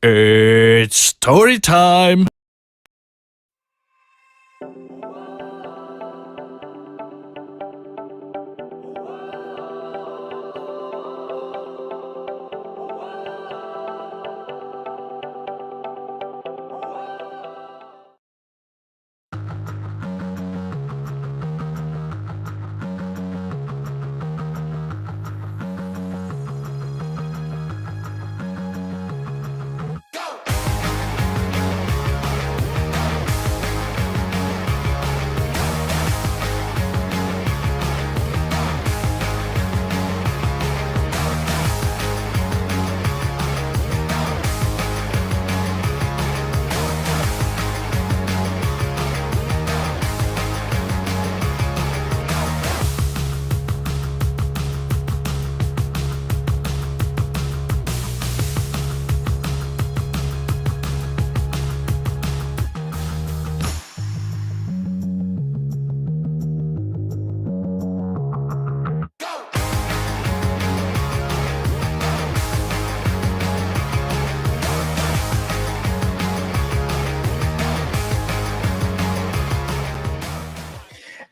It's story time.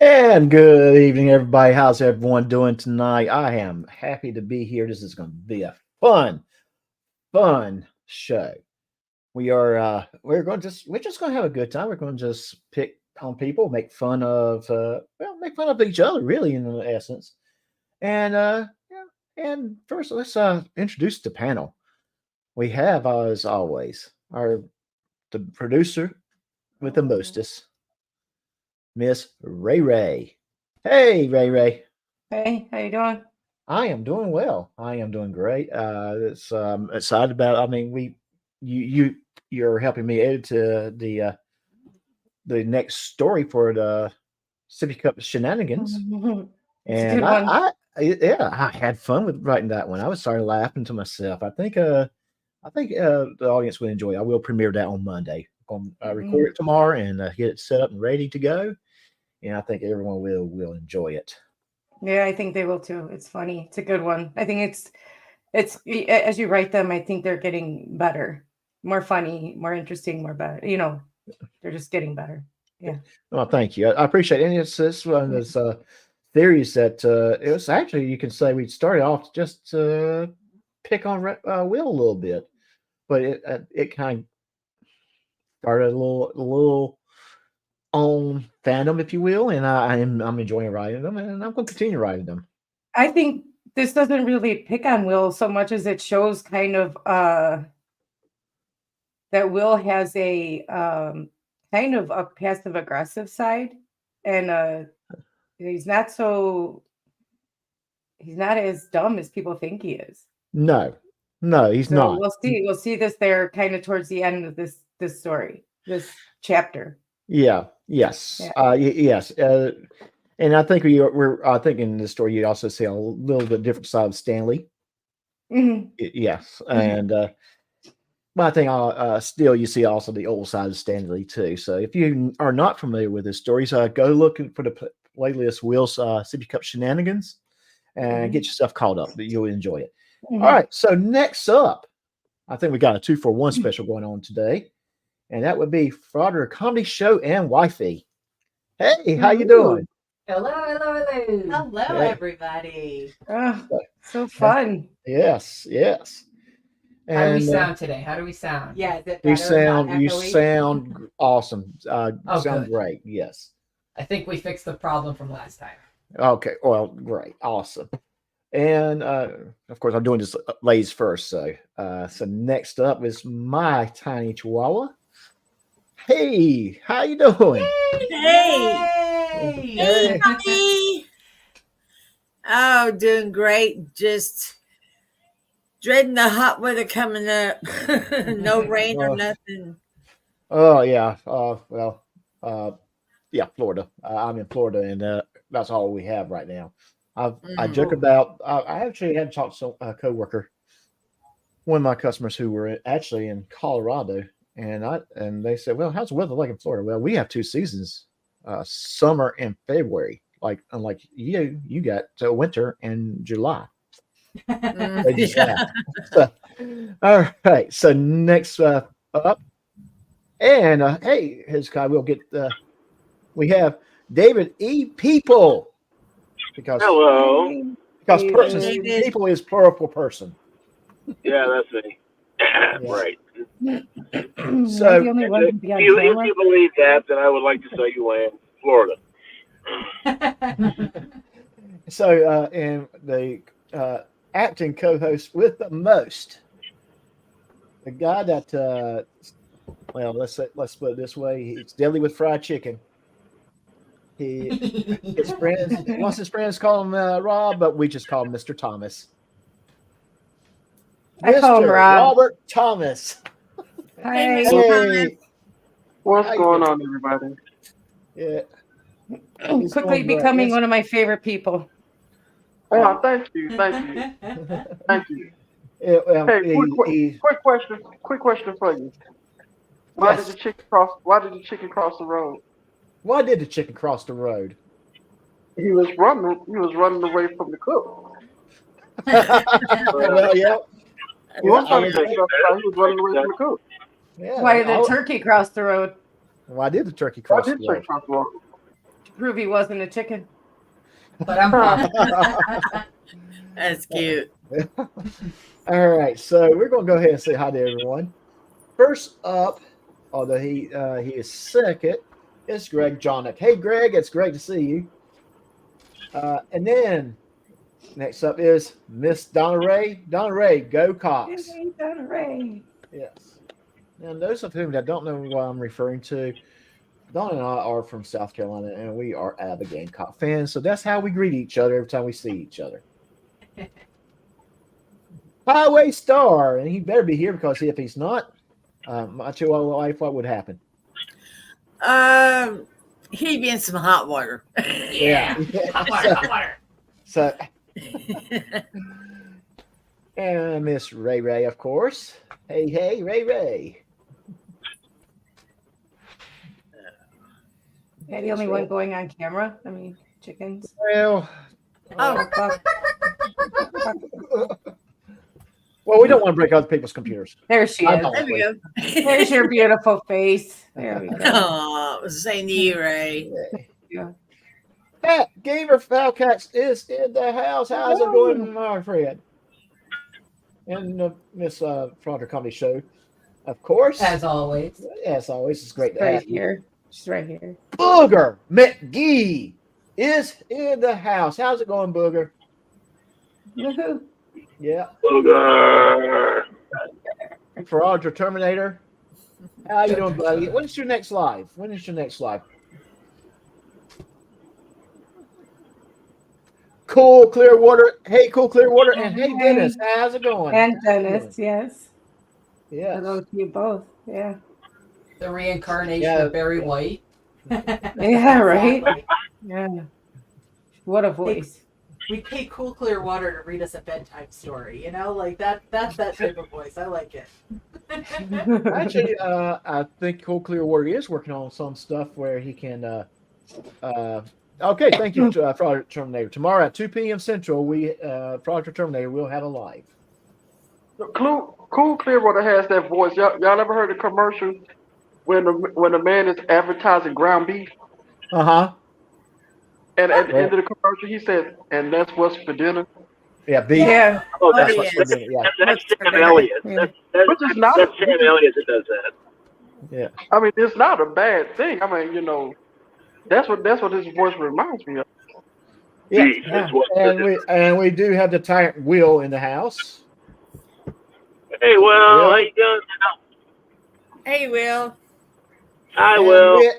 And good evening, everybody. How's everyone doing tonight? I am happy to be here. This is going to be a fun show. We're just going to have a good time. We're going to just pick on people, make fun of each other, really, in essence. And and first, let's introduce the panel. We have, as always, the producer with the mostest, Miss Ray Ray. Hey, Ray Ray. Hey, how you doing? I am doing well. I am doing great. It's excited about. I mean, you're helping me edit to the next story for the Sippy Cup shenanigans, It's a and good one. yeah, I had fun with writing that one. I was starting laughing to myself. I think the audience will enjoy it. I will premiere that on Monday. I'm gonna record it tomorrow and get it set up and ready to go, and I think everyone will enjoy it. Yeah, I think they will too. It's funny. It's a good one. I think as you write them, I think they're getting better, more funny, more interesting, more better. They're just getting better. Yeah. Well, thank you. I appreciate it. And it's this one of Yeah. those theories that it was actually, you can say we started off just to pick on Will a little bit, but it kind of started a little on fandom, if you will, and I'm enjoying writing them, and I'm going to continue writing them. I think this doesn't really pick on Will so much as it shows kind of that Will has a kind of a passive aggressive side, and he's not so he's not as dumb as people think he is. No, no, he's So not. we'll see this there kind of towards the end of this story, this chapter. Yeah, yes, Yeah. yes. And I think I think in this story you also see a little bit different side of Stanley. Mhm. Yes, Mhm. and but I think still you see also the old side of Stanley too. So if you are not familiar with his stories, go looking for the playlist Will's Sippy Cup Shenanigans and get Mhm. yourself caught up. You'll enjoy it. All Mhm. right. So next up, I think we got a 2-for-1 special going on today, and that would be Frauder Comedy Show and Wifey. Hey, how you Ooh. doing? Hello, hello, hello. Hello, Hey, everybody. Oh, so uh, fun. yes, yes. How do we And sound today? How do we sound? Yeah, is it better? Not you echoey? sound awesome. Oh, Sound good. great. Yes. I think we fixed the problem from last time. Okay. Well, great. Awesome. And of course, I'm doing this ladies first. So next up is my tiny chihuahua. Hey, how you doing? Hey, Yay! Hey. honey. Oh, doing great. Just dreading the hot weather coming up. No rain or Uh, nothing. oh yeah. Uh, yeah, Florida. I'm in Florida, and that's all we have right now. I Mm. joke Oh, about. I actually had talked to a coworker, one of my customers who were actually in Colorado, and they said, "Well, how's the weather like in Florida?" Well, we have two seasons, summer and February. Like unlike you got winter and July. Exactly. So, all right. So next up, and hey, Hezekiah, we'll get we have David E. People because Hello. persons David. people is plural for person. Yeah, that's me. Right. Am So- I the only one to be on If camera? you believe that, then I would like to say you land Florida. So and the acting co-host with the most, the guy that well, let's put it this way: he's deadly with fried chicken. His friends, once his friends call him Rob, but we just call him Mr. Thomas. I call him Mr. Rob. Robert Thomas. Hi. Hey, What's How you going doing? on, everybody? yeah. He's Quickly going great. becoming Yes. one of my favorite people. Oh, thank you, thank you. Yeah, well, Hey, he- quick question for you. Why Yes. did the chicken cross? Why did the chicken cross the road? why did the chicken cross the road? He was running. He was running away from the cook. Well, yeah, He wasn't I trying was- to take it. He was running away from the cook. yeah. Why did the Oh, turkey cross the road? why did the turkey Why cross did the chicken road? cross the road? To prove he wasn't a chicken. But I'm pumped. That's cute. All right, so we're going to go ahead and say hi to everyone. First up, although he is second, it's Greg Jonick. Hey, Greg, it's great to see you. And then next up is Miss Donna Ray. Donna Ray, go Cox. Yay, Donna Ray. Yes. Now, those of whom that don't know what I'm referring to, Donna and I are from South Carolina, and we are avid Gamecock fans. So that's how we greet each other every time we see each other. Highway Star, and he better be here because if he's not, my chihuahua wife, what would happen? He'd be in some hot water. Yeah. Hot water. So, and Miss Ray Ray, of course. Hey, Ray Ray. Yeah, the only one going on camera. I mean, chickens. Well, Oh, well, we don't want to break other people's computers. There she I is. know. there we go. There's your beautiful face. There we go. Oh, same to you, Ray. Yeah. Pat Gamer Falcats is in the house. How's it going, my friend? And Miss Frogger Comedy Show, of course. As always. As always, it's great to Right have you. here. She's right here. Booger McGee is in the house. How's it going, Booger? Woohoo. Yeah. Booger. Frogger Terminator. How you doing, buddy? When's your next live? When is your next live? Cool Clearwater. Hey, Cool Clearwater. And hey, Dennis. How's it going? And Dennis, yes. Yeah. Hello to you both. Yeah. The reincarnation Yeah. of Barry White. Yeah, right? Yeah. What a voice. We pay Cool Clearwater to read us a bedtime story, you know, like that's that type of voice. I like it. Actually, I think Cool Clearwater is working on some stuff where he can. Okay, thank you, Frogger Terminator. Tomorrow at 2 p.m. Central, Frogger Terminator will have a live. Cool Clearwater has that voice. Y'all ever heard the commercial when a man is advertising ground beef? Uh-huh. And at the end of the commercial, he said, "And that's what's for dinner." Yeah, beef. Yeah. Oh, That's Oh, what's yeah. for dinner, yeah. That's Sam Elliott. Yeah. Which is not- That's Sam Elliott that does that. I mean, it's not a bad thing. I mean, you know, that's what his voice reminds me of. Yeah. Beef is what And we do have the tyrant Will in the house. Hey, Will, Yeah. how you doing? Hey, Will. I And will.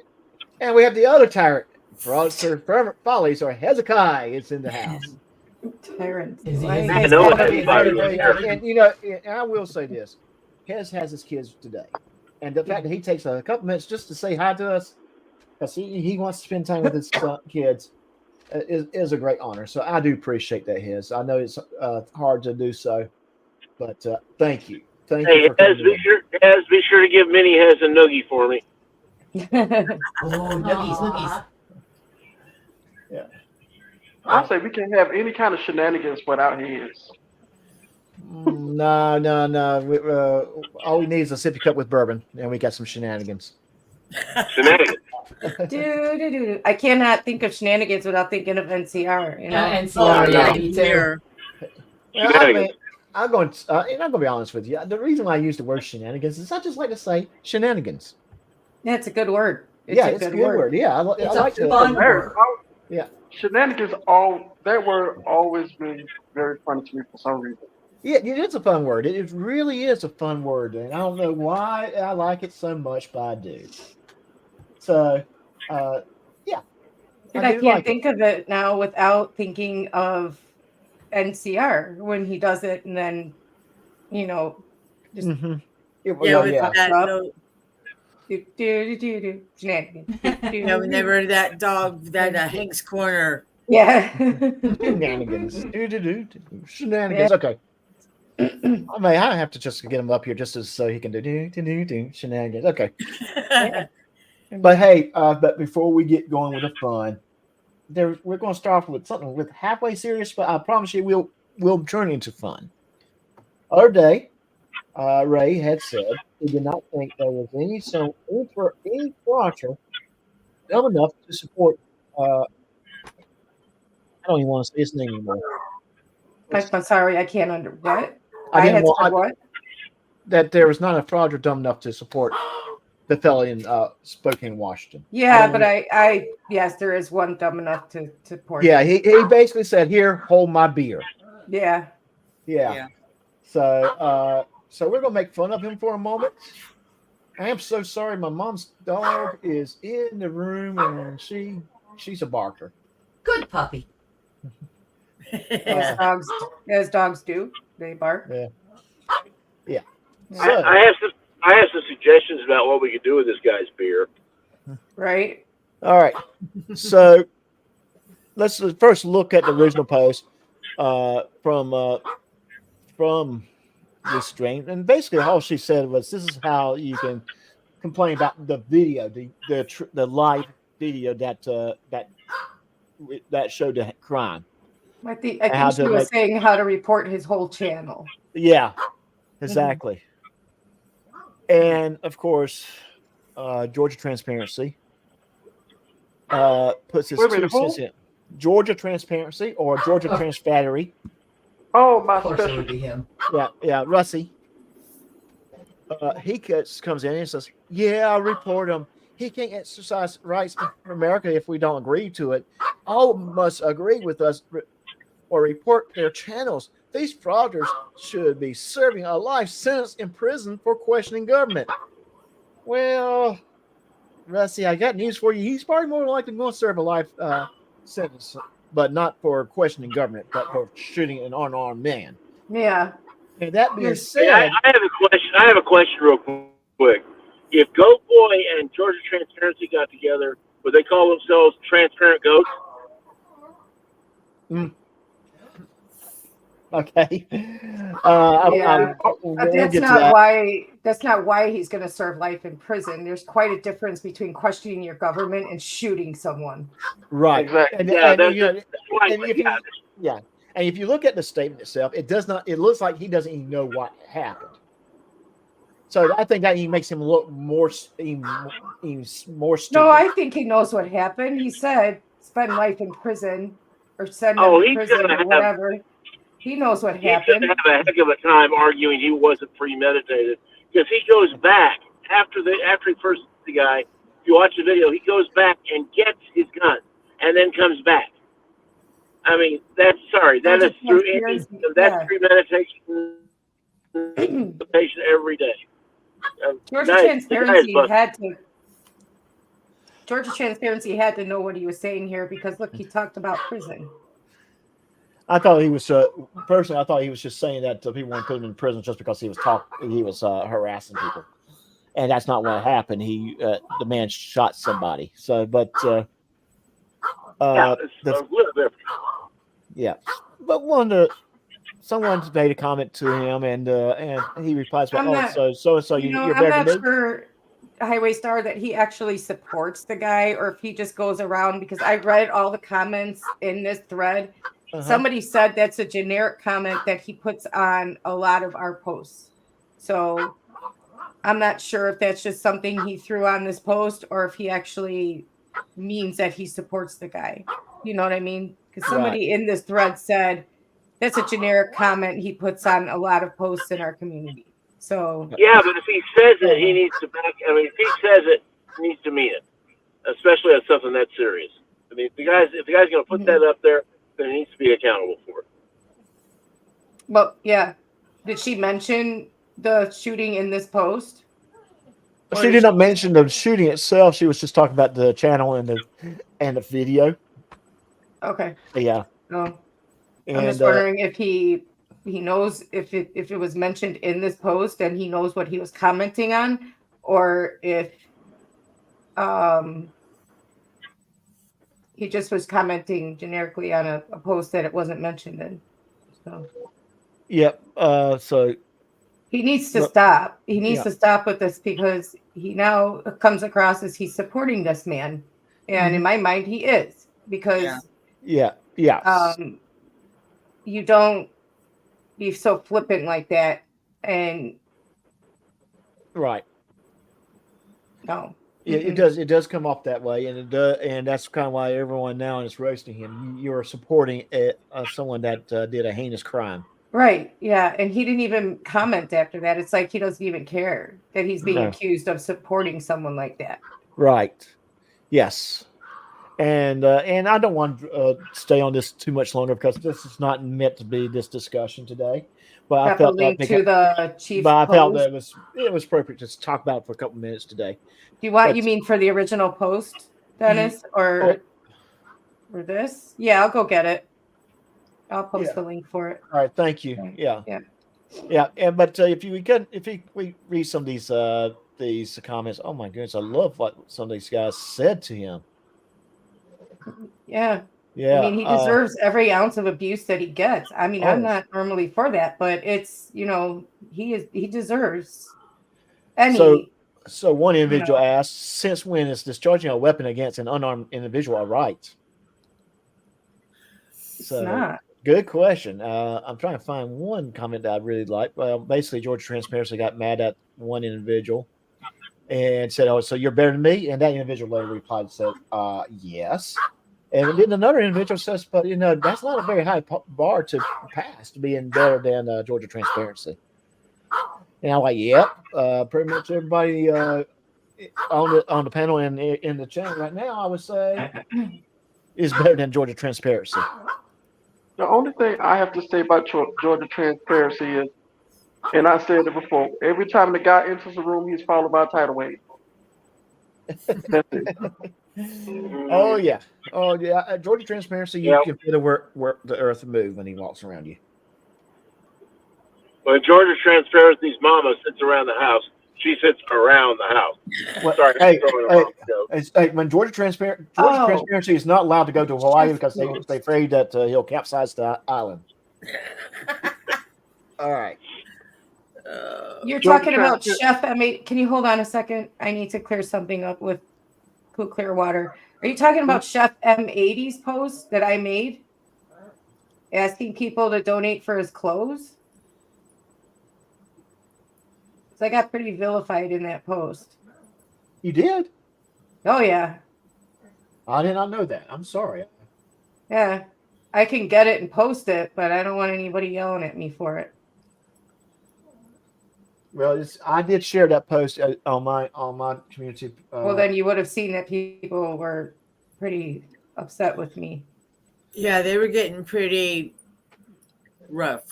and we have the other tyrant, Frogger Follies, or Hezekiah is in the house. Tyrant. Is he- Why is you he- guys I know gotta it. be And you know, and I will say this: Hez has his kids today, and the fact that he takes a couple minutes just to say hi to us, because he wants to spend time with his kids, is a great honor. So I do appreciate that, Hez. I know it's hard to do so, but thank you, thank Hey, you for Hez, coming in. be sure to give Minnie Hez a noogie for me. Oh, nuggies, nuggies. I say we can't have any kind of shenanigans without his. No. All we need is a sippy cup with bourbon, and we got some shenanigans. Shenanigans. I cannot think of shenanigans without thinking of NCR. You know, And Oh, so yeah, me too. here. Well, Shenanigans. I'm going to be honest with you. The reason why I use the word shenanigans is I just like to say shenanigans. yeah, it's a good word. It's Yeah, a it's a good good word. word. Yeah, I It's like a to. fun There- word. Shenanigans, that word always been very funny to me for some reason. Yeah, it is a fun word. It really is a fun word, and I don't know why I like it so much, but I do. So, yeah. And I do can't like it. think of it now without thinking of NCR when he does it, and then, you know, just Mhm. Yeah, Well, with yeah. that Up. little, do shenanigans. whenever that dog, that Hank's Corner. Yeah. Shenanigans. Shenanigans. Okay. I have to just get him up here just so he can do shenanigans. Okay. But hey, but before we get going with the fun, we're going to start off with something with halfway serious, but I promise you we'll turn into fun. Other day, Ray had said he did not think there was any sponsor dumb enough to support. I don't even want to say his name anymore. I'm sorry, I can't under what? I didn't had want said what? that there was not a fraud dumb enough to support the fella in Spokane, Washington. Yeah, don't but know. I yes, there is one dumb enough to support. Yeah, it. he basically said, "Here, hold my beer." Yeah. Yeah. Yeah. So we're gonna make fun of him for a moment. I am so sorry. My mom's dog is in the room and she's a barker. Good puppy. As dogs do, they bark. Yeah. Yeah. So, I have some suggestions about what we could do with this guy's beer. Right. all right. So let's first look at the original post from this strain, and basically all she said was, "This is how you can complain about the video, the live video that showed the crime." I think How she to was make- saying how to report his whole channel. Yeah, exactly. And of course, Georgia Transparency puts his Wait a minute, 2 cents who? in. Georgia Transparency or Georgia Oh. Transbattery. Oh, my Of course it special. would be him. Yeah, Russie. He comes in and says, "Yeah, I'll report him. He can't exercise rights in America if we don't agree to it. All must agree with us or report their channels. These fraudsters should be serving a life sentence in prison for questioning government." Well, Russie, I got news for you. He's probably more likely going to serve a life sentence, but not for questioning government, but for shooting an unarmed man. Yeah. And that being Hey, said, I have a question. I have a question real quick. If Goat Boy and Georgia Transparency got together, would they call themselves Transparent Goats? okay. Yeah. we'll But get to that's that. not why he's going to serve life in prison. There's quite a difference between questioning your government and shooting someone. Right. Exactly. And, Yeah, and, that's you know, that's why. and if you, Yeah, yeah. And if you look at the statement itself, it does not. It looks like he doesn't even know what happened. So I think that he makes him look even more stupid. No, I think he knows what happened. He said spend life in prison or send him Oh, to he's prison gonna or have- whatever. He knows what he's going happened. to have a heck of a time arguing he wasn't premeditated because he goes back after he first hit the guy. If you watch the video, he goes back and gets his gun and then comes back. I mean, that is through that's premeditation every day. Georgia Nice. Transparency Nice, had to. Georgia Transparency had to know what he was saying here because look, he talked about prison. I thought he was personally. I thought he was just saying that people want to put him in prison just because he was harassing people, and that's not what happened. The man shot somebody. So, but Yeah, it's a little different. yeah, but someone made a comment to him, and he replies, I'm "Well, not- so and so, you're I'm better not than me." sure, Highway Star, that he actually supports the guy or if he just goes around because I read all the comments in this thread Somebody said that's a generic comment that he puts on a lot of our posts. So I'm not sure if that's just something he threw on this post or if he actually means that he supports the guy. You know what I mean? Because somebody in this thread said that's a generic comment he puts on a lot of posts in our community. So Yeah, but if he says it, he needs to back. I mean, if he says it, he needs to mean it, especially on something that serious. I mean, if the guy's going to put that up there, then he needs to be accountable for it. well, yeah. Did she mention the shooting in this post? Or She did not mention the shooting itself. She was just talking about the channel and the video. Okay. Yeah. No. And I'm just wondering if he knows if it was mentioned in this post and he knows what he was commenting on, or if he just was commenting generically on a post that it wasn't mentioned in. So yep. So he needs to Look, stop. He needs yeah. to stop with this because he now comes across as he's supporting this man. And in my mind, he is, because yeah. you don't be so flippant like that. And Right. no. Yeah, it does come off that way, and and that's kind of why everyone now is roasting him. You are supporting someone that did a heinous crime. Right. Yeah. And he didn't even comment after that. It's like he doesn't even care that he's being No. accused of supporting someone like that. Right. Yes. And I don't want to stay on this too much longer because this is not meant to be this discussion today. But I Got the felt link that to the chief. but I felt post. that it was appropriate to talk about it for a couple minutes today. Do you want? but- You mean for the original post, Dennis, or this? Yeah, I'll go get it. I'll post the link for it. All right, thank you. Yeah. Yeah. And but if we read some of these comments, oh my goodness, I love what some of these guys said to him. Yeah. Yeah, I mean, he deserves every ounce of abuse that he gets. I mean, I'm Oh. not normally for that, but it's, he deserves any. So one individual asked, since when is discharging a weapon against an unarmed individual a right? It's not. Good question. I'm trying to find one comment that I really like. Well, basically, Georgia Transparency got mad at one individual and said, "Oh, so you're better than me?" And that individual later replied and said, "Yes." And then another individual says, "But that's not a very high bar to pass to being better than Georgia Transparency." And I'm like, "Yep." Pretty much everybody on the panel and in the channel right now, I would say, is better than Georgia Transparency. The only thing I have to say about Georgia Transparency is, and I said it before, every time the guy enters the room, he's followed by a tidal wave. That's it. Oh yeah. Georgia Transparency, you Yep. can feel where the earth move when he walks around you. When Georgia Transparency's mama sits around the house, she sits around the house. Well, Sorry, hey, throwing a wrong joke. when Georgia Transparency is not allowed to go to Hawaii because they're afraid that he'll capsize the island. All right. You're Georgia talking about Trans- Chef M8. Can you hold on a second? I need to clear something up with Cool Clear Water. Are you talking about Chef M80's post that I made asking people to donate for his clothes? So I got pretty vilified in that post. You did? Oh, yeah. I did not know that. I'm sorry. Yeah. I can get it and post it, but I don't want anybody yelling at me for it. Well, I did share that post on my community. Well, then you would have seen that people were pretty upset with me. Yeah, they were getting pretty rough.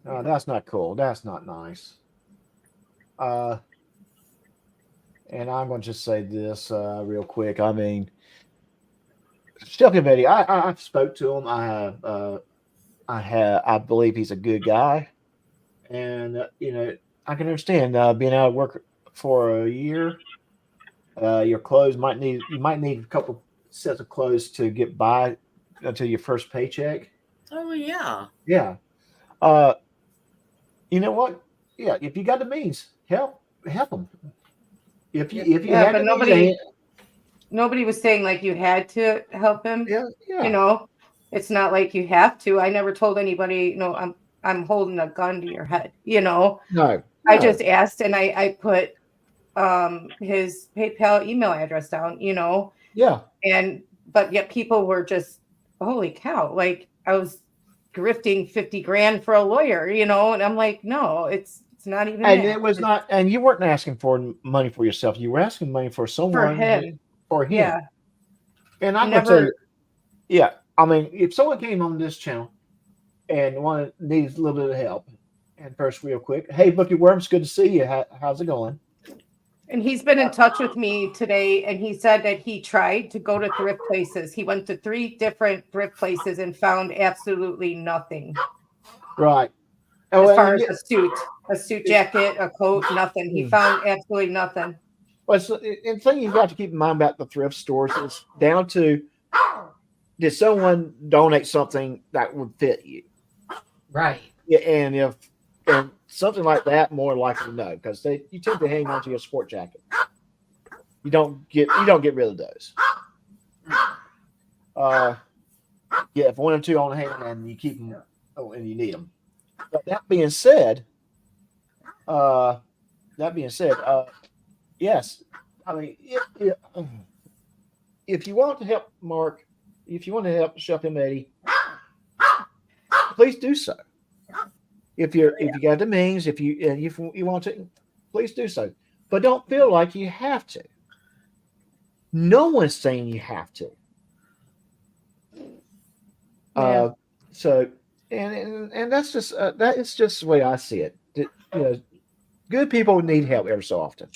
That's not cool. That's not nice. And I'm going to just say this real quick. I mean, Chef Committee, I spoke to him. I believe he's a good guy. And, I can understand being out of work for a year. Your clothes you might need a couple sets of clothes to get by until your first paycheck. Oh, yeah. Yeah. You know what? Yeah, if you got the means, help them. If you Yeah, had but the means, nobody was saying like you had to help him. yeah. You know, It's not like you have to. I never told anybody, I'm holding a gun to your head, No. I just asked, and I put his PayPal email address down, Yeah. but yet people were just, holy cow, like I was grifting 50 grand for a lawyer, and I'm like, no, it's not even And that. it was not, and you weren't asking for money for yourself. You were asking money for someone. For him. For him. Yeah. And I'm going to tell you, yeah, I mean, if someone came on this channel and needs a little bit of help, and first, real quick, hey, Bookie Worms, good to see you. How's it going? And he's been in touch with me today, and he said that he tried to go to thrift places. He went to 3 different thrift places and found absolutely nothing. Right. As far as a suit jacket, a coat, nothing. He found absolutely nothing. Well, the thing you got to keep in mind about the thrift stores is down to, did someone donate something that would fit you? Right. Yeah, and something like that, more likely no, because you tend to hang on to your sport jacket. You don't get rid of those. Yeah, if 1 or 2 on hand and you keep them, and you need them. But that being said, yes, I mean, if you want to help Mark, if you want to help Chef him, Eddie, please do so. If you got the means, if you want to, please do so. But don't feel like you have to. No one's saying you have to. Yeah. So and that's just that is just the way I see it. Good people need help every so often.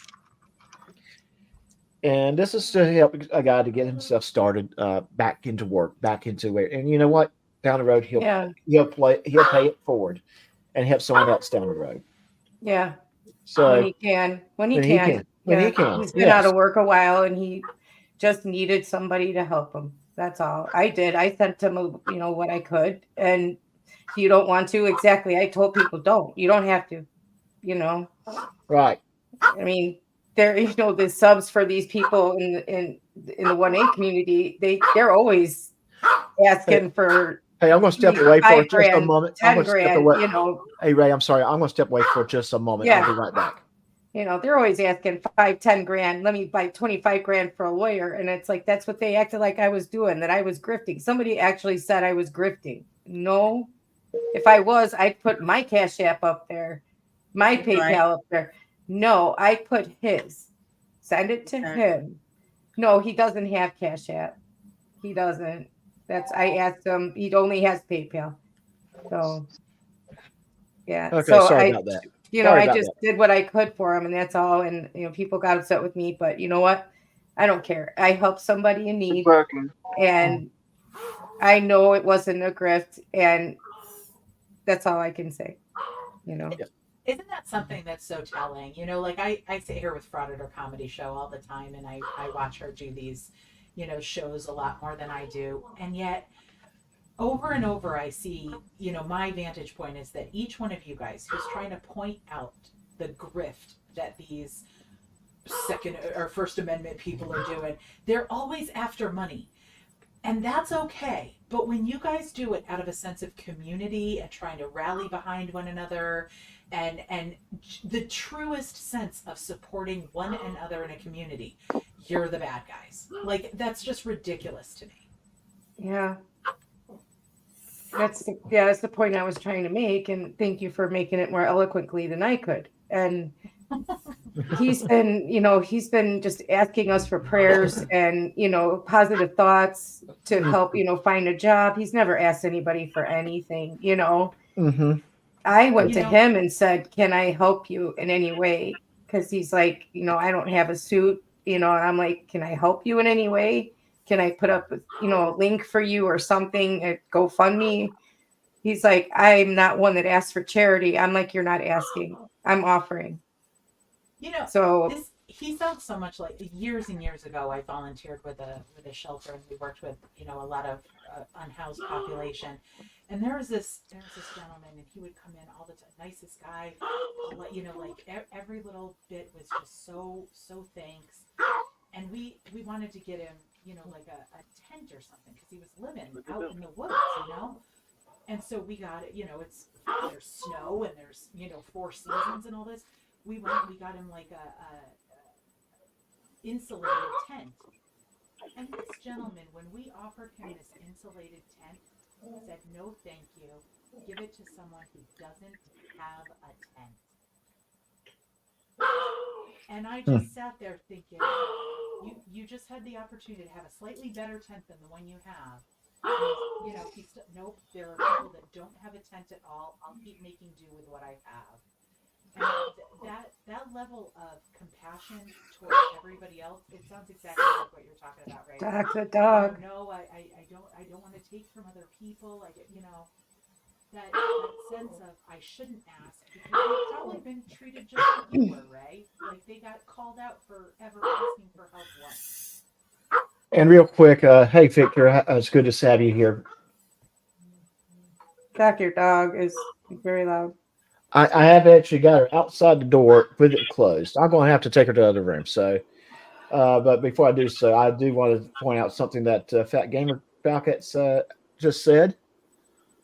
And this is to help a guy to get himself started back into work, back into where. And you know what? Down the road, he'll pay it forward and help someone else down the road. Yeah. So when he can. He's been out of work a while, and he just needed somebody to help him. That's all. I did. I sent him, what I could. And if you don't want to, exactly. I told people, don't. You don't have to. Right. I mean, there, the subs for these people in the 1A community, they're always asking for. Hey, I'm going to step away for just a moment. 10 grand, Hey, Ray, I'm sorry. I'm going to step away for just a moment. Yeah. I'll be right back. They're always asking 5-10 grand. Let me buy 25 grand for a lawyer. And it's like, that's what they acted like I was doing, that I was grifting. Somebody actually said I was grifting. No, if I was, I'd put my Cash App up there, my PayPal up there. No, I put his. Send it to him. No, he doesn't have Cash App. He doesn't. I asked him. He only has PayPal. So, yeah. Okay, so sorry about that. I just did what I could for him, and that's all. And people got upset with me, but you know what? I don't care. I helped somebody in need, and I know it wasn't a grift, and that's all I can say. Isn't that something that's so telling? Like I sit here with Frauditor Comedy Show all the time, and I watch her do these, shows a lot more than I do. And yet over and over I see, my vantage point is that each one of you guys who's trying to point out the grift that these Second or First Amendment people are doing, they're always after money. And that's okay. But when you guys do it out of a sense of community and trying to rally behind one another and the truest sense of supporting one another in a community, you're the bad guys. Like, that's just ridiculous to me. Yeah. That's the point I was trying to make. And thank you for making it more eloquently than I could. And he's been just asking us for prayers and, positive thoughts to help, find a job. He's never asked anybody for anything, Mm-hmm. I went to him and said, can I help you in any way? Because he's like, I don't have a suit, and I'm like, can I help you in any way? Can I put up, a link for you or something at GoFundMe? He's like, I'm not one that asks for charity. I'm like, you're not asking. I'm offering. So he sounds so much like years and years ago. I volunteered with a shelter, and we worked with a lot of unhoused population. And there was this gentleman, and he would come in all the time, nicest guy. Like every little bit was just so thanks. And we wanted to get him like a tent or something because he was living out in the woods, And so we got it, there's snow and there's, 4 seasons and all this. We got him like a insulated tent. And this gentleman, when we offered him this insulated tent, said, no, thank you. Give it to someone who doesn't have a tent. And I just sat there thinking, you just had the opportunity to have a slightly better tent than the one you have. And, nope, there are people that don't have a tent at all. I'll keep making do with what I have. And that level of compassion towards everybody else, it sounds exactly like what you're talking about, right? Dog's a dog. No, I don't want to take from other people. That sense of I shouldn't ask because they've probably been treated just like you were, Ray. Like they got called out for ever asking for help once. And real quick, hey Victor, it's good to have you here. Doc, your dog is very loud. I have actually got her outside the door with it closed. I'm going to have to take her to the other room. So, but before I do so, I do want to point out something that Fat Gamer Falcons just said.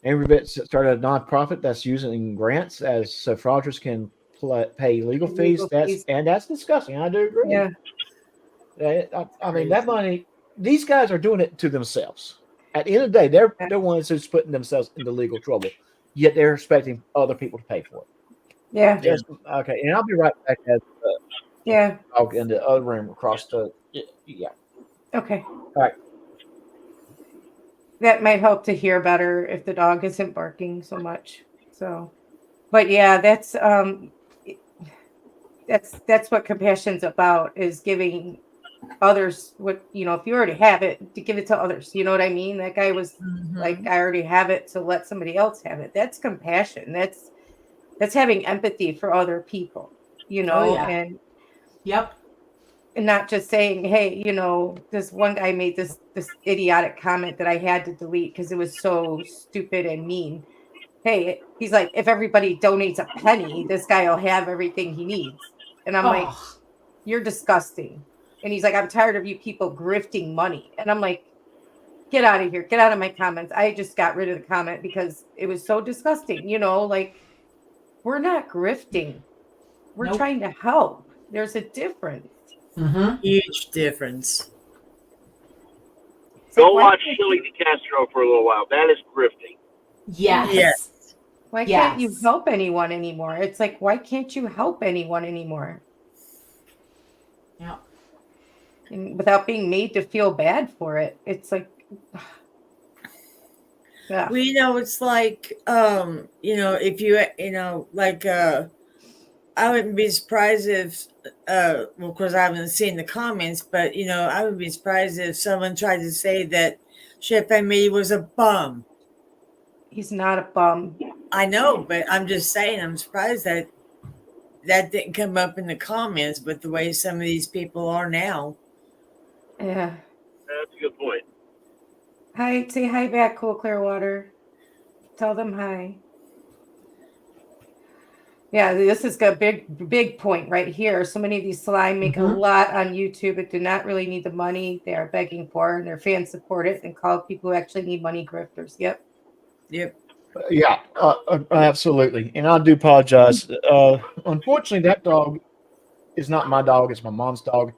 Angry Bits started a nonprofit that's using grants as so fraudsters can pay legal fees. That's disgusting. I do agree. Yeah. I mean, that money, these guys are doing it to themselves. At the end of the day, they're the ones who's putting themselves into legal trouble, yet they're expecting other people to pay for it. Yeah. Yes. Okay. And I'll be right back as I'll in the other room across the, yeah. Okay. All right. That might help to hear better if the dog isn't barking so much. So, but yeah, that's what compassion's about, is giving others what, if you already have it, to give it to others. You know what I mean? That guy was like, I already have it, so let somebody else have it. That's compassion. That's having empathy for other people, and yep. And not just saying, hey, this one guy made this idiotic comment that I had to delete because it was so stupid and mean. Hey, he's like, if everybody donates a penny, this guy will have everything he needs. And I'm like, you're disgusting. And he's like, I'm tired of you people grifting money. And I'm like, get out of here. Get out of my comments. I just got rid of the comment because it was so disgusting. Like, we're not grifting. We're trying to help. There's a difference. Huge difference. Go watch Chili DeCastro for a little while. That is grifting. Yes. Why can't you help anyone anymore? It's like, why can't you help anyone anymore? Yeah. And without being made to feel bad for it. It's like, yeah. Well, it's like, if you, I wouldn't be surprised if, of course, I haven't seen the comments, but, I would be surprised if someone tried to say that Chef Emily was a bum. He's not a bum. I know, but I'm just saying, I'm surprised that didn't come up in the comments with the way some of these people are now. Yeah. That's a good point. Hi, say hi back, Cool Clearwater. Tell them hi. Yeah, this is a big point right here. So many of these slime make a lot on YouTube, but do not really need the money they are begging for, and their fans support it and call people who actually need money grifters. Yep. Yeah, absolutely. And I do apologize. Unfortunately, that dog is not my dog. It's my mom's dog.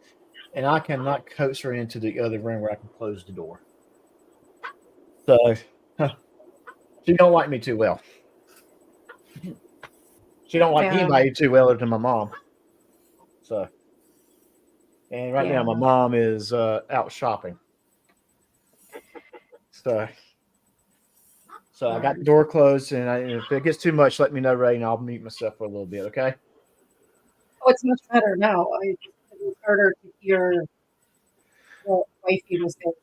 And I cannot coax her into the other room where I can close the door. So, she don't like me too well. She don't like anybody too well other than my mom. So, and right now my mom is out shopping. So I got the door closed, and if it gets too much, let me know, Ray, and I'll mute myself for a little bit, okay? Oh, it's much better now. It's harder to hear what wifey was saying.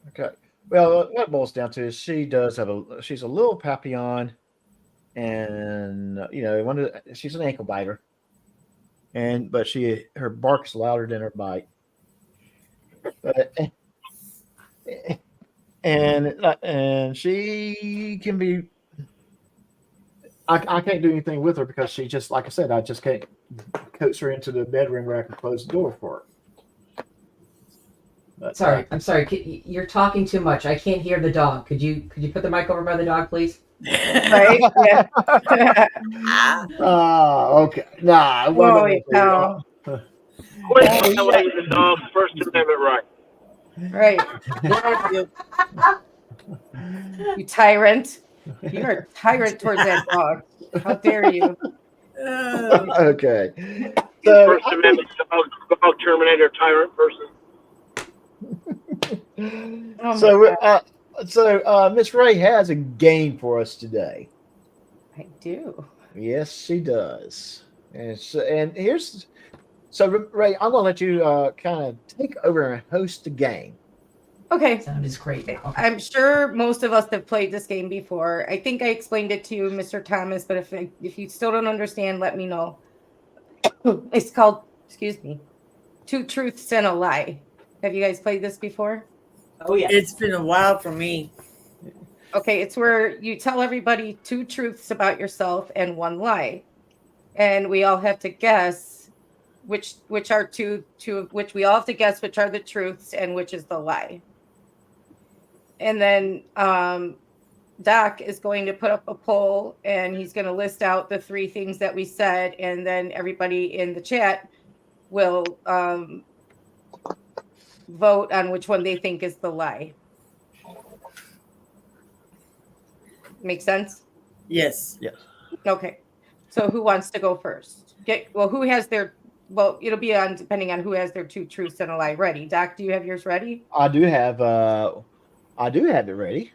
Okay. Well, what it boils down to is she does have she's a little Papillon, and she's an ankle biter, but her bark is louder than her bite. And she can be. I can't do anything with her because she just, like I said, I just can't coax her into the bedroom where I can close the door for her. But, Sorry, I'm sorry. You're talking too much. I can't hear the dog. Could you put the mic over by the dog, please? Right? Yeah. Okay. Nah. Holy cow. Quit violating the dog's First Amendment right. Right. You tyrant. You are a tyrant towards that dog. How dare you? Okay. So, First Amendment dog terminator tyrant person. Oh my God. so Miss Ray has a game for us today. I do. Yes, she does. And here's Ray, I'm gonna let you kind of take over and host the game. Okay. Sound is great. Okay. I'm sure most of us have played this game before. I think I explained it to you, Mr. Thomas, but if you still don't understand, let me know. It's called, excuse me, Two Truths and a Lie. Have you guys played this before? Oh yeah. It's been a while for me. Okay, it's where you tell everybody two truths about yourself and one lie. And we all have to guess which are two of which we all have to guess which are the truths and which is the lie. And then Doc is going to put up a poll and he's going to list out the three things that we said, and then everybody in the chat will vote on which one they think is the lie. Make sense? Yes. Okay. So who wants to go first? Who has their it'll be on depending on who has their two truths and a lie ready. Doc, do you have yours ready? I do have it ready.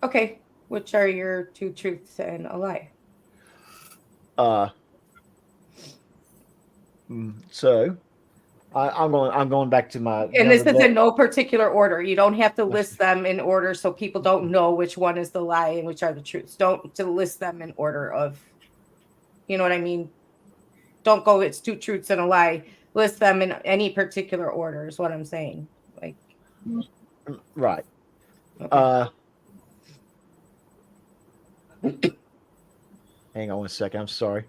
Okay. Which are your two truths and a lie? So I'm going back to my. And this is in no particular order. You don't have to list them in order so people don't know which one is the lie and which are the truths. Don't to list them in order of, you know what I mean? Don't go, it's two truths and a lie. List them in any particular order is what I'm saying. Like, right. okay. Hang on one second. I'm sorry.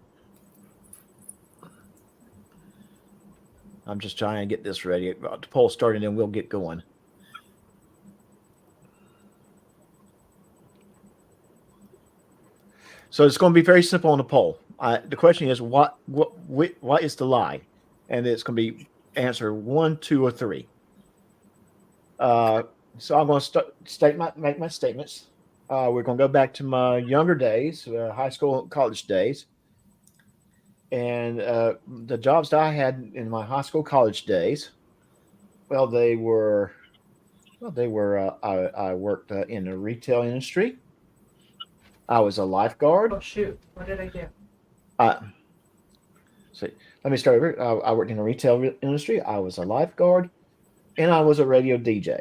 I'm just trying to get this ready. The poll started and we'll get going. So it's going to be very simple on the poll. The question is, what is the lie? And it's going to be answer 1, 2, or 3. So I'm going to make my statements. We're going to go back to my younger days, high school, college days. And the jobs that I had in my high school, college days, I worked in the retail industry. I was a lifeguard. Oh shoot! What did I do? So let me start over. I worked in the retail industry. I was a lifeguard, and I was a radio DJ.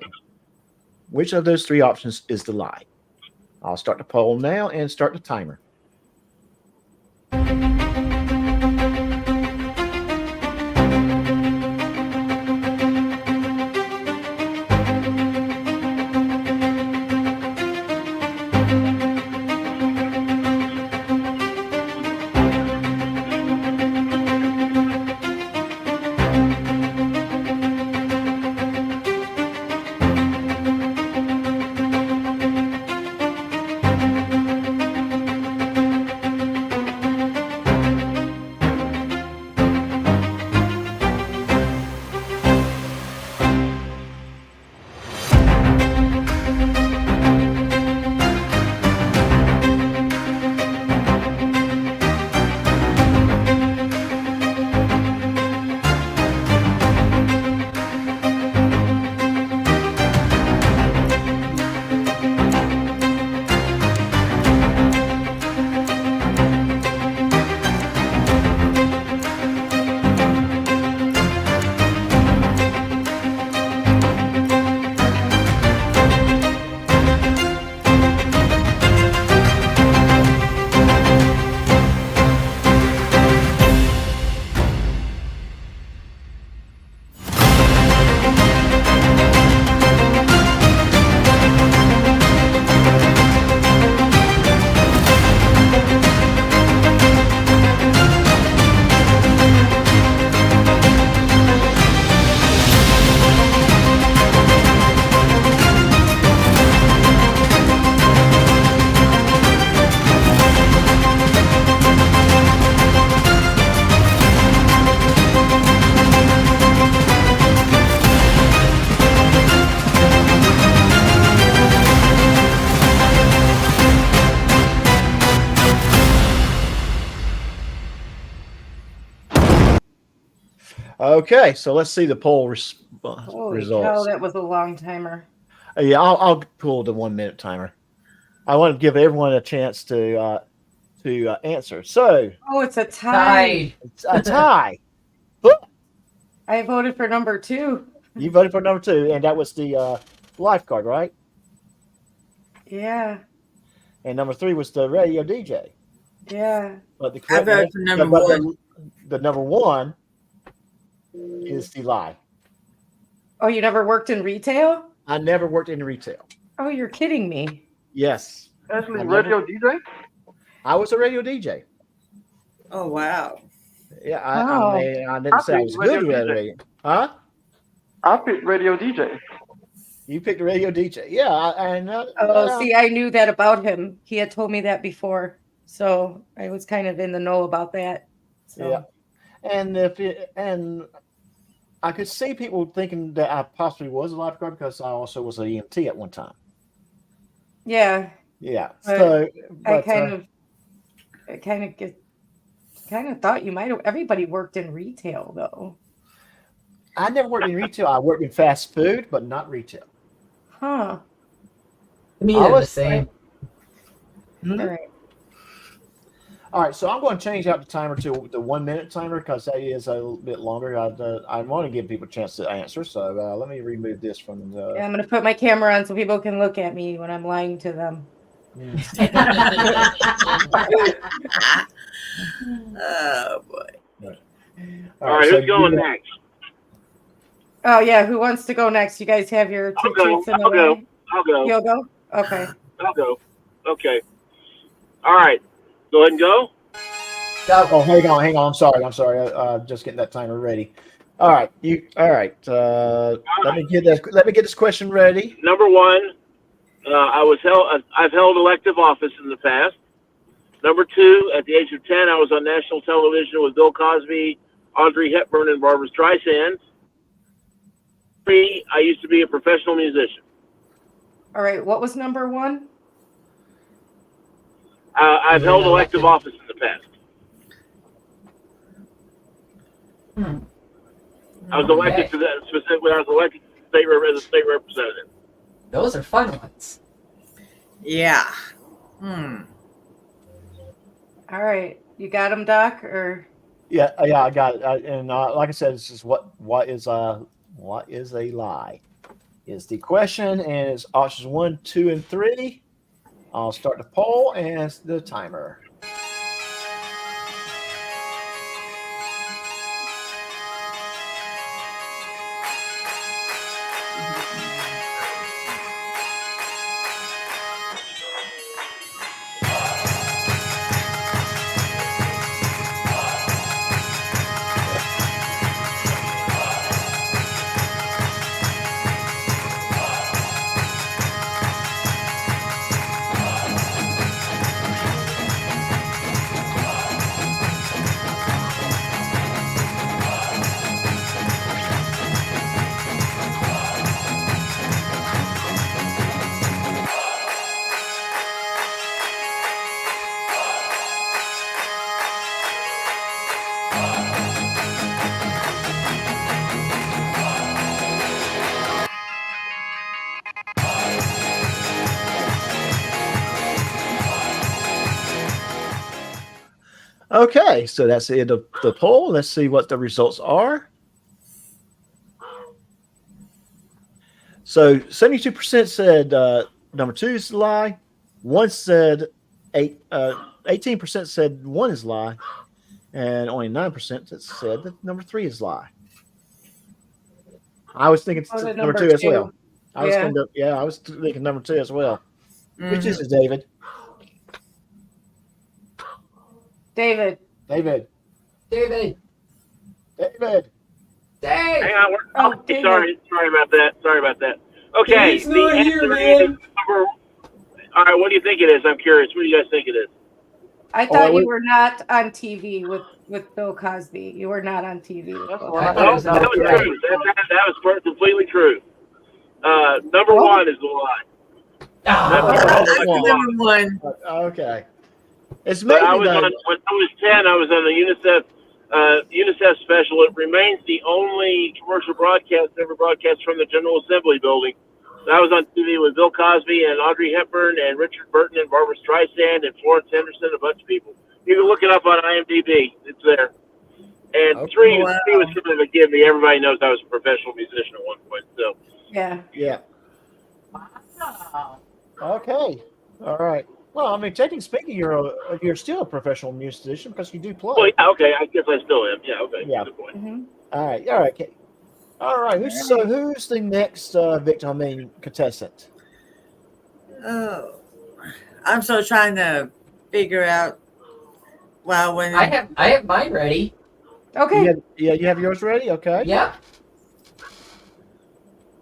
Which of those three options is the lie? I'll start the poll now and start the timer. Okay, so let's see the poll Holy results. cow, that was a long timer. Yeah, I'll pull the 1 minute timer. I want to give everyone a chance to answer. So Oh, it's a tie. it's a tie. I voted for number 2. You voted for number 2, and that was the lifeguard, right? Yeah, And number 3 was the radio DJ. yeah. But the I correct voted for number but one. the number 1 is the lie. Oh, you never worked in retail? I never worked in retail. Oh, you're kidding me. Yes, Actually, I radio DJ. I was a radio DJ. Oh wow. Yeah, Wow. I mean, I didn't say I think was good radio at DJ. radio. Huh? I picked radio DJ. You picked a radio DJ. Yeah, See, I knew that about him. He had told me that before. So I was kind of in the know about that. So. Yeah. And I could see people thinking that I possibly was a lifeguard because I also was an EMT at one time. Yeah. Yeah. But So I kind of thought you might have. Everybody worked in retail though. I never worked in retail. I worked in fast food, but not retail. Huh. To me, I they're the was- same. Mhm. All right. All right, so I'm going to change out the timer to the 1 minute timer because that is a little bit longer. I want to give people a chance to answer, so let me remove this from the. Yeah, I'm gonna put my camera on so people can look at me when I'm lying to them. Oh boy. All right, so who's going you- next? Oh yeah, who wants to go next? You guys have your I'll two go. treats in I'll a go. row? I'll go. You'll go? Okay. I'll go. Okay. All right. Go ahead and go. Oh, hang on. I'm sorry. Just getting that timer ready. All right, All right. Let me get this question ready. Number 1, I've held elective office in the past. Number 2, at the age of 10, I was on national television with Bill Cosby, Audrey Hepburn, and Barbra Streisand. 3, I used to be a professional musician. All right. What was number 1? I've held elective office in the past. I was elected to that specifically. I was elected to as a state representative. Those are fun ones. Yeah. All right. You got him, Doc? Or Yeah, I got it. And like I said, this is what is a lie is the question, and it's options 1, 2, and 3. I'll start the poll and the timer. Okay, so that's the end of the poll. Let's see what the results are. So 72% said number 2 is a lie. 18% said 1 is a lie, and only 9% said that number 3 is a lie. I was thinking number 2 as well. I was thinking number 2 as well. Which is it, David? David? David. David. Hang Dave. on. Sorry about that. Okay. He's not the here, answer man. is all right. What do you think it is? I'm curious. What do you guys think it is? I thought you were not on TV with Bill Cosby. You were not on TV. With Bill I Cosby. thought it was That was number true. That was completely true. Number 1 is the lie. Number 1. Okay. It's But maybe when I was 10, I was on the UNICEF UNICEF special. It remains the only commercial broadcast ever broadcast from the General Assembly building. I was on TV with Bill Cosby and Audrey Hepburn and Richard Burton and Barbara Streisand and Florence Henderson, a bunch of people. You can look it up on IMDb. It's there. And Okay. three Wow. was kind of a give me. Everybody knows I was a professional musician at one point. So Yeah. Yeah. Wow. Okay. All right. Well, I mean, technically speaking, you're still a professional musician because you do play. well, yeah, okay. I guess I still am. Yeah, okay. Yeah. Good point. hmm All right. All right. Okay. All right. Who's the next victim? I mean, contestant? Oh, I'm still trying to figure out. Well, when I have mine ready. Okay. You have yours ready. Okay. Yep.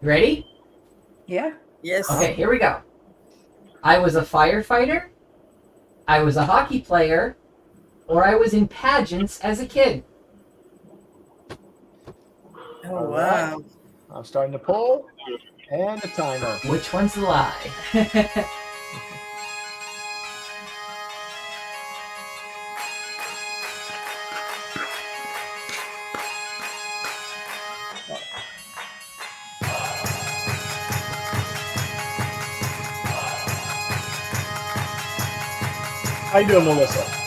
Ready? Yeah. yes, Okay, here we go. I was a firefighter, I was a hockey player, or I was in pageants as a kid. oh wow, I'm starting to pull, and the timer. Which one's the lie? How you doing, Melissa?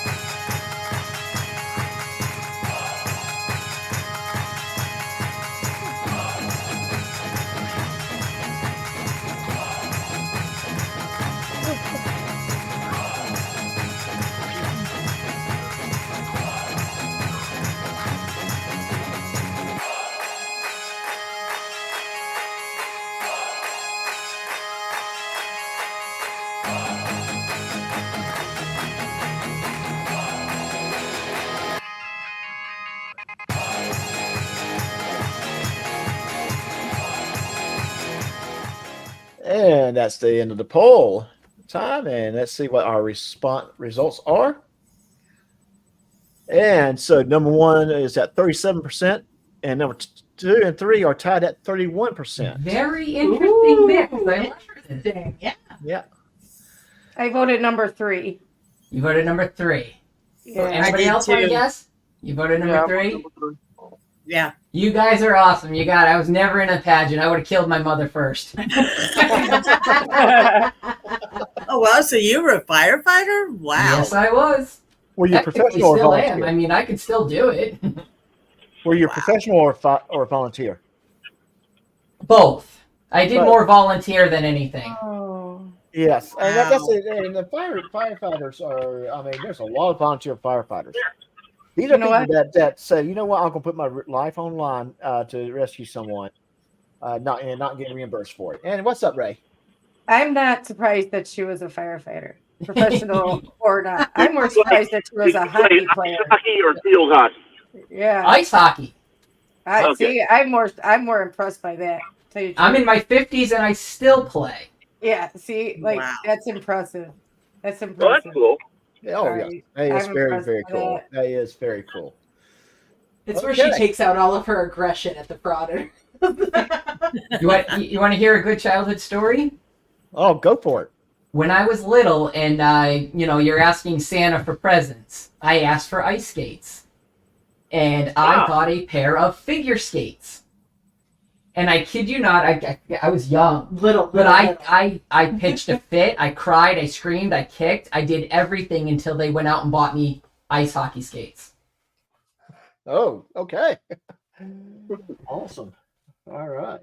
And that's the end of the poll time. And let's see what our results are. And so number one is at 37%, and number 2 and 3 are tied at 31%. Very interesting mix. I like it. Interesting. Yeah. Yeah. I voted number 3. You voted number 3. Yeah. Anybody did else want to too. guess? You voted number Yeah, 3? yeah. You guys are awesome. You got it. I was never in a pageant. I would have killed my mother first. Oh wow, so you were a firefighter? Wow. Yes, I was. Were you Technically professional or still am. volunteer? I mean, I could still do it. Were you professional or volunteer? Both. I did But- more volunteer than anything. Oh. Yes, and Wow. that's it. And the firefighters are. I mean, there's a lot of volunteer firefighters. These are You know people that say, you know what, I'm gonna put my life on line to rescue someone, not getting reimbursed for it. And what's up, Ray? I'm not surprised that she was a firefighter, professional or not. I'm more surprised that she was a hockey player. Hockey or field hockey? Yeah. Ice hockey. I Okay. see. I'm more impressed by that. Tell you the I'm truth. in my 50s and I still play. Yeah. See, like Wow. that's impressive. That's Well, impressive. that's cool. Oh, yeah, Right. that is I'm very, impressed very by cool. that. That is very cool. It's where she Okay. takes out all of her aggression at the frauder. You want to hear a good childhood story? Oh, go for it. When I was little and you're asking Santa for presents, I asked for ice skates. And I Wow. got a pair of figure skates. And I kid you not, I was young. Little, But little. I pitched a fit. I cried. I screamed. I kicked. I did everything until they went out and bought me ice hockey skates. Oh, okay. Awesome. All right.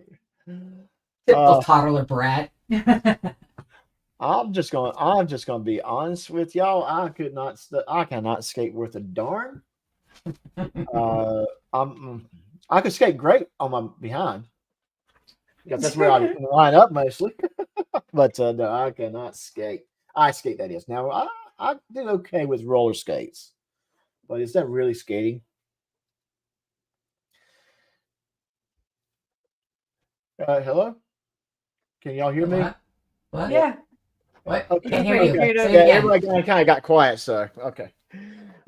Typical toddler brat. I'm just gonna be honest with y'all. I cannot skate worth a darn. I could skate great on my behind because that's where I line up mostly. But no, I cannot skate. I skate, that is. Now I did okay with roller skates, but is that really skating? Hello? Can y'all hear me? What? What? Yeah. What? Okay. Can't hear you. Okay. Say it Yeah, again. everybody kind of got quiet, so okay.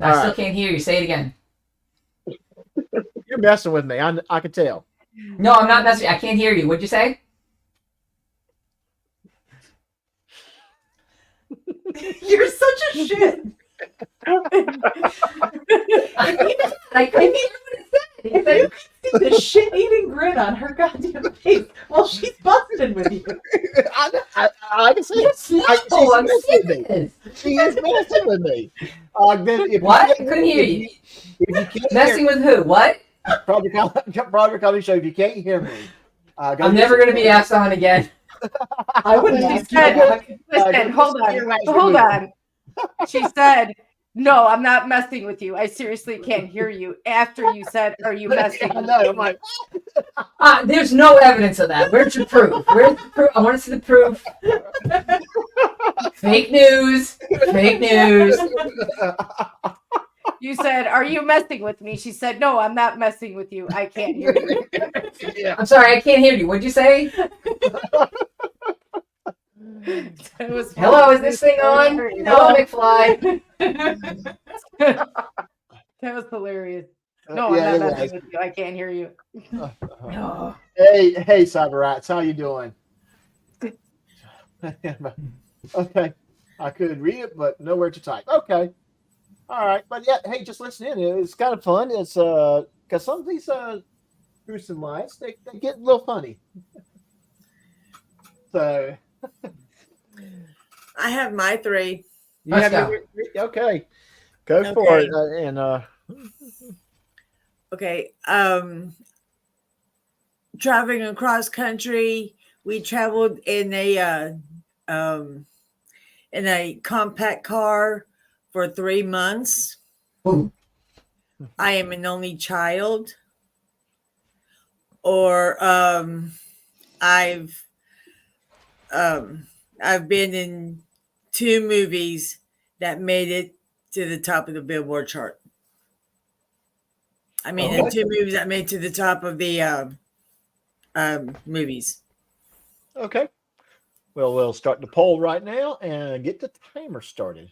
I All still right. can't hear you. Say it again. You're messing with me. I can tell. No, I'm not messing. I can't hear you. What'd you say? You're such a shit. I couldn't hear what it said. He said, You can see the shit-eating grin on her goddamn face while she's busting with you. I can see it. "No, she's I'm messing with me. serious." She is messing with me. Then if What? You I couldn't hear you. If you can't Messing with who? What? Project Comedy Show, if you can't hear me, go I'm never going to be asked on again. I wouldn't Yeah, ask you I that. Listen, hold on. She said, "No, I'm not messing with you. I seriously can't hear you." After you said, "Are you messing I with know. me?" I'm like, There's no evidence of that. Where's your proof? Where's the proof? I want to see the proof. Fake news. Fake news. You said, "Are you messing with me?" She said, "No, I'm not messing with you. I can't hear you." yeah. I'm sorry, I can't hear you. What'd you say? It was Hello, is this thing on? Hello, McFly. That was hilarious. No, Yeah, I'm it not was. messing with you. I can't hear you. Oh, Hey, Cyber Rats, how you doing? Okay, I could read it, but nowhere to type. Okay, all right, but yeah, hey, just listen in. It's kind of fun. It's because some of these gruesome lights they get a little funny. So I have my three. you Let's have go. your okay, go for it, and Okay. Traveling across country, we traveled in a compact car for 3 months. Ooh. I am an only child. Or I've been in 2 movies that made it to the top of the Billboard chart. I mean, in 2 movies that made it to the top of the movies. okay. Well, we'll start the poll right now and get the timer started.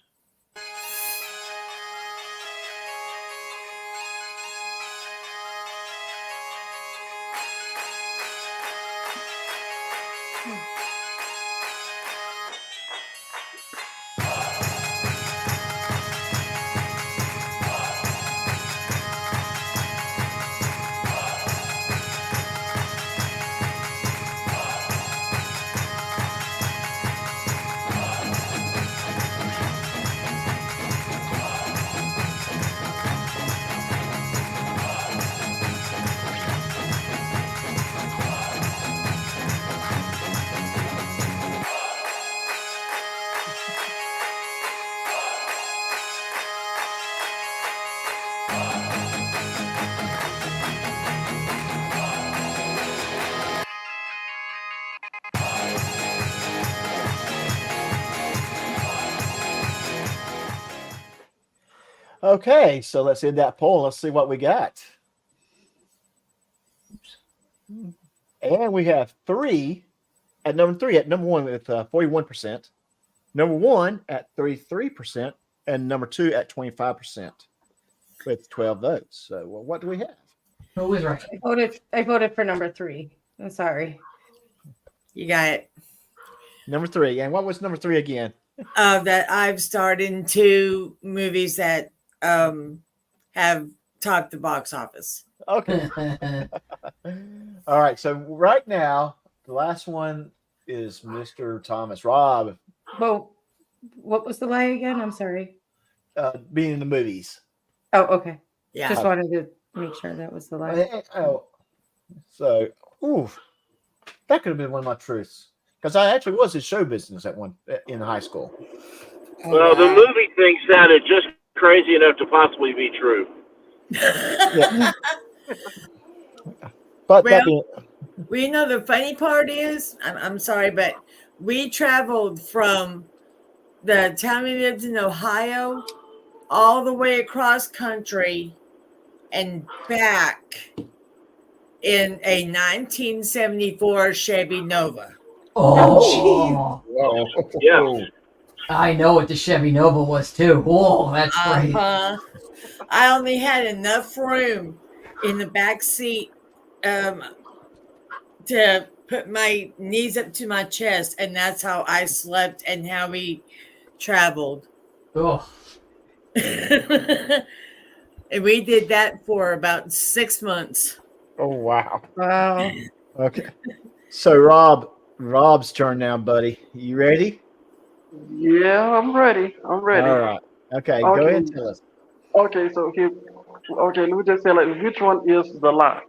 Okay, so let's end that poll. Let's see what we got. And we have 3 at number 1 with 41%, number 1 at 33%, and number 2 at 25% with 12 votes. So, well, what do we have? Who was right? I voted for number 3. I'm sorry. You got it. Number 3. And what was number 3 again? That I've starred in 2 movies that have topped the box office. Okay. All right. So right now, the last one is Mr. Thomas Robb Well, what was the lie again? I'm sorry. being in the movies. Oh, okay. Yeah. Just wanted to make sure that was the lie. Oh, so that could have been one of my truths because I actually was in show business in high school. Well, the movie thing sounded just crazy enough to possibly be true. Yeah. But Well, that being, well, you know, the funny part is, I'm sorry, but we traveled from the town we lived in, Ohio, all the way across country and back in a 1974 Chevy Nova. Oh, Yeah. I know what the Chevy Nova was too. Oh, that's great. I only had enough room in the back seat to put my knees up to my chest, and that's how I slept and how we traveled. Oh, And we did that for about 6 months. Oh wow. Wow. Okay. So Rob's turn now, buddy. You ready? Yeah, I'm ready. I'm ready. All right. Okay, go ahead and tell us. Okay, so here, okay, let me just say, like, which one is the lie?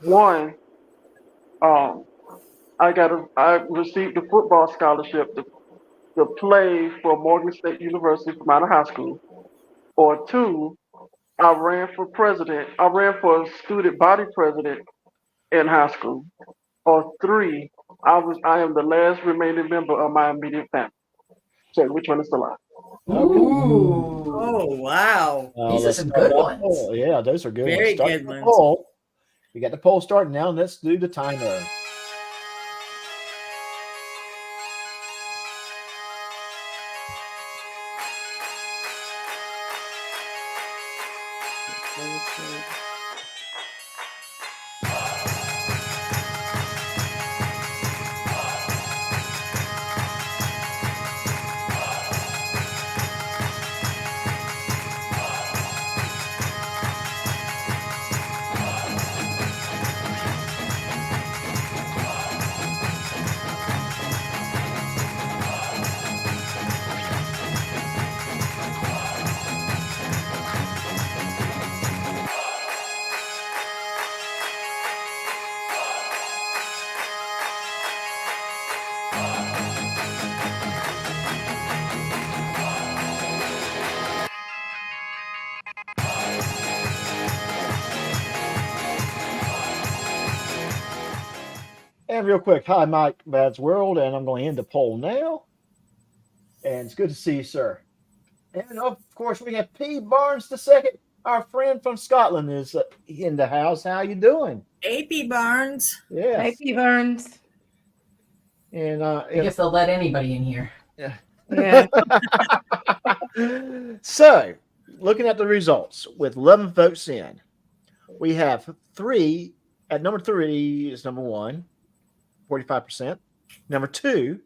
One, I received a football scholarship to play for Morgan State University from out of high school. Or two, I ran for president. I ran for student body president in high school. Or three, I am the last remaining member of my immediate family. So which one is the lie? Ooh. Oh, wow. These are Let's some start good that ones. poll. Yeah, those are good Very ones. Start good the ones. poll. We got the poll started now. Let's do the timer. And real quick, hi, Mike Bad's World, and I'm going to end the poll now. And it's good to see you, sir. And of course, we have P. Barnes II, our friend from Scotland, is in the house. How you doing? AP Barnes. Yes. Hi, P. Barnes. And I guess they'll let anybody in here. Yeah. So, looking at the results, with 11 votes in, we have three. At number 3 is number 1, 45%. Number 2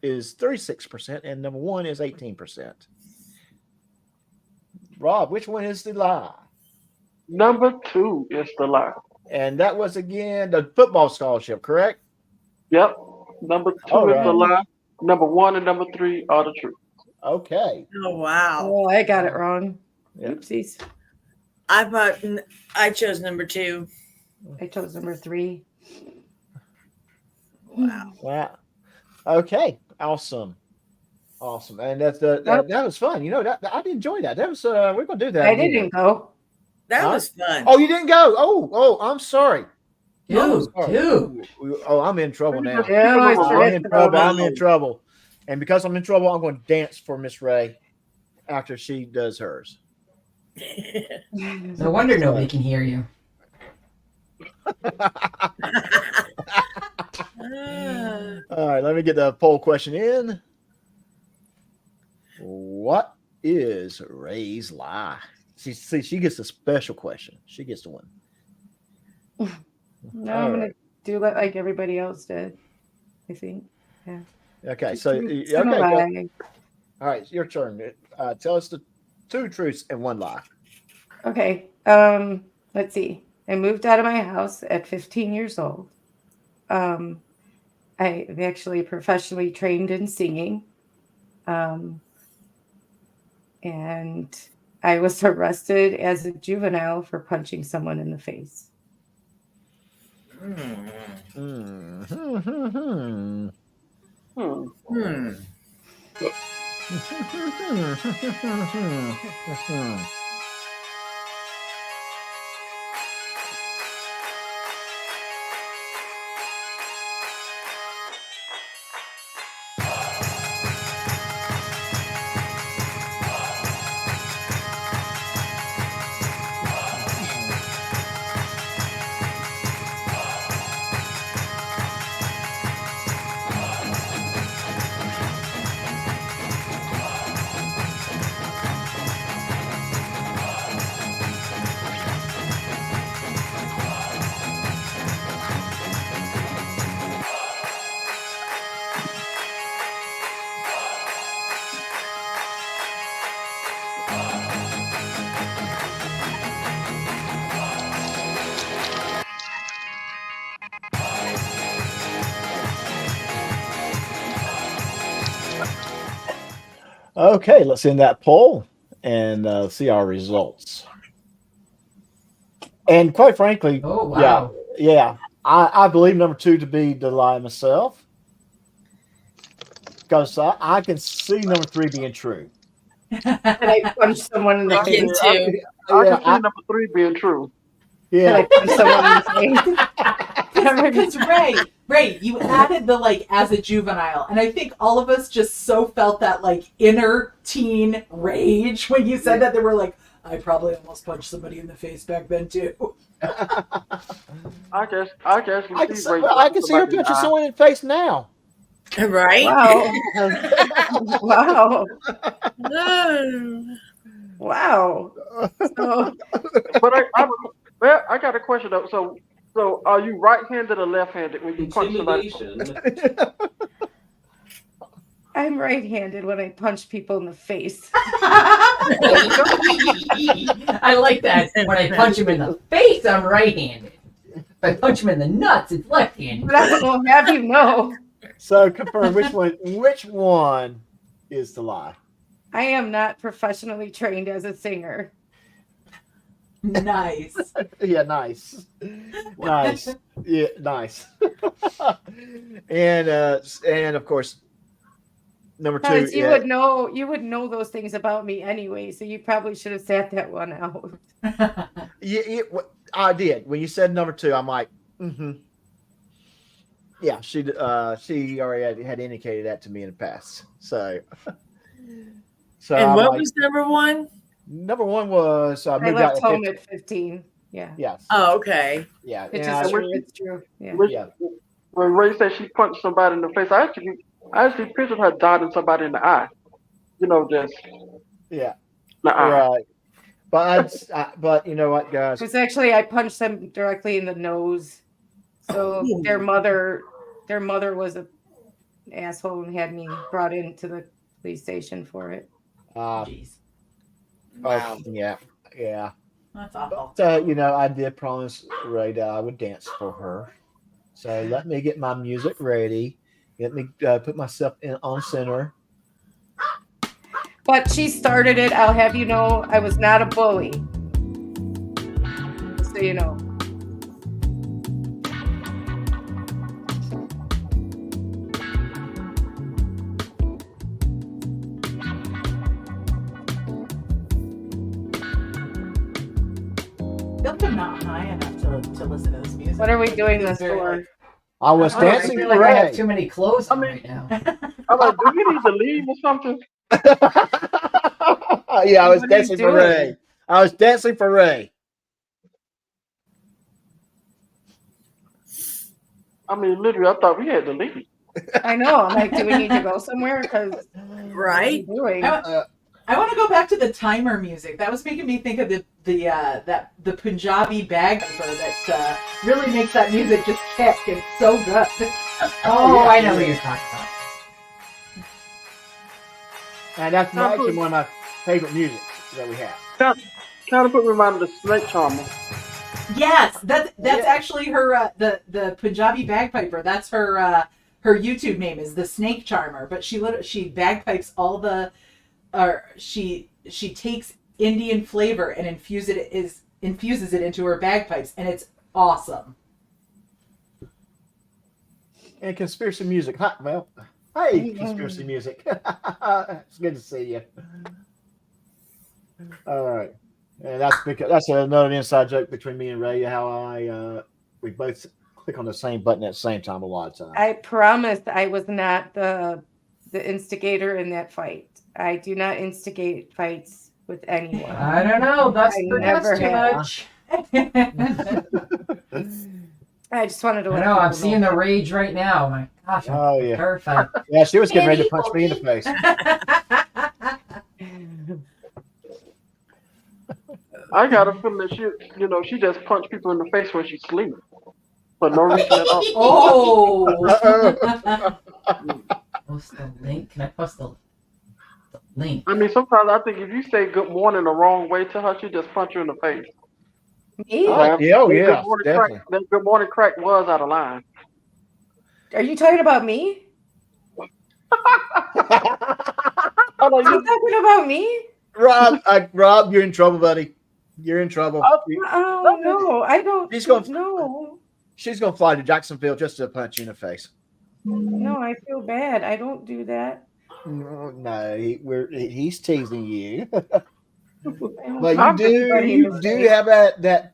is 36%, and number 1 is 18%. Rob, which one is the lie? Number 2 is the lie. And that was again the football scholarship, correct? Yep. Number 2 All is the right. lie. Number 1 and number 3 are the truth. Okay. Oh, wow. Oh, I got it wrong. Yep. Oopsies. I chose number 2. I chose number 3. Wow. Wow. Okay. Awesome. Awesome. And that was fun. You know, that I enjoy that. That was we're gonna do that. I again. didn't go. That Huh? was fun. Oh, you didn't go. Oh, I'm sorry. Dude, Sorry. dude. Oh, I'm in trouble now. Yeah, I I'm forget in to trouble. go. I'm in trouble. And because I'm in trouble, I'm going to dance for Miss Ray after she does hers. No wonder nobody can hear you. All right, let me get the poll question in. What is Ray's lie? She gets a special question. She gets the one. No, I'm gonna do like everybody else did. I think. Okay, so It's gonna lie. all right, your turn. Tell us the 2 truths and 1 lie. Okay. Let's see. I moved out of my house at 15 years old. I'm actually professionally trained in singing. And I was arrested as a juvenile for punching someone in the face. Hmm. Okay, let's end that poll and see our results. And quite frankly, Oh wow. yeah, I believe number 2 to be Delilah myself, because I can see number 3 being true. And I punched someone in the I can face. too. I Yeah, can see number 3 being true. And I Yeah, punched someone in the face. Because Ray, you added the like as a juvenile, and I think all of us just so felt that like inner teen rage when you said that. They were like, I probably almost punched somebody in the face back then too. I guess I can see, I can see her punching someone in the face now. Right? Wow. Wow. No. Wow. So, But I got a question though. So are you right-handed or left-handed when you punch somebody? I'm right-handed when I punch people in the face. I like that. When I punch him in the face, I'm right-handed. If I punch him in the nuts, it's left-handed. But I will have you know, So confirm which one is the lie. I am not professionally trained as a singer. Nice. Yeah, nice. Nice. Yeah, nice. And of course, number 2. Because you would know those things about me anyway, so you probably should have sat that one out. I did. When you said number 2, I'm like, mm-hmm. Yeah, she already had indicated that to me in the past. So And I'm what like, was number 1? number 1 was I moved left out home at 15. Yeah. Yes. Oh, okay. Yeah. It's and just I- true. It's true. Yeah. Yeah. When Ray said she punched somebody in the face, I actually pictured her dotting somebody in the eye. You know, just Yeah. the eye. Right. But you know what, guys? Because actually, I punched them directly in the nose. So their mother was a asshole and had me brought into the police station for it. Jeez. Oh, yeah. That's awful. But I did promise Ray that I would dance for her. So let me get my music ready. Let me put myself on center. But she started it. I'll have you know, I was not a bully. So you know. I'm not high enough to listen to this music. What are we doing It's this very, for? like- I was I dancing feel for like I have Ray. too many clothes on I mean- right now. I'm like, do we need to leave or something? Yeah, I was What are you dancing for doing? Ray. I was dancing for Ray. I mean, literally, I thought we had to leave. I know. I'm like, do we need to go somewhere? Because Right? doing? I want to go back to the timer music. That was making me think of the Punjabi bagpiper that really makes that music just kick. It's so good. Oh, I know what you're talking about. And that's actually one of my favorite music that we have. Kind of put me in mind of the Snake Charmer. Yes, that's actually her the Punjabi bagpiper. That's her her YouTube name is the Snake Charmer. But she bagpipes all the, she takes Indian flavor and infuses it into her bagpipes, and it's awesome. And conspiracy music. Hi, well, hey, conspiracy music. It's good to see you. All right. And that's another inside joke between me and Ray, how we both click on the same button at the same time a lot of times. I promised I was not the instigator in that fight. I do not instigate fights with anyone. I don't know. That's I that's never too have. much. I just wanted to I let know. I'm people seeing the rage right now. My gosh, I'm Oh, yeah. terrified. Yeah, she was getting ready to punch me in the face. I got a feeling that she just punch people in the face when she sleeps for no reason at all. Oh. Post the link. Can I post the link? I mean, sometimes I think if you say good morning the wrong way to her, she just punch you in the face. Me? Like, Yeah, that yeah, good morning definitely. crack, that good morning crack was out of line. Are you talking about me? I'm Are you talking about me? Rob, you're in trouble, buddy. You're in trouble. Oh no, I don't. She's gonna- No, She's gonna fly to Jacksonville just to punch you in the face. no, I feel bad. I don't do that. No, he's teasing you. I But don't you punch anybody in do the face. have that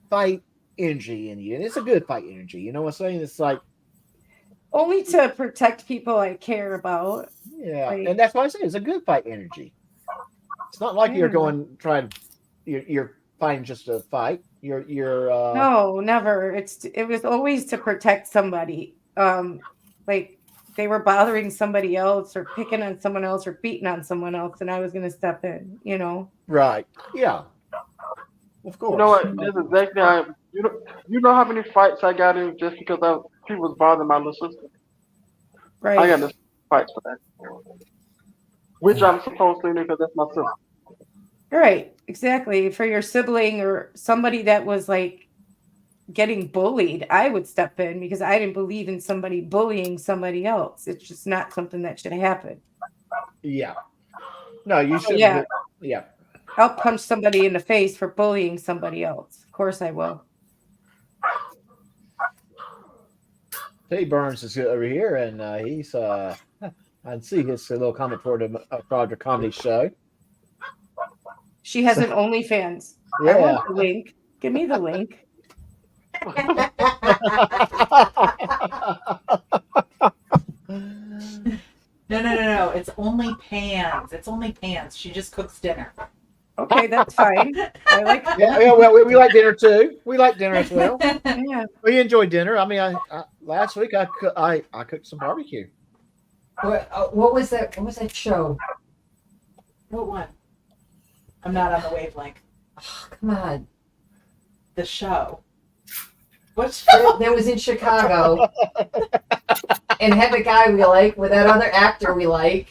fight energy in you, and it's a good fight energy. You know what I'm saying? It's like, Only to protect people I care about. yeah, Like- and that's why I say it's a good fight energy. It's not like you're Yeah. going trying. You're fighting just a fight. You're No, never. It was always to protect somebody. Like they were bothering somebody else or picking on someone else or beating on someone else, and I was gonna step in. You know. right. Yeah, of course. You know what? This is exactly how. You know how many fights I got in just because people was bothering my little sister. Right. I got in fights for that, which I'm supposed to because that's my sister. Right, exactly. For your sibling or somebody that was like getting bullied, I would step in because I didn't believe in somebody bullying somebody else. It's just not something that should happen. Yeah. No, you should. yeah. Yeah. I'll punch somebody in the face for bullying somebody else. Of course I will. T Burns is over here, and he's I see his little comment toward the Project Comedy Show. She has an OnlyFans. I Yeah. want the link. Give me the link. No. It's only pans. It's only pans. She just cooks dinner. Okay, that's fine. I like Yeah, well, we like dinner too. We like dinner as well. yeah. We enjoy dinner. I mean, I last week I cooked some barbecue. What was that? What was that show? What one? I'm not on the wavelength. Oh, come on. The show. What's That was in Chicago, and had the guy we like with that other actor we like,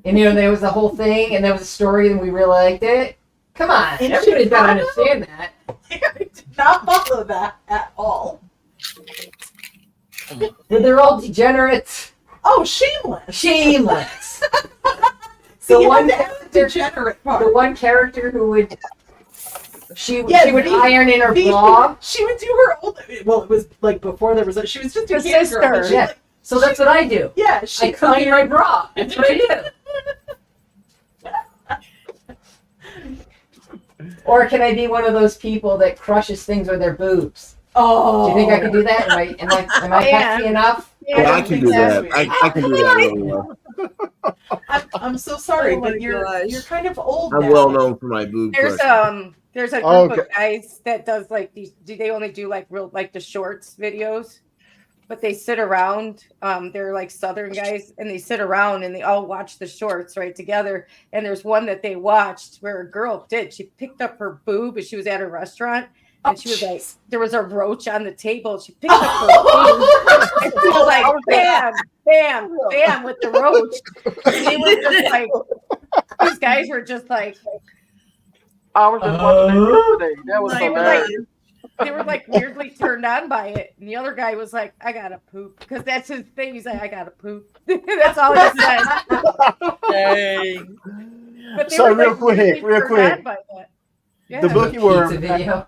and there was the whole thing, and there was a story, and we really liked it. Come on, In everybody's got to Chicago? understand that. I did not follow that at all. They're all degenerates, Oh, shameless. shameless. See, The you one had to add the degenerate part. The one character who would she would the- iron in her the- bra. She would do her own. Well, it was like before there was. She was just a Her kid sister. girl, but she, Yeah. like, So that's what I do. yeah, I she cook in my bra. That's what I do. Or can I be one of those people that crushes things with their boobs? Oh, Do you think I can do that? Am I Yeah. hefty enough? Yeah, I can do that. I can do that really well. I'm so sorry, Oh my but you're gosh. kind of old I'm now. well known for my boob There's crushing. there's a group Okay. of guys that does like these. Do they only do like real like the shorts videos? But they sit around. They're like Southern guys, and they sit around and they all watch the shorts right together. And there's one that they watched where a girl did. She picked up her boob as she was at a restaurant, and she was like, there was a roach on the table. She picked up her boob, and she was like, bam, bam, bam, with the roach. And they were just like, these guys were just like. I was just watching that today. That was They were hilarious. they were like weirdly turned on by it, and the other guy was like, "I gotta poop," because that's his thing. He's like, "I gotta poop." That's all he said. Dang. But they So were, real like, quick, weirdly real turned quick. on by that. Yeah. The bookie worm. Pizza video.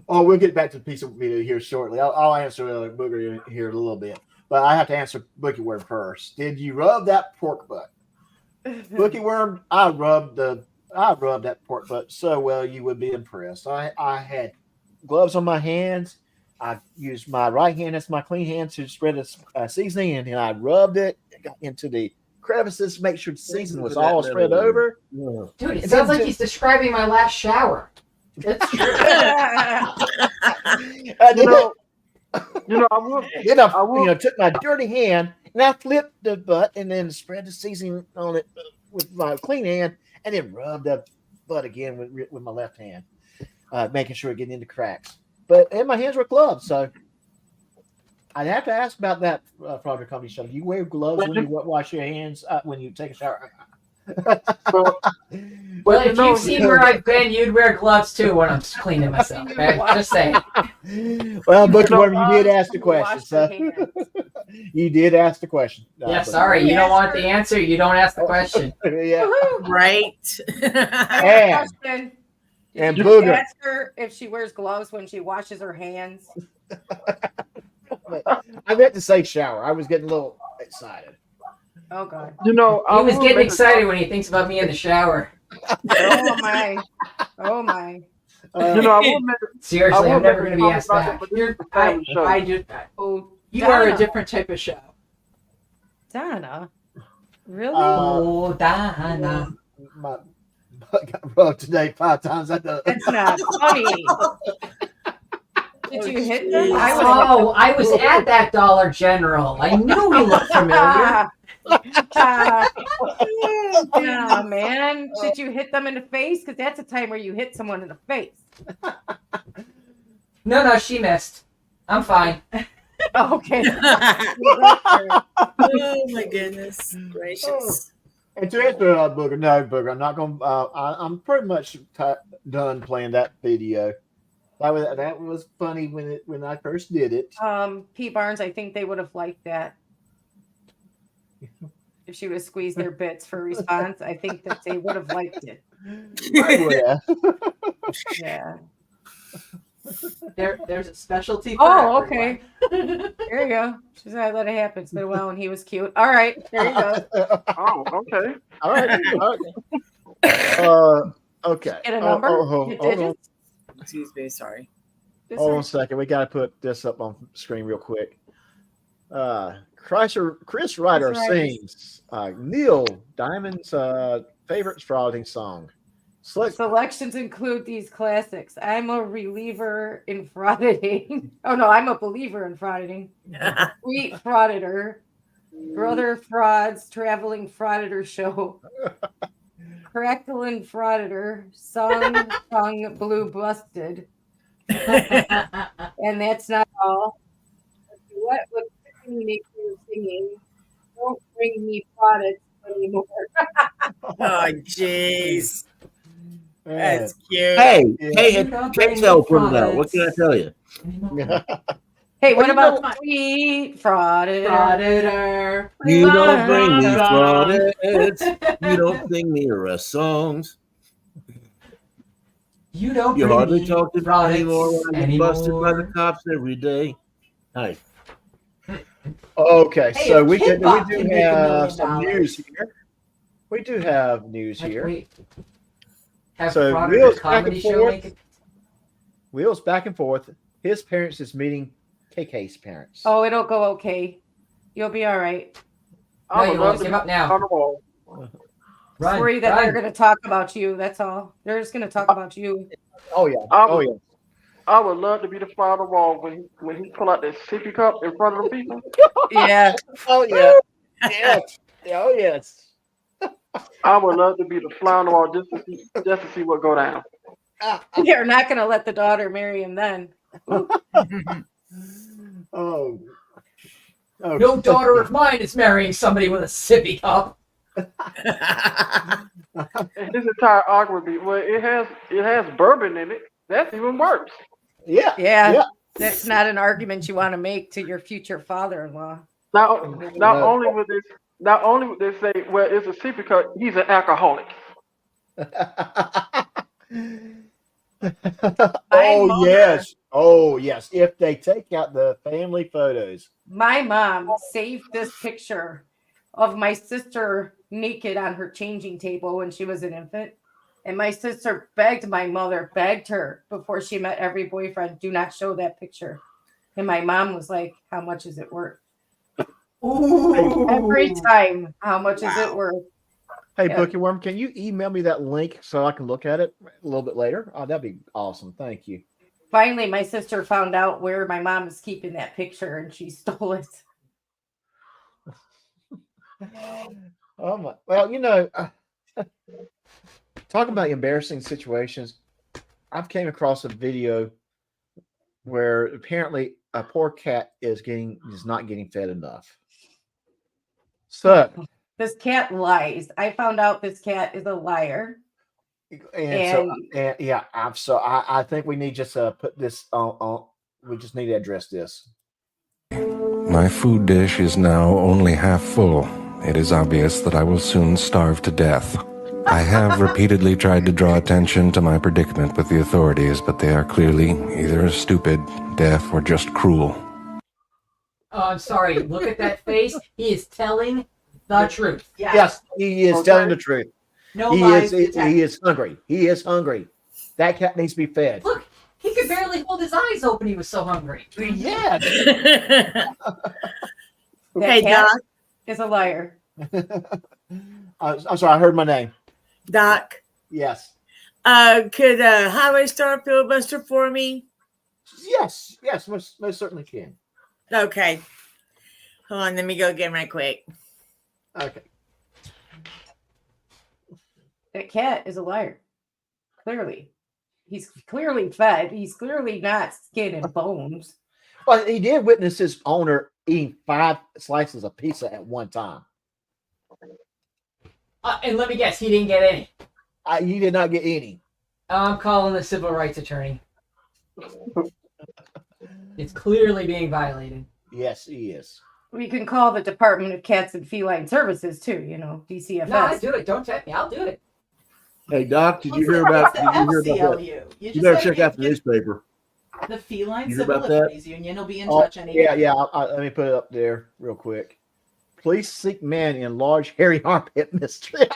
Oh, we'll get back to the piece of video here shortly. I'll answer Booger here in a little bit, but I have to answer Bookie Worm first. Did you rub that pork butt? Bookie Worm, I rubbed that pork butt so well you would be impressed. I had gloves on my hands. I used my right hand as my clean hand to spread the seasoning, and I rubbed it, got into the crevices, make sure the seasoning was all spread over. Dude, it sounds like he's describing my last shower. That's true. I did it. I will. Then I will- took my dirty hand and I flipped the butt and then spread the seasoning on it with my clean hand and then rubbed the butt again with my left hand, making sure it getting into cracks. And my hands were gloved, so I'd have to ask about that Project Comedy Show. Do you wear gloves when you wash your hands when you take a shower? So, Well, you if know, you've seen where I've been, you'd wear gloves too when I'm cleaning myself. Okay? Just saying. Well, Bookie Worm, you did Gloves ask the to question, wash so your hands. you did ask the question. Yeah, Bookie sorry. Worm. You don't Yes, want sir. the answer. You don't ask the question. Yeah, Woohoo! Right. I have a and question. and Did you Booger. ask her if she wears gloves when she washes her hands? I meant to say shower. I was getting a little excited. Oh God. you know, He was will getting make a excited when he thinks about me in the shower. Oh my. Oh my. You know, I will make. Seriously, I I'm will never make going a to be comment asked about that, back. but this is a family show. I do. Oh, You are a Donna. different type of show. Donna. Really? Oh, Donna. My butt got rubbed today 5 times. I know. That's not funny. Did you hit them? I would Oh, I was at that Dollar General. I knew he looked familiar. Yeah, man. Did you hit them in the face? Because that's a time where you hit someone in the face. No, she missed. I'm fine. Okay. Oh my goodness gracious. And to answer Booger, no, Booger, I'm not going to. I'm pretty much done playing that video. That was funny when I first did it. P. Barnes, I think they would have liked that. If she would have squeezed their bits for a response, I think that they would have liked it. I would have. Yeah. There's a specialty. For Oh, everyone. okay. There you go. She said I let it happen. It's been a while when he was cute. All right. There you go. Oh, okay. All right. Okay. Get a number? Hold Get on. digits? Excuse me, sorry. This Hold on one? a second. We got to put this up on screen real quick. Chris Ryder Ryder. sings Neil Diamond's favorite frauditing song. Selections include these classics. I'm a reliever in frauditing. Oh no, I'm a believer in frauditing. Sweet Frauditor, Brother Frauds, Traveling Frauditor Show, Crackling Frauditor, Sung Blue Busted, and that's not all. What would make you singing? Don't bring me products anymore. Oh jeez. That's cute. Hey, Yeah. hey, You don't bring KXL me put it out. What can I products. tell you? Hey, what you about know- Sweet Frauditor? Frauditor. You don't bring me Frauditor. fraudits. You don't sing me arrest songs. You don't You bring hardly me talk to me products anymore when I get busted by the anymore. cops every day. Hi. Okay, Hey, so if we Kid Bop do can make $1 have million, some news here. We do have news here. Wait. Have So, Frauditor Wheels back comedy and show forth. make it? Wheels back and forth. His parents is meeting KK's parents. Oh, it'll go okay. You'll be all right. No, I would you love won't. to Give be up now. on the wall. Run. Worry that they're Run. going to talk about you. That's all. They're just going to talk about you. Oh yeah. I Oh would, yeah. I would love to be the fly on the wall when he pull out that sippy cup in front of the people. Yeah. Oh yeah. Yes. Oh yes. I would love to be the fly on the wall just to see what go down. They're not going to let the daughter marry him then. Oh. No daughter of mine is marrying somebody with a sippy cup. And this entire argument be well, it has bourbon in it. That's even worse. Yeah. Yeah. Yeah. That's not an argument you want to make to your future father-in-law. Not only would they say, well, it's a sippy cup, he's an alcoholic. Oh mother- yes. Oh yes. If they take out the family photos. My mom saved this picture of my sister naked on her changing table when she was an infant. And my sister begged her before she met every boyfriend, do not show that picture. And my mom was like, how much is it worth? Every time, how much is it worth? Hey, Yeah. Bookie Worm, can you email me that link so I can look at it a little bit later? Oh, that'd be awesome. Thank you. Finally, my sister found out where my mom is keeping that picture and she stole it. Oh my. Well, talking about embarrassing situations, I've came across a video where apparently a poor cat is not getting fed enough. So This cat lies. I found out this cat is a liar. And yeah, I think we need just put this on. We just need to address this. My food dish is now only half full. It is obvious that I will soon starve to death. I have repeatedly tried to draw attention to my predicament with the authorities, but they are clearly either stupid, deaf, or just cruel. Oh, I'm sorry. Look at that face. He is telling the truth. Yes, he is telling the truth. No he lies is. detected. He is hungry. He is hungry. That cat needs to be fed. Look, he could barely hold his eyes open. He was so hungry. Yeah. That Hey, cat Doc. is a liar. I'm sorry. I heard my name. Doc. Yes. Could Highway Star filibuster for me? Yes. Yes. Most certainly can. Okay. Hold on. Let me go get him right quick. Okay. That cat is a liar. Clearly. He's clearly fed. He's clearly not skin and bones. Well, he did witness his owner eating 5 slices of pizza at one time. And let me guess, he didn't get any. He did not get any. I'm calling the civil rights attorney. It's clearly being violated. Yes, he is. We can call the Department of Cats and Feline Services too, DCFS. No, I do it. Don't check me. I'll do it. Hey, Doc, did you What's hear the- about? what's Did the you hear about that? FCLU? You better check out the newspaper. The Feline You hear Civil about that? Liberties Union will be in Oh, touch any yeah, day. yeah. Let me put it up there real quick. Police seek man in large hairy armpit mystery.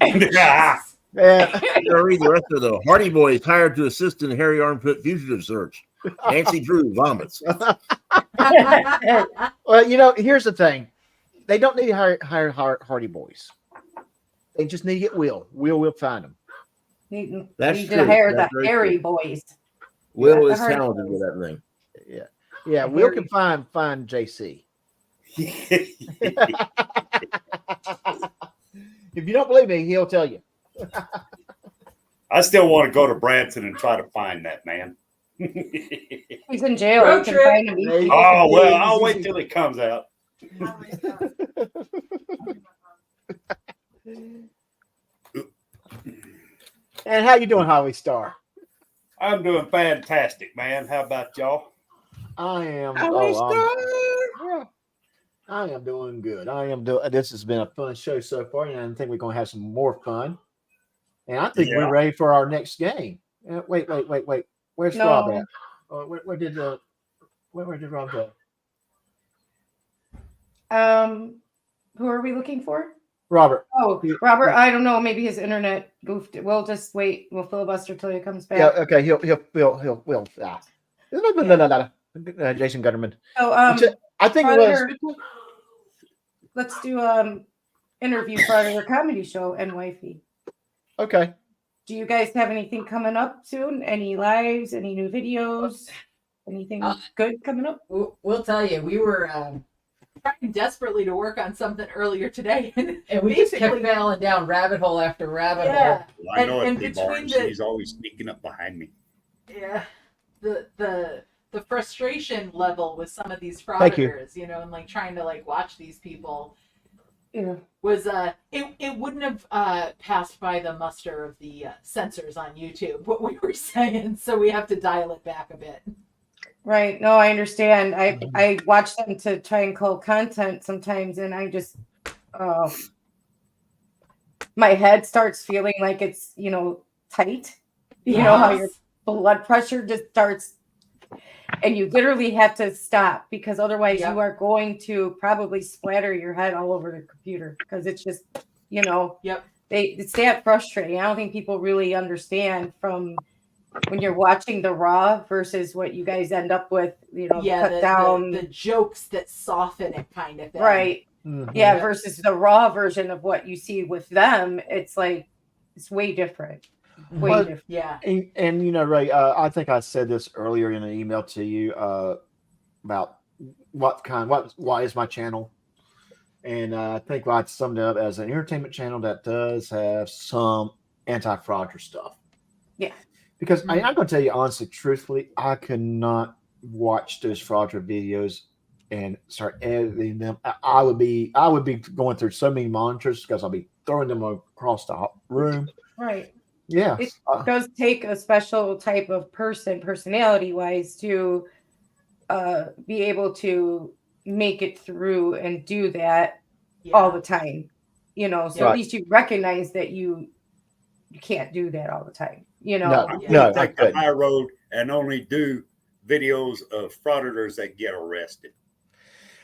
Yeah. Gotta read the rest of the Hardy Boys hired to assist in Harry Armpit fugitive search. Nancy Drew vomits. Well, here's the thing. They don't need to hire Hardy Boys. They just need to get Will. Will find them. That's Need true. to hire That's the very hairy true. boys. Will Yeah, is I heard- talented with that thing. Yeah. Will can find JC. If you don't believe me, he'll tell you. I still want to go to Branson and try to find that man. He's in jail. Road You can trip. find him easy. Oh well, I'll wait till he comes out. And how you doing, Highway Star? I'm doing fantastic, man. How about y'all? I am. Highway Yeah, I am doing good. I am doing. This has been a fun show so far, and I think we're going to have some more fun. And I think Yeah. we're ready for our next game. Wait. Where's No. Rob at? Where did Rob go? Who are we looking for? Robert. Oh, Robert. I don't know. Maybe his internet goofed. We'll just wait. We'll filibuster till he comes back. Yeah. Okay. He'll. No. Jason Gutterman. So I think it Predator- was. let's do interview Predator comedy show and wifey. Okay. Do you guys have anything coming up soon? Any lives? Any new videos? Anything good coming up? We'll tell you. We were Trying desperately to work on something earlier today, and we just kept falling down rabbit hole after rabbit Yeah. hole. Well, I know And it's between Barnes. the- He's always sneaking up behind me. Yeah, the frustration level with some of these Thank you. fraudsters, and like trying to like watch these people Yeah. was it wouldn't have passed by the muster of the censors on YouTube what we were saying, so we have to dial it back a bit. Right. No, I understand. I watch them to try and cull content sometimes, and I just my head starts feeling like it's tight. You know how your Yes. blood pressure just starts, and you literally have to stop because otherwise Yep. you are going to probably splatter your head all over the computer because it's just Yep. it's that frustrating. I don't think people really understand from when you're watching the raw versus what you guys end up with, Yeah, cut down. the jokes that soften it kind of thing. Right. Mhm. Yeah, versus the raw version of what you see with them. It's like, it's way different. Way Well, different. Yeah. And Ray, I think I said this earlier in an email to you about why is my channel, and I think I summed it up as an entertainment channel that does have some anti-fraudster stuff. Yeah. Because I'm going to tell you honestly, truthfully, I could not watch those fraudster videos and start editing them, I would be going through so many monitors because I'll be throwing them across the room. Right. Yeah. It does take a special type of personality wise, to be able to make it through and do that all the time. So at least you recognize that you can't do that all the time. I'm going to take the high road and only do videos of frauditors that get arrested.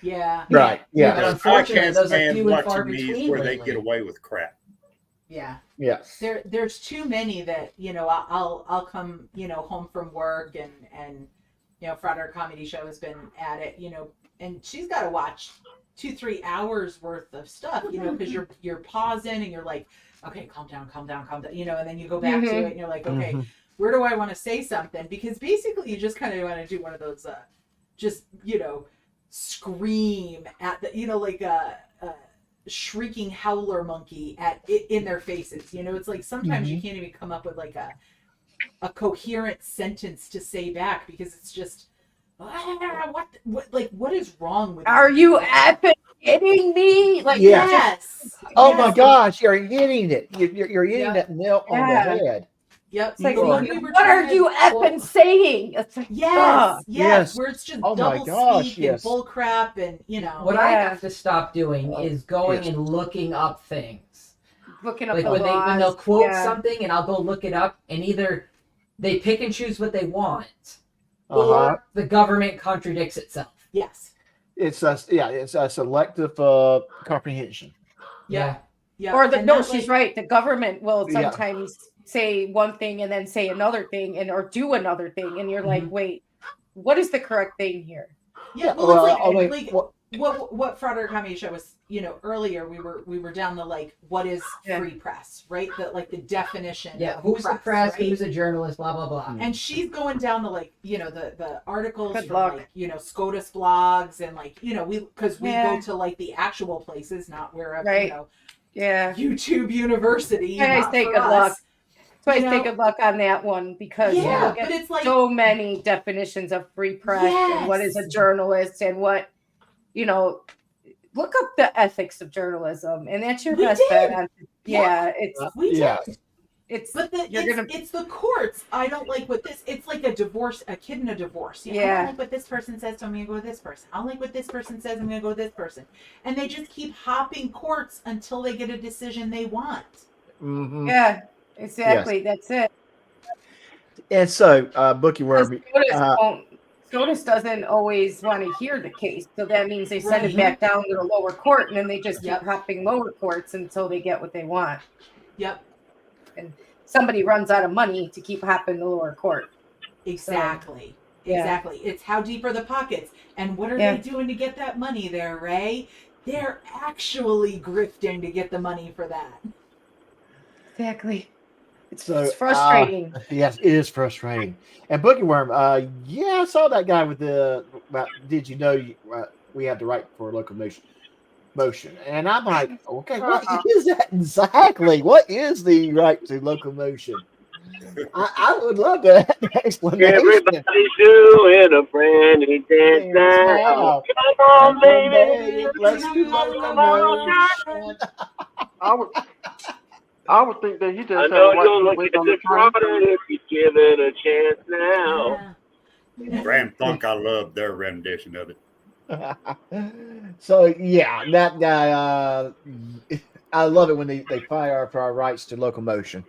Yeah. Right. Yeah. But I unfortunately, can't those are stand few and far watching these between where they lately. get away with crap. Yeah. Yes. There's too many that, I'll come, home from work and Frauder Comedy Show has been at it, and she's got to watch 2-3 hours worth of stuff, because you're pausing and you're like, okay, calm down, and then you go back to it and you're like, okay, where do I want to say something? Because basically you just kind of want to do one of those, just, scream at the, like a shrieking howler monkey in their faces. It's like sometimes you can't even come up with like a coherent sentence to say back, because it's just what is wrong with Are you? you effing kidding me? Like, yes. Oh my gosh, you're hitting it. You're hitting that nail on the Yeah. head. Yep. It's like, So what we were are trying you to- effing saying? It's like, Yes, where it's just Oh my double gosh, speak yes. and bull crap and What I have to stop doing is going yes. and looking up things. looking up Like the when they'll laws. quote Yeah. something and I'll go look it up, and either they pick and choose what they want, Uh-huh. or the government contradicts itself. Yes. It's a selective comprehension. Yeah. Yeah. Or And no, that, she's like- right. The government will Yeah. sometimes say one thing and then say another thing, or do another thing, and you're like, wait, what is the correct thing here? Yeah, well, Well, it's I mean, like what- what Frauder Comedy Show was, earlier we were down the like, what is free press, right? The definition. Yeah, of who's the press, right? who's a journalist, blah blah blah. And she's going down the like, the articles Good from luck. like, SCOTUS blogs and like, because we Yeah. go to like the actual places, not wherever, Right. Yeah. YouTube University. And I not say for good us. luck. So I You say know? good luck on that one, because you Yeah, look at but it's like so many definitions of free press and what is a Yes. journalist and what, look up the ethics of journalism, and that's your We best did. bet on. Yeah, it's we Yeah. did. it's But it's the courts. I don't like what this. It's like a kid in a divorce. I Yeah. don't like what this person says, so I'm gonna go with this person. I don't like what this person says, I'm gonna go with this person. And they just keep hopping courts until they get a decision they want. Mhm. yeah, exactly. That's it. And so, Bookie Worm, SCOTUS doesn't always want to hear the case, so that means they send it back down to the lower court, and then they just keep hopping lower courts until they get what they want. Yep. And somebody runs out of money to keep hopping the lower court. Exactly. yeah. Exactly. It's how deep are the pockets, and what are Yeah. they doing to get that money there, Ray? They're actually grifting to get the money for that. Exactly. It's frustrating. Yes, it is frustrating. And Bookie Worm, I saw that guy with the. Did you know we have the right for locomotion? And I'm like, okay, what is that exactly? What is the right to locomotion? I would love that explanation. Everybody's doing a brandy dance now. Come on, baby. Let's do locomotion. I would think that he just I had know a right you'll to look wait at on the the time. frauder if you give it a chance now. Grand Funk, I love their rendition of it. So yeah, that guy. I love it when they fire for our rights to locomotion.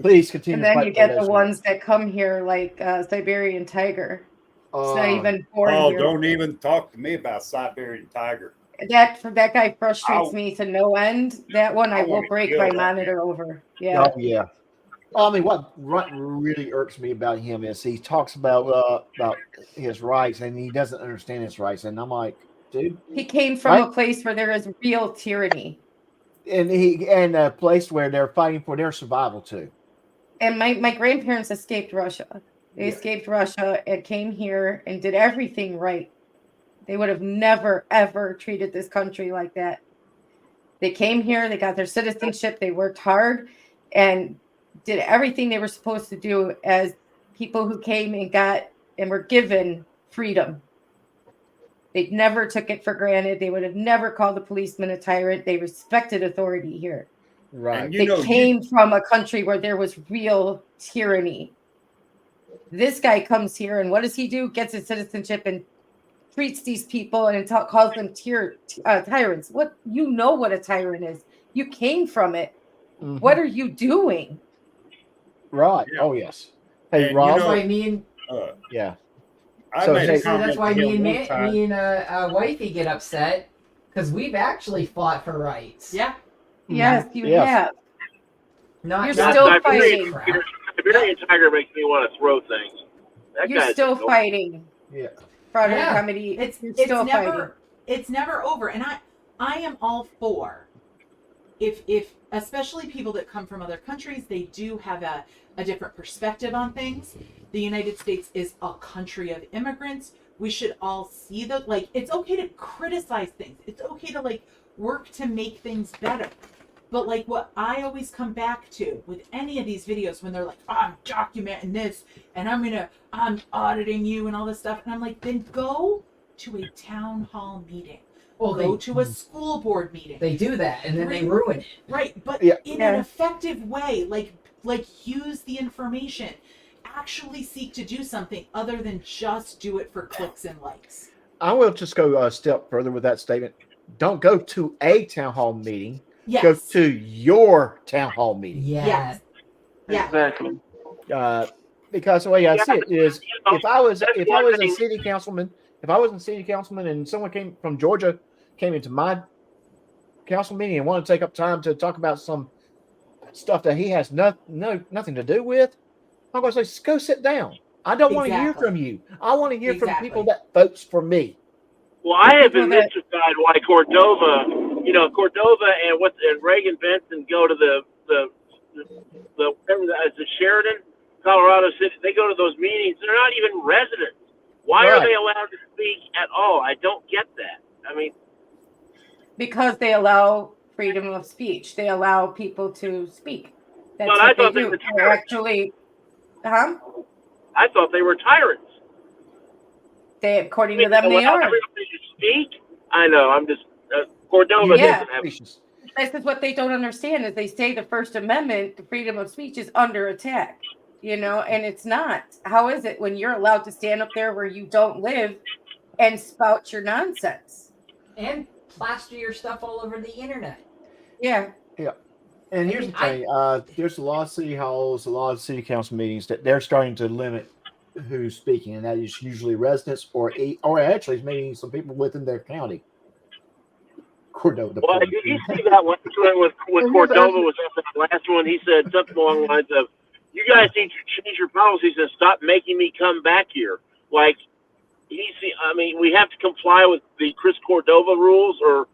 Please continue. And to then fight you for get the those ones that come here, like Siberian tiger. It's not Oh. even born Oh, here. don't even talk to me about Siberian tiger. That guy frustrates Ow. me to no end. That one I I will wanna break kill my that monitor over. Yeah. Oh yeah. I mean, what really irks me about him is he talks about his rights and he doesn't understand his rights, and I'm like, dude. He came from Right? a place where there is real tyranny. And a place where they're fighting for their survival too. And my grandparents escaped Russia. They escaped Russia and came here and did everything right. They would have never, ever treated this country like that. They came here, they got their citizenship, they worked hard and did everything they were supposed to do as people who came and were given freedom. They never took it for granted. They would have never called a policeman a tyrant. They respected authority here. Right. And They you know, came from a country where there was real tyranny. This guy comes here, and what does he do? Gets his citizenship and treats these people and calls them tyrants. What, you know what a tyrant is? You came from it. Mhm. What are you doing? Right. Yeah. Oh yes. Hey, And you Rob. That's know- why me and Yeah. I So, made hey- a so comment that's why to him me one time. and wifey get upset because we've actually fought for rights. Yeah. Yes, you Yes. have. Not You're just still this fighting. crap. Siberian Tiger makes me want to throw things. That You're guy's still dope. fighting. Yeah. Fraud Yeah. and comedy. You're It's still never fighting. it's never over. And I am all for if especially people that come from other countries, they do have a different perspective on things. The United States is a country of immigrants. We should all see that, like, it's okay to criticize things. It's okay to, like, work to make things better. But, like, what I always come back to with any of these videos when they're like, oh, I'm documenting this and I'm auditing you and all this stuff. And I'm like, then go to a town hall meeting. Well, Go they to a school board meeting. they do that and then they ruin it. Right, but Yeah. in Yeah. an effective way, like use the information. Actually seek to do something other than just do it for clicks and likes. I will just go a step further with that statement. Don't go to a town hall meeting. Yes. Go to your town hall meeting. Yeah. Yeah. Exactly. Because the way I see it is, know, if I was that's a one thing. city councilman, and someone came from Georgia, came into my council meeting and wanted to take up time to talk about some stuff that he has nothing to do with, I'm going to say, go sit down. I don't want to hear Exactly. from you. I want to hear from Exactly. people that votes for me. Well, I have been People that- mystified why Cordova and Reagan Benson go to the Sheridan, Colorado City. They go to those meetings. They're not even residents. Why are Right. they allowed to speak at all? I don't get that. I mean, Because they allow freedom of speech. They allow people to speak. That's But I what they thought they do. were They're actually, I thought they were tyrants. They, according to them, they Allow are. everybody to speak. I know. I'm just Cordova Yeah. doesn't have. This is what they don't understand is they say the First Amendment, the freedom of speech is under attack, and it's not. How is it when you're allowed to stand up there where you don't live and spout your nonsense? And plaster your stuff all over the internet. Yeah. And here's the thing: there's a lot of city halls, a lot of city council meetings that they're starting to limit who's speaking, and that is usually residents or actually maybe some people within their county. Cordova. Well, did you see that last one when Cordova was up in the last one? He said something along the lines of, "You guys need to change your policies and stop making me come back here." Like we have to comply with the Chris Cordova rules, or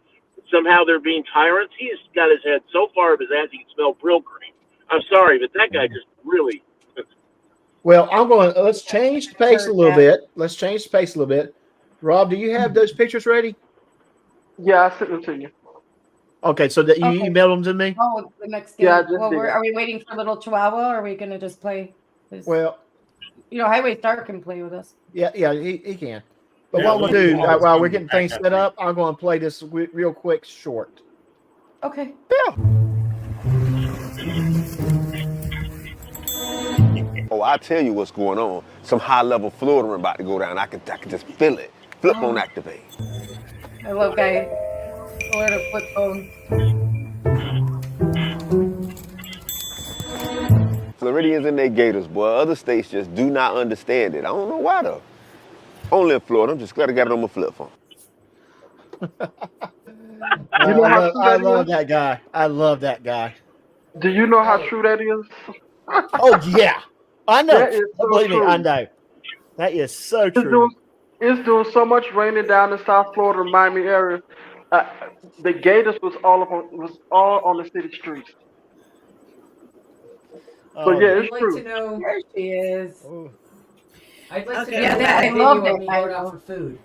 somehow they're being tyrants. He's got his head so far up his ass he can smell Brill cream. I'm sorry, but that guy just really. Well, let's change the pace a little bit. Let's change the pace a little bit. Rob, do you have those pictures ready? Yeah, I sent them to you. Okay, so that you Okay. emailed them to me? Oh, the next game. Yeah, I just Well, did. are we waiting for little Chihuahua, or are we going to just play? This? Well, Highway Star can play with us. yeah, he can. But Yeah, what we'll do Chihuahua's while we're coming getting back things up set there. up, I'm going to play this real quick short. Okay. Oh, I'll tell you what's going on. Some high-level flooding about to go down. I can just feel it. Flip on activate. I love guy. Florida flip phone. Floridians and their gators, boy. Other states just do not understand it. I don't know why, though. Only in Florida. I'm just glad I got it on my flip phone. I love that guy. I love that guy. Do you know how true that is? Oh, yeah. I know. That is so Believe me, true. I know. That is so It's true. doing so much raining down in South Florida, Miami area. The Gators was all on the city streets. So yeah, I'd it's like true. to know. There she is. I'd like to Okay. know Yeah, what that- I video love of that me guy, going out though. for food.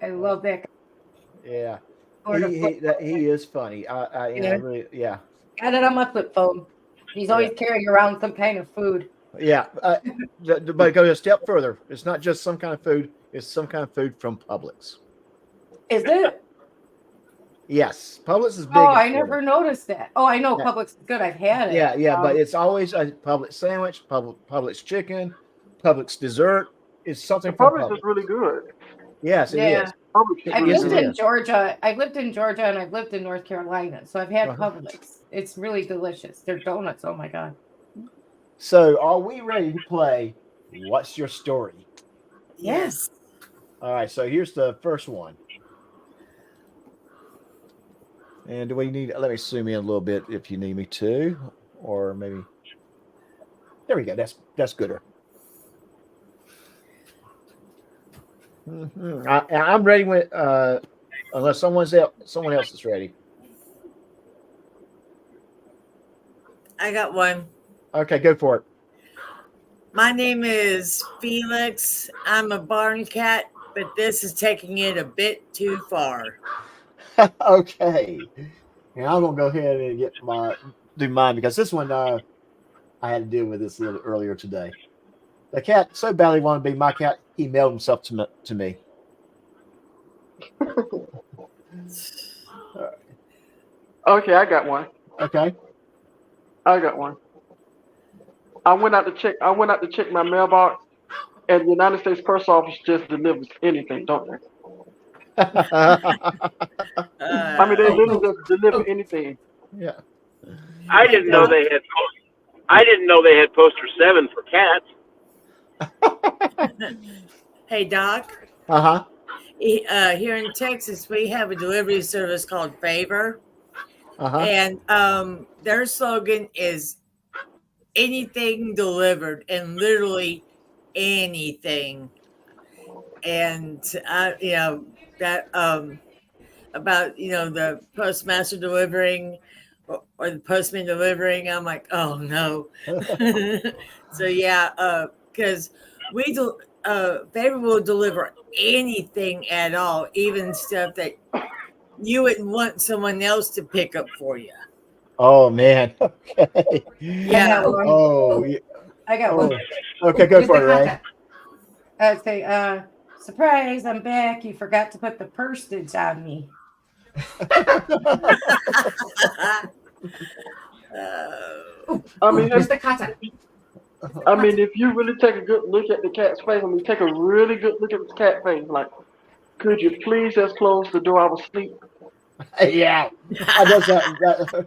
I love that guy. Yeah. Florida flip phone. He is funny. I Yeah. really, yeah. Got it on my flip phone. He's always carrying around some kind of food. Yeah, but go a step further. It's not just some kind of food. It's some kind of food from Publix. Is it? Yes, Publix is big. Oh, in I Florida. never noticed that. Oh, I know Yeah. Publix is good. I've had it. Yeah, but Um, it's always a Publix sandwich, Publix chicken, Publix dessert. It's something from Publix Publix. is really good. Yes, it Yeah. is. Publix is I've really lived good. in Georgia. I've lived in Georgia and I've lived in North Carolina. So I've had Uh-huh. Publix. It's really delicious. Their donuts, oh my God. So, are we ready to play? What's your story? Yes. All right. So here's the first one. And do we need? Let me zoom in a little bit if you need me to, or maybe. There we go. That's gooder. I'm ready with unless someone else is ready. I got one. Okay, go for My name is Felix. I'm a barn cat, but this is taking it a bit too far. it. Okay. And I'm gonna go ahead and do mine because this one I had to deal with this a little earlier today. The cat so badly wanted to be my cat, he mailed himself to me. Okay, I got one. Okay. I got one. I went out to check my mailbox, and the United States Post Office just delivers anything, don't they? I mean, they literally just deliver anything. Yeah. I didn't know they had. I didn't know they had poster 7 for cats. Hey, Doc. Uh-huh. Here in Texas, we have a delivery service called Favor. Uh-huh. And their slogan is anything delivered, and literally anything. And that about the postmaster delivering or the postman delivering. I'm like, oh no. So yeah, because Favor will deliver anything at all, even stuff that you wouldn't want someone else to pick up for you. Oh man. Okay. Yeah. Oh. Yeah. I got one. Okay, go for it, Ray. I'd say, surprise, I'm back. You forgot to put the postage on me. I mean, Where's the content? I mean, if you really take a good look at the cat's face, take a really good look at the cat face. Like, could you please just close the door? I was asleep. Yeah. I does that.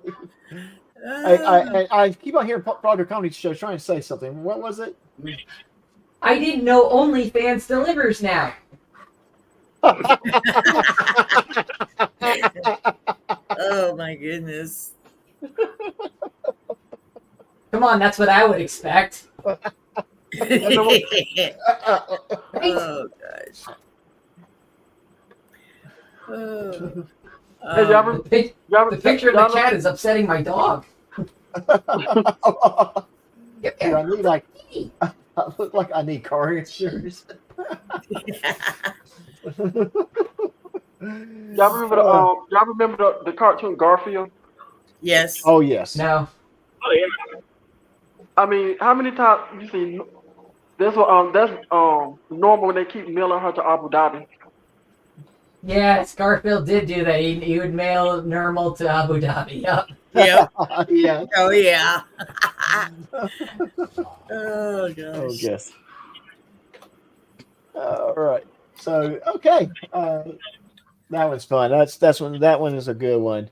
I keep on hearing Frogger Comedy Show trying to say something. What was it? I didn't know OnlyFans delivers now. Oh my goodness. Come on, that's what I would expect. Oh gosh. Oh. Hey, The picture of the cat is upsetting my dog. Yeah, I need I look like I need car insurance. Y'all remember the cartoon Garfield? Yes. Oh yes. No. Oh yeah. I mean, how many times you see? That's normal when they keep mailing her to Abu Dhabi. Yes, Garfield did do that. He would mail Nermal to Abu Dhabi. Yep. Yep. Yeah. Oh yeah. Oh gosh. Oh yes. All right. So okay, that was fun. That one is a good one.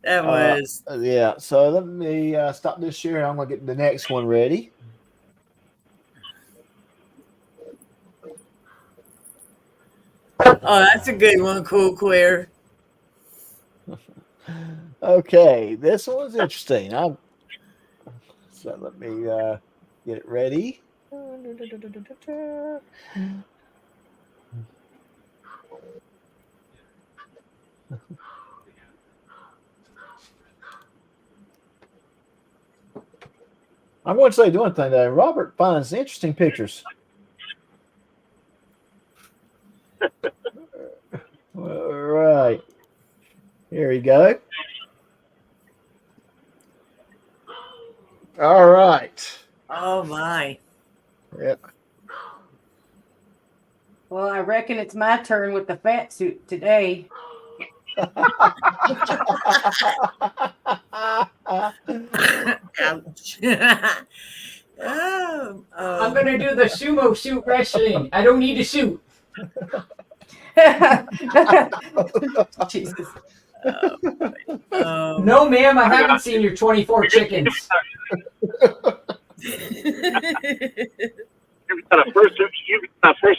That was. Yeah. So let me stop this share. I'm gonna get the next one ready. Oh, that's a good one, Cool Queer. Okay, this one's interesting. So let me get it ready. I'm going to say one thing though. Robert finds interesting pictures. All right. Here we go. All right. Oh my. Yep. Well, I reckon it's my turn with the fat suit today. Ouch. I'm gonna do the sumo suit wrestling. I don't need a suit. Jesus. No, ma'am, I haven't seen your 24 chickens. You've got a First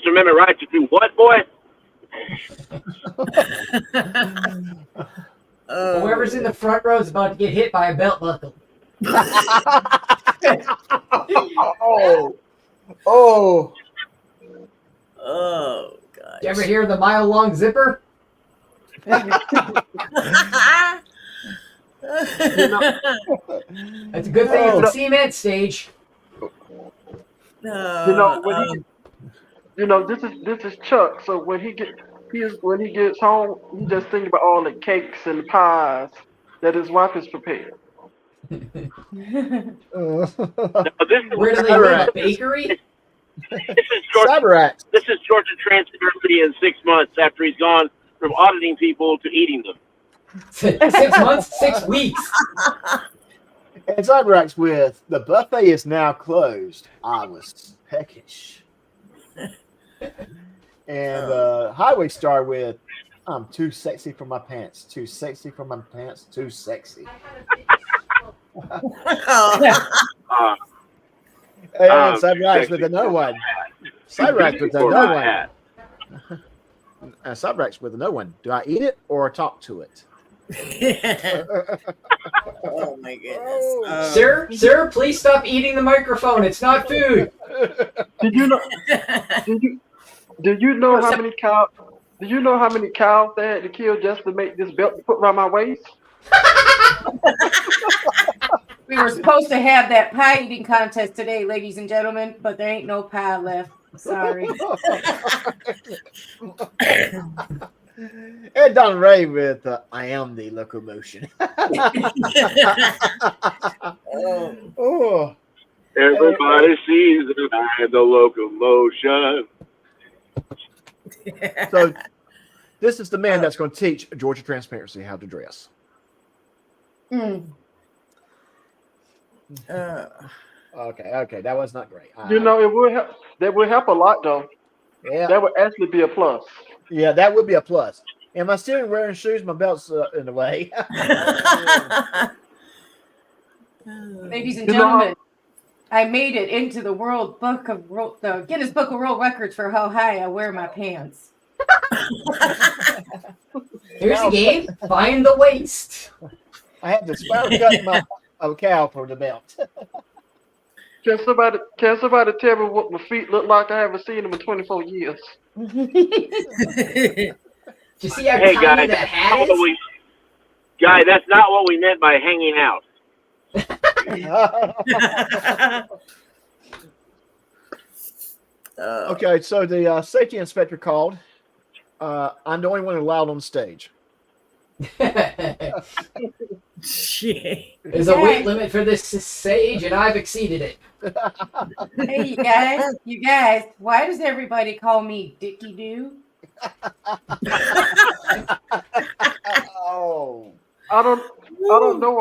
Amendment right to do what, boy? Whoever's in the front row is about to get hit by a belt buckle. Oh. Oh. Oh, God. You ever hear the mile-long zipper? That's a good thing it's a cement stage. This is Chuck. So when he gets home, he just thinking about all the cakes and pies that his wife has prepared. Where do they run a bakery? Cyber-Axe. This is Georgia transparency in 6 months after he's gone from auditing people to eating them. 6 months, 6 weeks. And Cyber-Axe with the buffet is now closed. I was peckish. And Highway Star with I'm too sexy for my pants. Too sexy for my pants. Too sexy. And Cyber-Axe with another one. Cyber-Axe with another one. Cyber-Axe with another one. Do I eat it or talk to it? Oh my goodness. Sir, please stop eating the microphone. It's not food. Did you know? Do you know how many cows? Do you know how many cows they had to kill just to make this belt to put around my waist? We were supposed to have that pie eating contest today, ladies and gentlemen, but there ain't no pie left. Sorry. And Don Ray with I am the locomotion. Oh. Everybody sees that I am the locomotion. So this is the man that's going to teach Georgia Transparency how to dress. Okay, that was not great. You know, it would help. That would help a lot, though. Yeah, that would actually be a plus. Yeah, that would be a plus. Am I still wearing shoes? My belt's in the way. Ladies and gentlemen, I made it into the the Guinness Book of World Records for how high I wear my pants. Here's the game. Find the waist. I had to spiral cut a cow for the belt. Can somebody tell me what my feet look like? I haven't seen them in 24 years. Do you see how hey, tiny guys, that hat is? That's not what we meant by hanging out. Okay, so the safety inspector called. I'm the only one allowed on stage. There's a weight limit for this stage, and I've exceeded it. Hey, you guys, why does everybody call me Dicky Doo? Oh, I don't know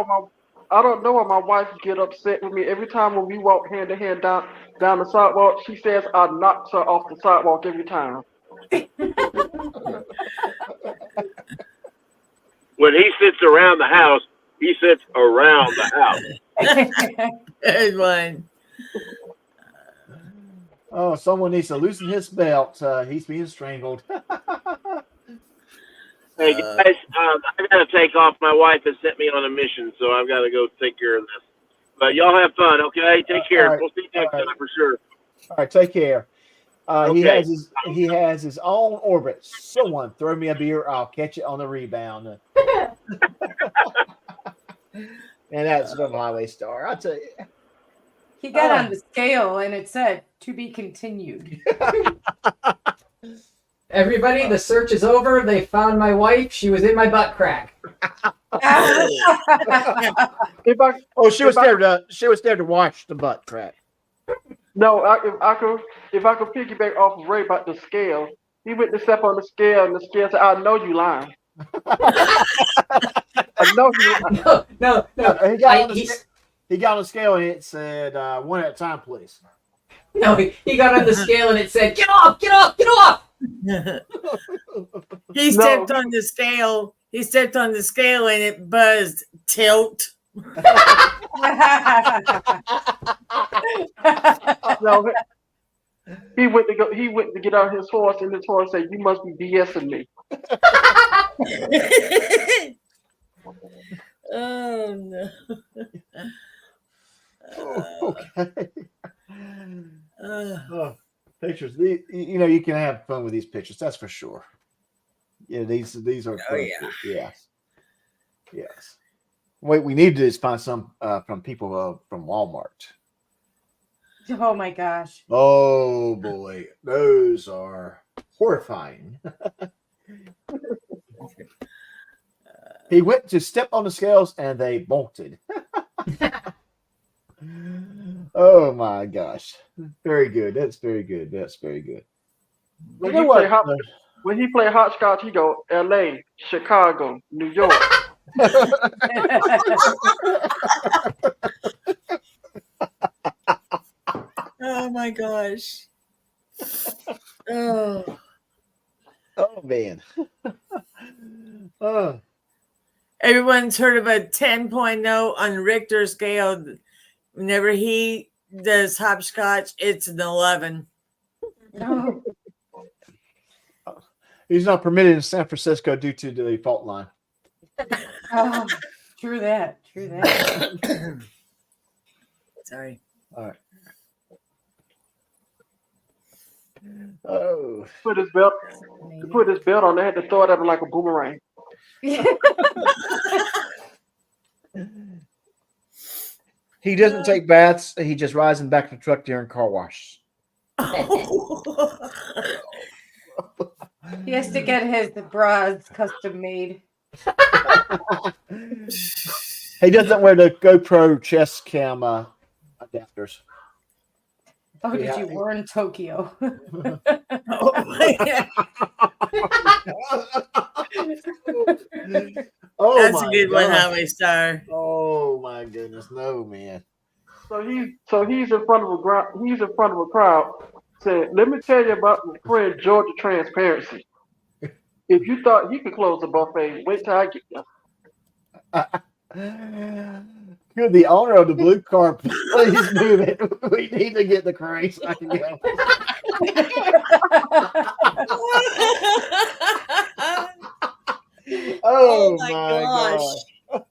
why my wife get upset with me every time when we walk hand to hand down the sidewalk. She says I knocked her off the sidewalk every time. When he sits around the house, he sits around the house. Good one. Oh, someone needs to loosen his belt. He's being strangled. Hey guys, I gotta take off. My wife has sent me on a mission, so I've got to go take care of this. But y'all have fun, okay? Take care. Right. We'll see you next time for sure. All right, take care. Okay. He has his own orbit. Someone throw me a beer. I'll catch it on the rebound. And that's from Highway Star. I'll tell you. He got on the scale and it said to be continued. Everybody, the search is over. They found my wife. She was in my butt crack. She was there to wash the butt crack. No, if I could piggyback off of Ray about the scale, he went to step on the scale, and the scale said, "I know you lying." I know you. No. He got on the scale and it said, "one at a time, please." No, he got on the scale and it said, "Get off! Get off! Get off!" He stepped on the scale. He stepped on the scale and it buzzed tilt. No, he went to go. He went to get on his horse, and his horse said, "You must be BSing me." Oh no. Okay. Pictures. You can have fun with these pictures. That's for sure. Yeah, these are. Oh, yeah. Yes. What we need to do is find some from people from Walmart. Oh my gosh. Oh boy, those are horrifying. He went to step on the scales and they bolted. Oh my gosh. Very good. That's very good. That's very good. When he play hopscotch, he go LA, Chicago, New York. Oh my gosh. Oh. Oh man. Oh. Everyone's heard of a 10.0 on Richter scale. Whenever he does hopscotch, it's an 11. Oh. He's not permitted in San Francisco due to the fault line. Oh, true that. True that. Sorry. All right. Oh. Put his belt on. They had to throw it at him like a boomerang. He doesn't take baths. He just rides in the back of the truck during car wash. He has to get his bras custom made. He doesn't wear the GoPro chest cam adapters. Oh, did Yeah. you warn Tokyo? Oh, That's a my good one, God. Highway Star. Oh my goodness, no man. So he's in front of a crowd. Said, "Let me tell you about my friend Georgia Transparency. If you thought he could close the buffet, wait till I get there." You're the owner of the blue car. Please move it. We need to get the crane so I can go. Oh my gosh.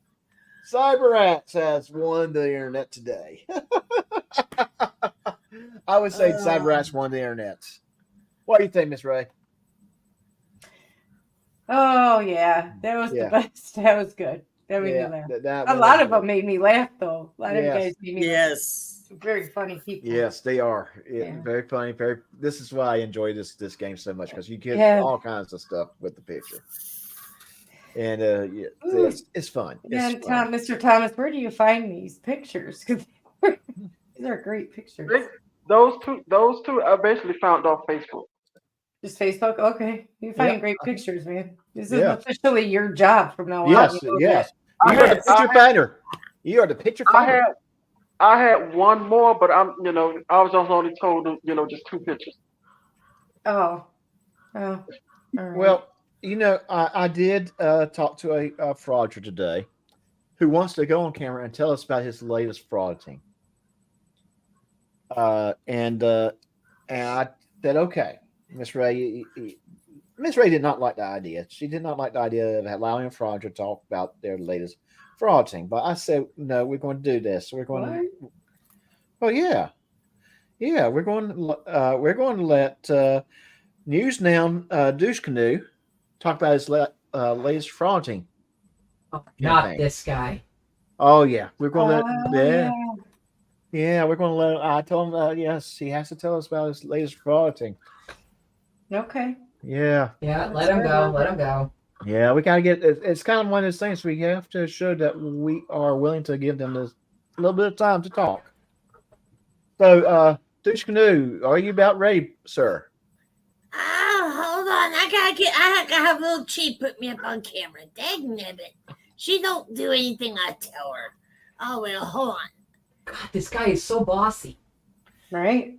CyberRats has won the internet today. I would say CyberRats won the internet. What do you think, Miss Ray? Oh yeah, that was the best. That was good. That made me laugh. A lot of them made me laugh, though. A lot of you guys made me laugh. Very funny people. Yes, they are. Very funny. This is why I enjoy this game so much, because you get all kinds of stuff with the picture, and it's fun. And Mr. Thomas, where do you find these pictures? Because these are great pictures. Those two, I basically found off Facebook. Just Facebook? Okay. You find great pictures, man. This is Yeah. officially your job from now on. Yes, You know yes. that. You are the picture finder. You are the picture finder. I had one more, but I was just only told, just 2 pictures. Oh. All right. Well, I did talk to a frauder today who wants to go on camera and tell us about his latest frauding. And I said, okay, Miss Ray. Miss Ray did not like the idea. She did not like the idea of allowing a frauder to talk about their latest frauding. But I said, no, we're going to do this. We're going to. Oh yeah. We're going to let News Now Douche Canoe talk about his latest frauding. Not this guy. Oh yeah, we're going to let we're going to let. I told him yes, he has to tell us about his latest frauding. Okay. Yeah. Yeah, let him go. Let him go. Yeah, we got to get. It's kind of one of those things. We have to show that we are willing to give them this little bit of time to talk. So, Douche Canoe, are you about ready, sir? Hold on. I gotta have little Chi put me up on camera. Dagnabbit. She don't do anything I tell her. Oh, well, hold on. God, this guy is so bossy. Right?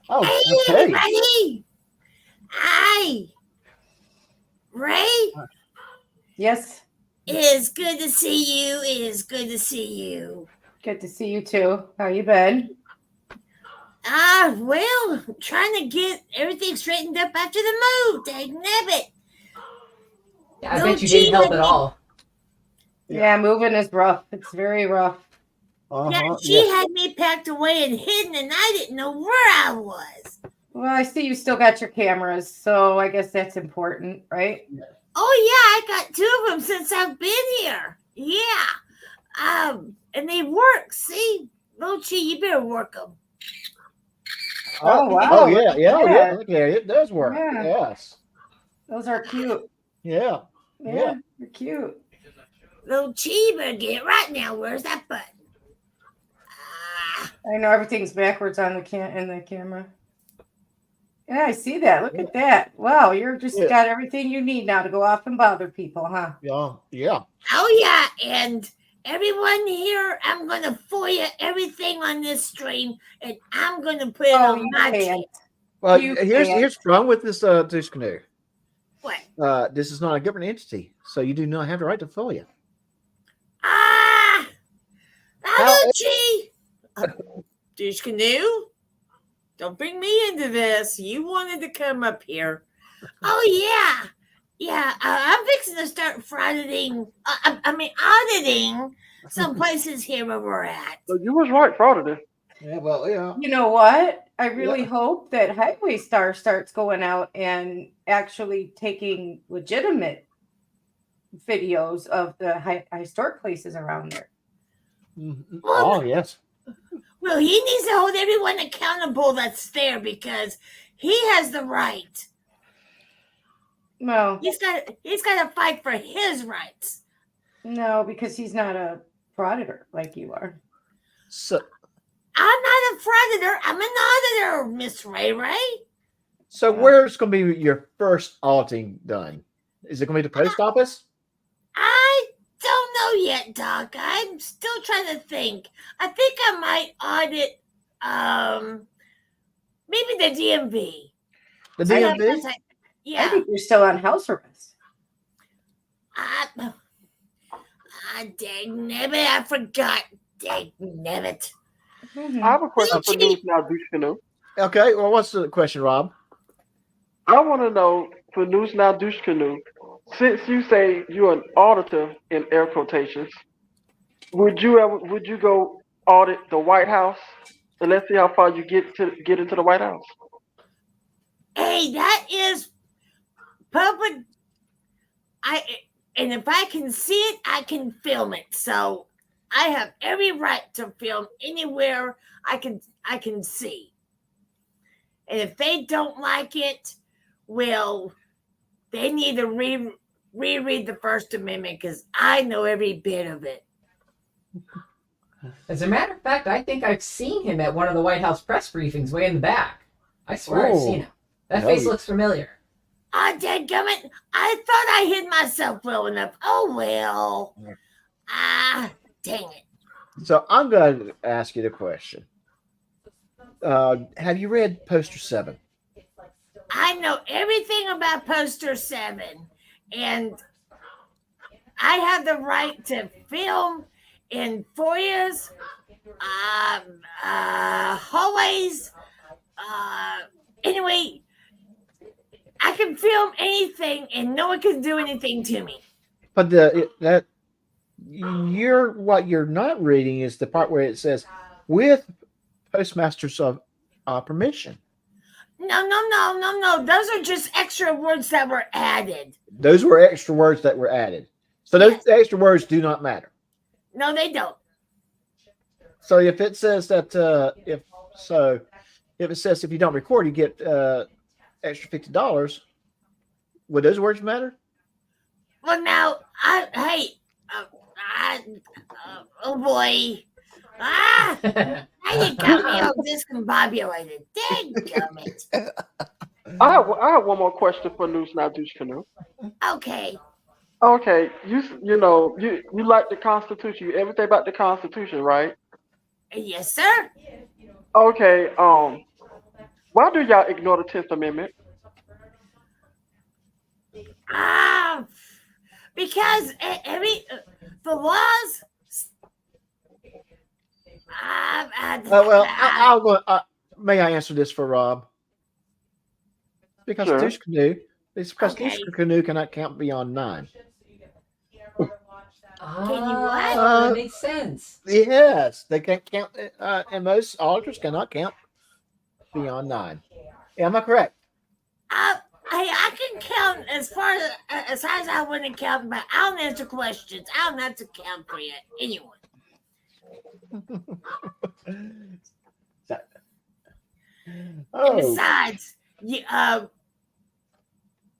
Oh, hey, okay. everybody. Hi. Ray? Yes. It is good to see you. It is good to see you. Good to see you too. How you been? Well, trying to get everything straightened up after the move. Dagnabbit. Yeah, I bet you didn't help at all. Yeah, moving is rough. It's very rough. Yeah, she had me packed away and hidden, and I didn't know where I was. Well, I see you still got your cameras, so I guess that's important, right? Oh, yeah, I got 2 of them since I've been here. Yeah. And they work. See? Little Chi, you better work them. Oh, wow. Oh, yeah. Yeah. Look at it. It does work. Yeah. Yes. Those are cute. Yeah. Yeah, they're cute. Little Chi, you better get it right now. Where's that button? I know everything's backwards on the camera. Yeah, I see that. Look at that. Wow, you're just got everything you need now to go off and bother people, huh? Yeah. Oh, yeah. And everyone here, I'm going to FOIA everything on this stream, and I'm going to put it on my channel. Well, here's the problem with this Douche Canoe. What? This is not a government entity, so you do not have the right to FOIA. Little Chi. Douche Canoe? Don't bring me into this. You wanted to come up here. Oh, yeah. Yeah, I'm fixing to start auditing some places here where we're at. So you was right, frauditing. Yeah, well, yeah. You know what? I really hope that Highway Star starts going out and actually taking legitimate videos of the historic places around there. Oh, yes. Well, he needs to hold everyone accountable that's there because he has the right. No. He's got to fight for his rights. No, because he's not a frauditor like you are. So I'm not a frauditor. I'm an auditor, Miss Ray Ray. So where's going to be your first auditing done? Is it going to be the post office? I don't know yet, Doc. I'm still trying to think. I think I might audit maybe the DMV. The DMV? Yeah. I think you're still on house arrest. Dagnabbit, I forgot. Dagnabbit. Mm-hmm. I have a question for News Now Douche Canoe. Okay, well, what's the question, Rob? I want to know for News Now Douche Canoe, since you say you're an auditor in air quotations, would you go audit the White House and let's see how far you get into the White House? Hey, that is public. And if I can see it, I can film it. So I have every right to film anywhere I can see. And if they don't like it, well, they need to reread the First Amendment because I know every bit of it. As a matter of fact, I think I've seen him at one of the White House press briefings way in the back. I swear I've seen him. That face looks familiar. Dadgummit, I thought I hid myself well enough. Oh, well. Dang it. So I'm going to ask you the question. Have you read Poster 7? I know everything about Poster 7, and I have the right to film in foyers, hallways. Anyway, I can film anything, and no one can do anything to me. But what you're not reading is the part where it says with postmasters of permission. No. Those are just extra words that were added. Those were extra words that were added. So those extra words do not matter. No, they don't. So if it says that if it says if you don't record, you get extra $50, would those words matter? Well, now, oh boy. And you got me all discombobulated. Dadgummit. I have one more question for Noose Now Douche Canoe. Okay. Okay, you know you like the Constitution. You everything about the Constitution, right? Yes, sir. Okay. Why do y'all ignore the 10th Amendment? Because the laws. Well, I'll go. May I answer this for Rob? Because Sure. Douche Canoe, it's because Douche Canoe cannot count beyond 9. That makes sense. Yes, they can't count, and most auditors cannot count beyond 9. Am I correct? I can count as far as I wouldn't count, but I don't answer questions. I don't have to count for you anyway. Oh. And besides,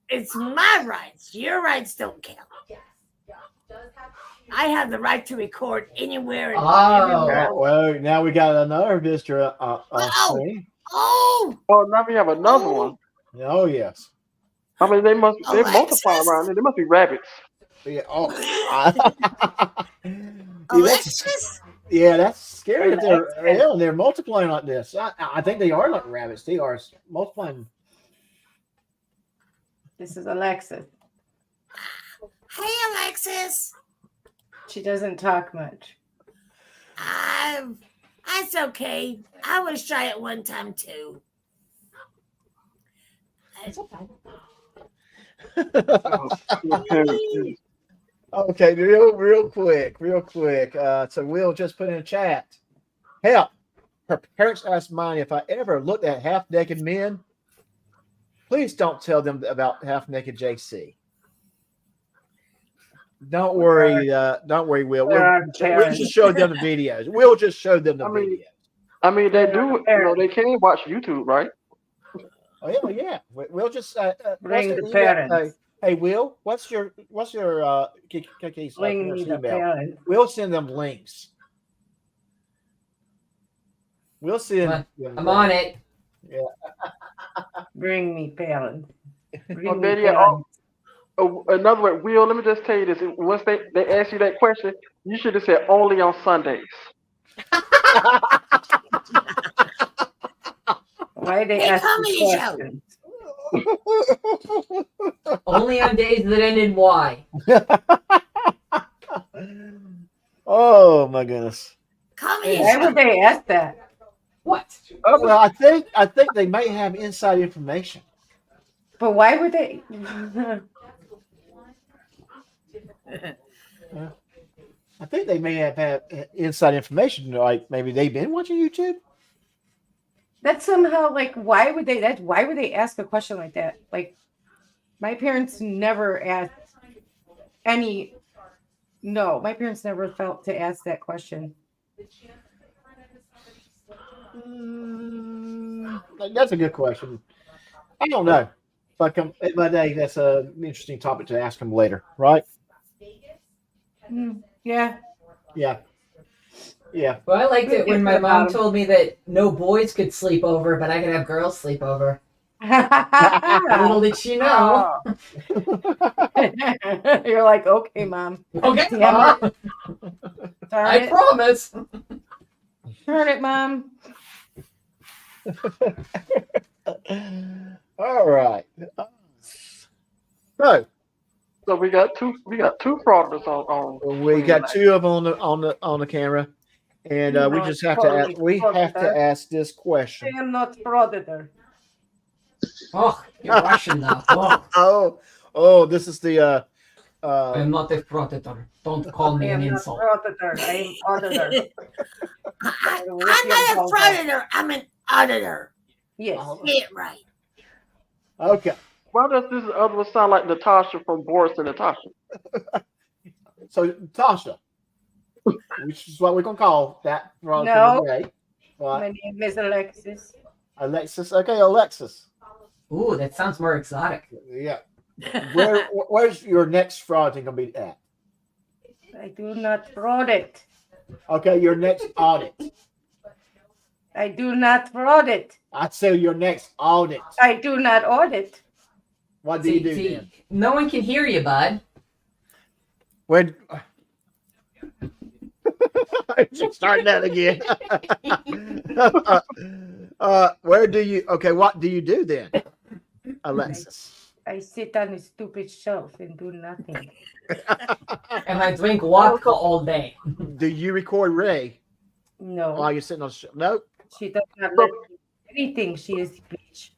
it's my rights. Your rights don't count. I have the right to record anywhere. And everywhere. Well, now we got another visitor. Screen. Oh, now we have another one. Oh yes. I mean, they multiply Alexis? around here. They must be rabbits. Yeah. Oh. Alexis? Yeah, that's scary. They're multiplying like this. I think they are like rabbits. They are multiplying. This is Alexis. Hey, Alexis. She doesn't talk much. That's okay. I was shy at one time too. Okay, real quick. So Will just put in a chat. Help! Her parents asked mine if I ever looked at half-naked men. Please don't tell them about half-naked JC. Don't worry, Will. We'll just show them the videos. We'll just show them the videos. I mean, they do. You know, they can watch YouTube, right? Oh yeah. We'll just Bring the parents. Hey, Will, what's your Kiki's Bring me the email? parents. We'll send them links. We'll send. I'm on it. Yeah. Bring me parents. Oh, Betty, another way, Will, let me just tell you this. Once they ask you that question, you should have said only on Sundays. Why they ask the questions? Only on days that end in Y. Oh my goodness. Why would they ask that? What? Well, I think they might have inside information. But why would they? I think they may have had inside information, like maybe they've been watching YouTube. That's somehow like why would they ask a question like that? Like my parents never asked any. No, my parents never felt to ask that question. That's a good question. I don't know. But hey, that's an interesting topic to ask them later, right? Yeah. Yeah. Yeah. Well, I liked it when my mom told me that no boys could sleep over, but I could have girls sleep over. Little did she know. You're like, okay, Mom. Okay, Damn Mom. it. Darn I it. promise. Turn it, Mom. All right. So we got two fraudsters on. We got two of them on the camera, and we just have to ask this question. I am not frauditor. Oh, you're Russian now. Oh. Oh, this is the. I'm not a frauditor. Don't call me an insult. Frauditor. I am auditor. I'm not a frauditor. I'm an auditor. Yes. Get it right. Okay. Why does this other one sound like Natasha from Boris and Natasha? So Natasha, which is what we're gonna call that. No. Right? My name is Alexis. Alexis. Okay, Alexis. Ooh, that sounds more exotic. Yeah. Where's your next fraud gonna be at? I do not fraud it. Okay, your next audit. I do not fraud it. I'd say your next audit. I do not audit. What do you do then? No one can hear you, bud. Where? Just starting that again. Where do you? Okay, what do you do then, Alexis? I sit on a stupid shelf and do nothing. And I drink vodka all day. Do you record Ray No. while you're sitting on the shelf? No. She does not let me do anything. She is a bitch.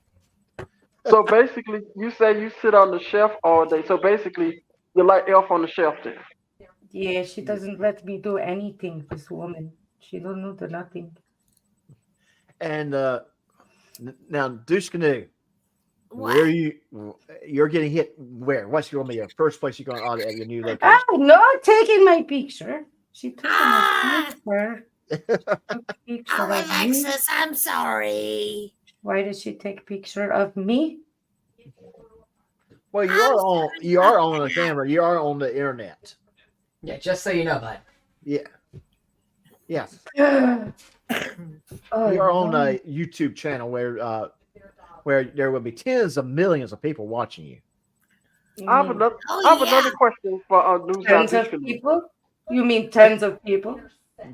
So basically, you say you sit on the shelf all day. So basically, you're like Elf on the Shelf then. Yeah, she doesn't let me do anything, this woman. She don't know the nothing. And now, Douche Canoe, where you're getting hit where? What's going to be your first place you're going to audit at your new location? Ah, no, taking my picture. She took my picture. Oh, Alexis, I'm sorry. Why did she take picture of me? Well, you are on the camera. You are on the internet. Yeah, just so you know, bud. Yeah. Yes. Oh, You're on a YouTube channel where there will be tens of millions of people watching you. I have another question for News Now Tens Douche of Canoe. people? You mean tens of people?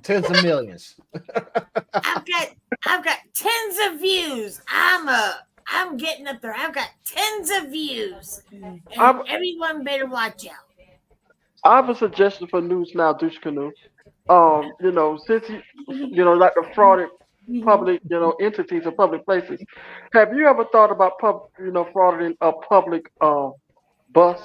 Tens of millions. I've got tens of views. I'm getting up there. I've got tens of views. And everyone better watch out. I have a suggestion for News Now Douche Canoe. Since you like the frauded public, entities or public places, have you ever thought about frauding a public bus?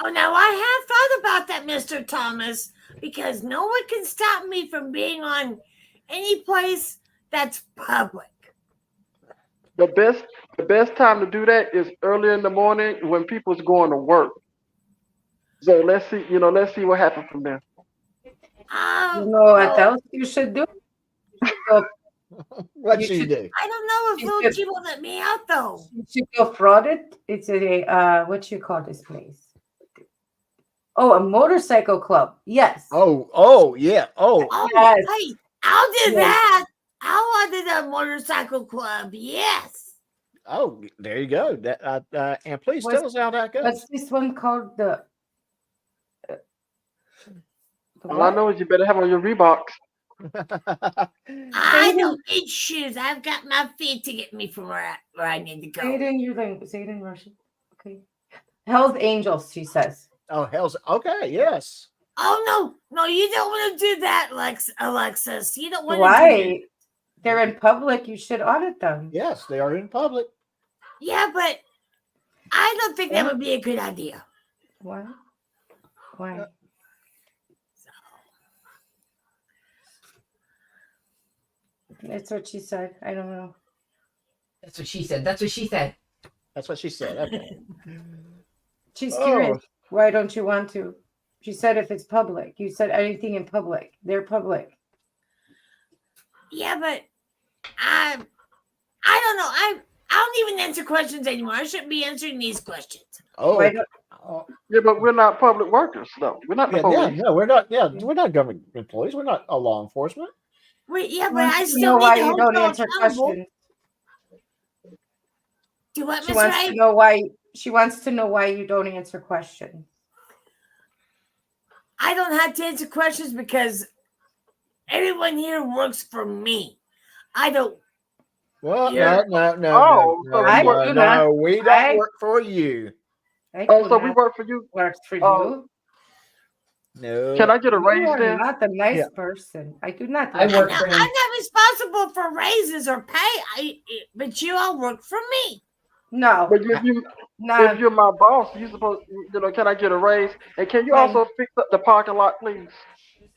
Oh, now I have thought about that, Mr. Thomas, because no one can stop me from being on any place that's public. The best time to do that is early in the morning when people's going to work. So let's see what happens from there. You know what else you should do? What should you do? I don't know if Luigi will let me out though. You should go fraud it. It's a what you call this place? Oh, a motorcycle club. Yes. Oh, yeah. Oh, yes. Hey, I'll do Yes. that. I'll do that motorcycle club. Yes. Oh, there you go. That and please tell us how that goes. What's this one called? The All I know is you better have on your Reeboks. I don't need shoes. I've got my feet to get me from where I need to Say it go. in your language. Say it in Russian. Okay. Hell's Angels, she says. Oh, hell's okay. Yes. Oh no, you don't want to do that, Alexis. You don't want to do Why? They're in public. You should audit them. Yes, they are in public. that. Yeah, but I don't think that would be a good idea. Why? Why? That's what she said. I don't know. That's what she said. That's what she said. That's what she said. Okay. She's Oh. curious. Why don't you want to? She said if it's public. You said anything in public. They're public. Yeah, but I don't know. I don't even answer questions anymore. I shouldn't be answering these questions. Oh. Yeah, but we're not public workers, though. We're not the police. No, we're not. Yeah, we're not government employees. We're not a law enforcement. Wait, yeah, but Wants I to still know need why to you hold don't you answer accountable. questions. Do what, She Miss wants Ray? to know why. She wants to know why you don't answer questions. I don't have to answer questions because everyone here works for me. I don't. Well, Yeah. no, we don't work for you. So we work for you. Works for you. No. Can I get a raise You are then? not a nice Yeah. person. I do not. I work I'm for him. not responsible for raises or pay. But you all work for me. No. But if you're my boss, you supposed can I get a raise? And can you also fix up the parking lot, please?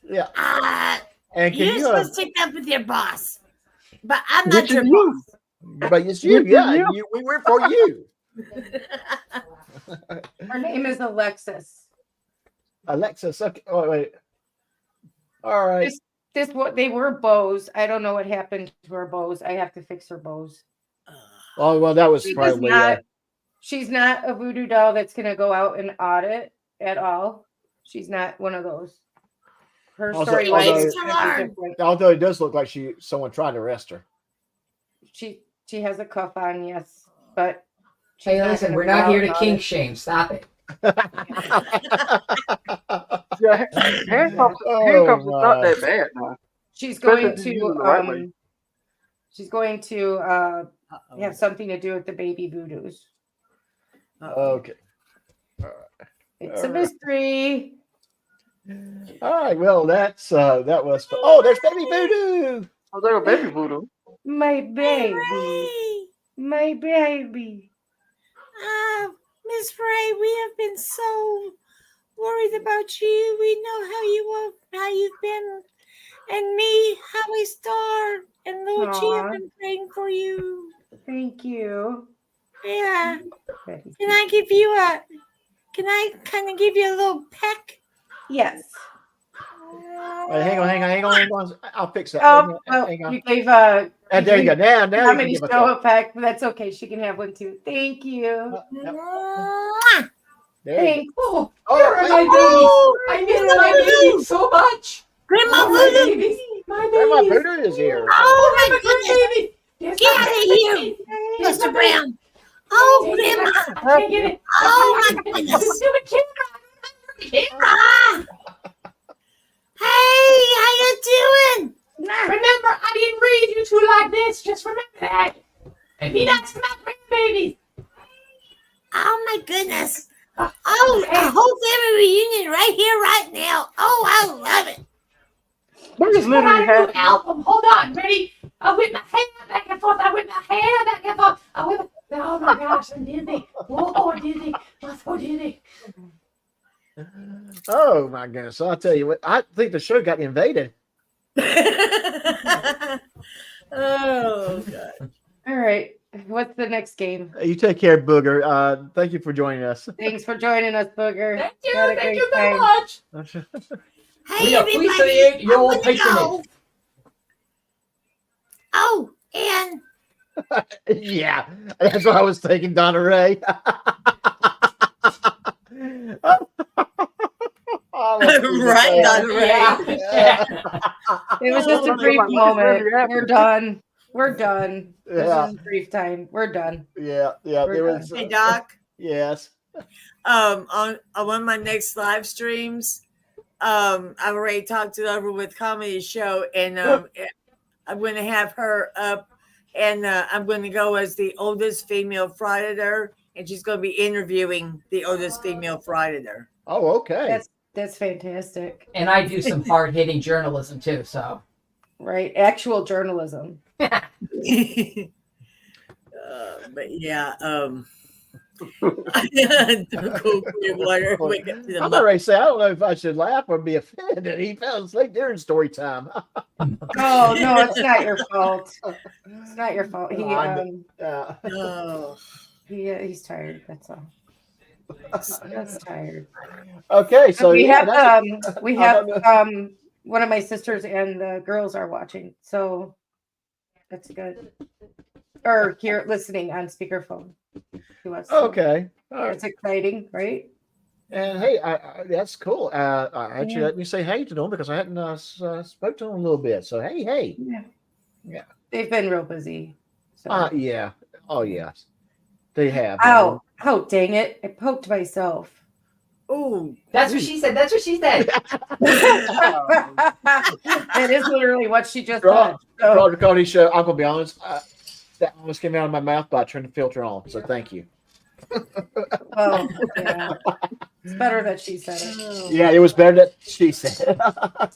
Yeah. And can You're you? supposed to take that with your boss. But I'm not Which your is you. boss. But it's you. Which is Yeah, you. we work for you. Her name is Alexis. Alexis. Okay. Oh, wait. All right. This what they were bows. I don't know what happened to her bows. I have to fix her bows. Oh well, that was She's probably. not. She's not a voodoo doll that's gonna go out and audit at all. She's not one of those. Her Also- story although- was Ways to learn. Although it does look like someone tried to arrest her. She has a cuff on, yes, but Hey, she's listen, gonna we're be not out here to about kink it. shame. Stop it. Yeah, handcuffs is not that bad now. She's Especially going if you use to it the right way. she's going to have something to do with the baby voodoos. Okay. It's a mystery. All right. Well, that was. Oh, there's baby voodoo. Oh, there was baby voodoo. My baby. My baby. Miss Ray, we have been so worried about you. We know how you've been, and me, Holly Star, and Lord G have Aw. been praying for you. Thank you. Yeah. Can I kind of give you a little peck? Yes. Wait, hang on. I'll fix that. Oh, well, hang on. you gave And there you go. Now you comedy can give show a a pack, but that's okay. She can have one too. Thank you. Mwah. There you Thanks. Oh, Oh, here are my oh, babies. I miss my babies so much. Grandma My Voodoo. babies. My Grandma babies. Voodoo is here. Oh my goodness. Baby. Yes, Get my out of baby. here, Yes, Mr. my Brown. Oh, baby. Grandma. I can't get it. Oh, my goodness. Stupid camera. Ah. Hey, how you doing? Remember, I didn't raise you two like this. Just remember that. And be nice to my grandbabies. Oh my goodness. Oh, a whole family reunion right here, right now. Oh, I love it. What is Put out literally a new happening? album. Hold on. Ready? I whip my hair back and forth. I whip my hair back and forth. I whip. Oh my gosh, I'm dizzy. Oh, dizzy. I'm so dizzy. Oh my goodness! I'll tell you what. I think the show got invaded. Oh God. All right. What's the next game? You take care, Booger. Thank you for joining us. Thanks for joining us, Booger. Thank you. Had a Thank great you very time. much. Hey, We everybody. appreciate your I'm gonna patronage. go. Oh, and Yeah, that's what I was thinking, Donna Ray. Right, Donna Ray. Yeah. It was just a brief moment. We're done. We're done. This Yeah. is a brief time. We're done. Yeah. We're There was. Hey Doc. Yes. On one of my next live streams, I've already talked it over with Comedy Show, and I'm going to have her up, and I'm going to go as the oldest female fraud editor, and she's going to be interviewing the oldest female fraud editor. Oh, okay. That's fantastic. And I do some hard hitting journalism too. So Right. Actual journalism. But yeah, cool clear water. Wake up to the I'm not ready to say. I don't know if I should laugh or be offended. He fell asleep during story time. Oh no, it's not your fault. It's not your fault. He Oh. he's tired. That's all. That's tired. Okay, so we yeah, have that's- we I have don't know. one of my sisters and the girls are watching, so that's good. Or here listening on speakerphone to us. so Okay. All right. That's exciting, right? And hey, that's cool. Actually, Yeah. let me say hey to them because I hadn't spoke to them a little bit. So hey. Yeah. They've been real busy. So. Yeah. Oh yes, they have. Ow! Oh, dang it! I poked myself. Oh, that's what she said. That's what she said. That is literally what she just Roger said. So, Cody show. I'm gonna be honest. That almost came out of my mouth, but I turned the filter on. So thank you. well, yeah. It's better that she said it. Yeah, it was better that she said it.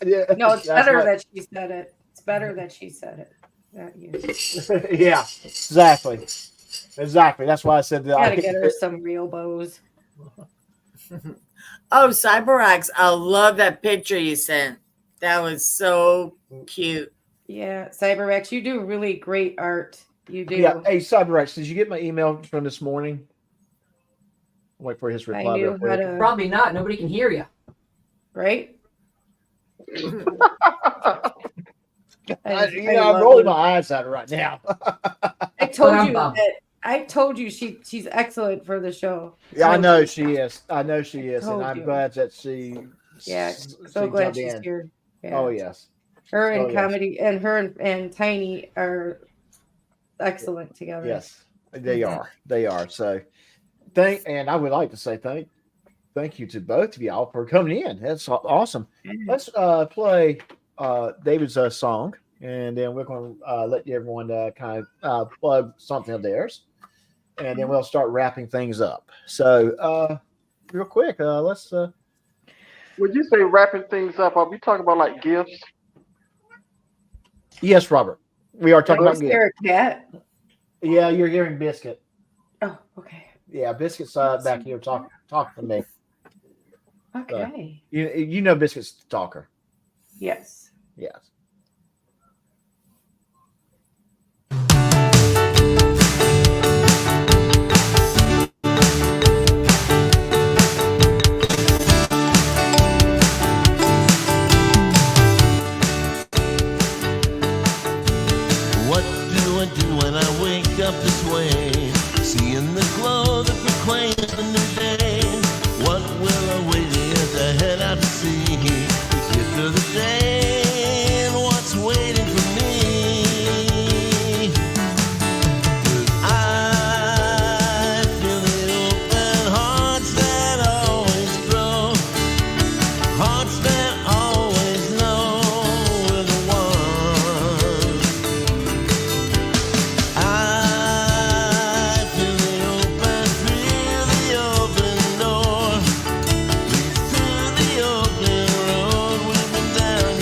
Yeah, No, it's that's better right. that she said it. It's better that she said it. Not you. Yeah, exactly. That's why I said that. Gotta get her some real bows. Oh, CyberX, I love that picture you sent. That was so cute. Yeah, CyberX, you do really great art. You do. Yeah. Hey, CyberX, did you get my email from this morning? Wait for his reply. knew real quick. how to- Probably not. Nobody can hear you. Right? I'm rolling my eyes at her right now. I told you Ba-dum-bum. that. I told you she's excellent for the show. Yeah, I Told know you. she is. I know she is, and told I'm you. glad that she. Yeah, s- so she glad jumped she's in. here. Oh yes. Her and Oh, yes. comedy, and her and Tiny are excellent together. Yes, they are. They are. So, and I would like to say thank you to both of y'all for coming in. That's awesome. Let's play David's song, and then we're going to let everyone kind of plug something of theirs, and then we'll start wrapping things up. So, real quick, let's. When you say wrapping things up, are we talking about like gifts? Yes, Robert. We are talking about Is there a cat? Yeah, you're hearing Biscuit. Oh, okay. Yeah, Biscuit's back here talking to me. Okay. You know Biscuit's the talker. Yes. Yes. What do I do when I wake up this way? Seeing the glow that proclaims the new day. What will await me as I head out to sea? The gift of the day and what's waiting for me. 'Cause I feel the open hearts that always grow. Hearts that always know we're the one. I feel the open door. Leads to the open road. We've been down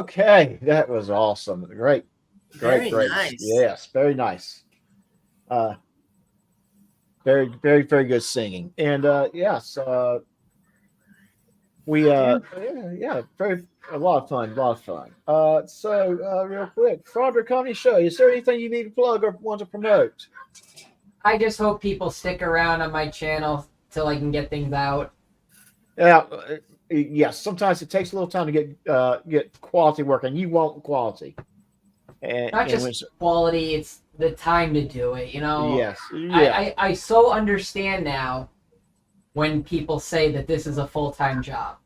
Okay, that was awesome. Great. Very Great. nice. Yes, very nice. Very, very, very good singing. And yes, we very a lot of fun. So real quick, Fraudster Comedy Show. Is there anything you need to plug or want to promote? I just hope people stick around on my channel till I can get things out. Yeah, yes. Sometimes it takes a little time to get quality work, and you want quality. And, Not just quality; it's the time to do it. You know. Yes. Yeah. I so understand now when people say that this is a full-time job.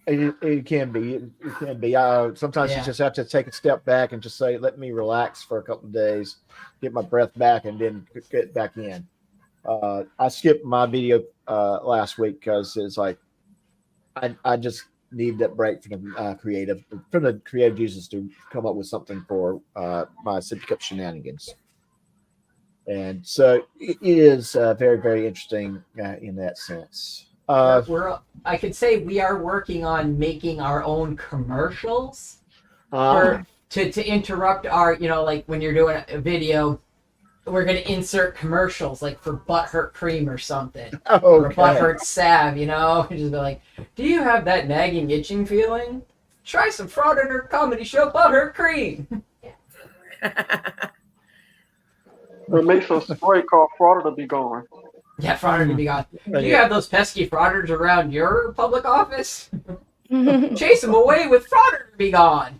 It can be. It can be. Sometimes you just have to take a step back and just say, "Let me relax for a couple of days, get my breath back, and then get back in." I skipped my video last week because it's like I just need that break from the creative juices to come up with something for my Sippy Cup shenanigans. And so it is very, very interesting in that sense. I could say we are working on making our own commercials to interrupt our, like when you're doing a video, we're going to insert commercials like for Butthurt Cream or something. Or Butthurt Salve, just be like, do you have that nagging itching feeling? Try some Fraudster Comedy Show Butthurt Cream. It makes a spray called Fraudster to be gone. Yeah, Fraudster to be gone. Do you have those pesky fraudsters around your public office? Chase them away with Fraudster to be gone.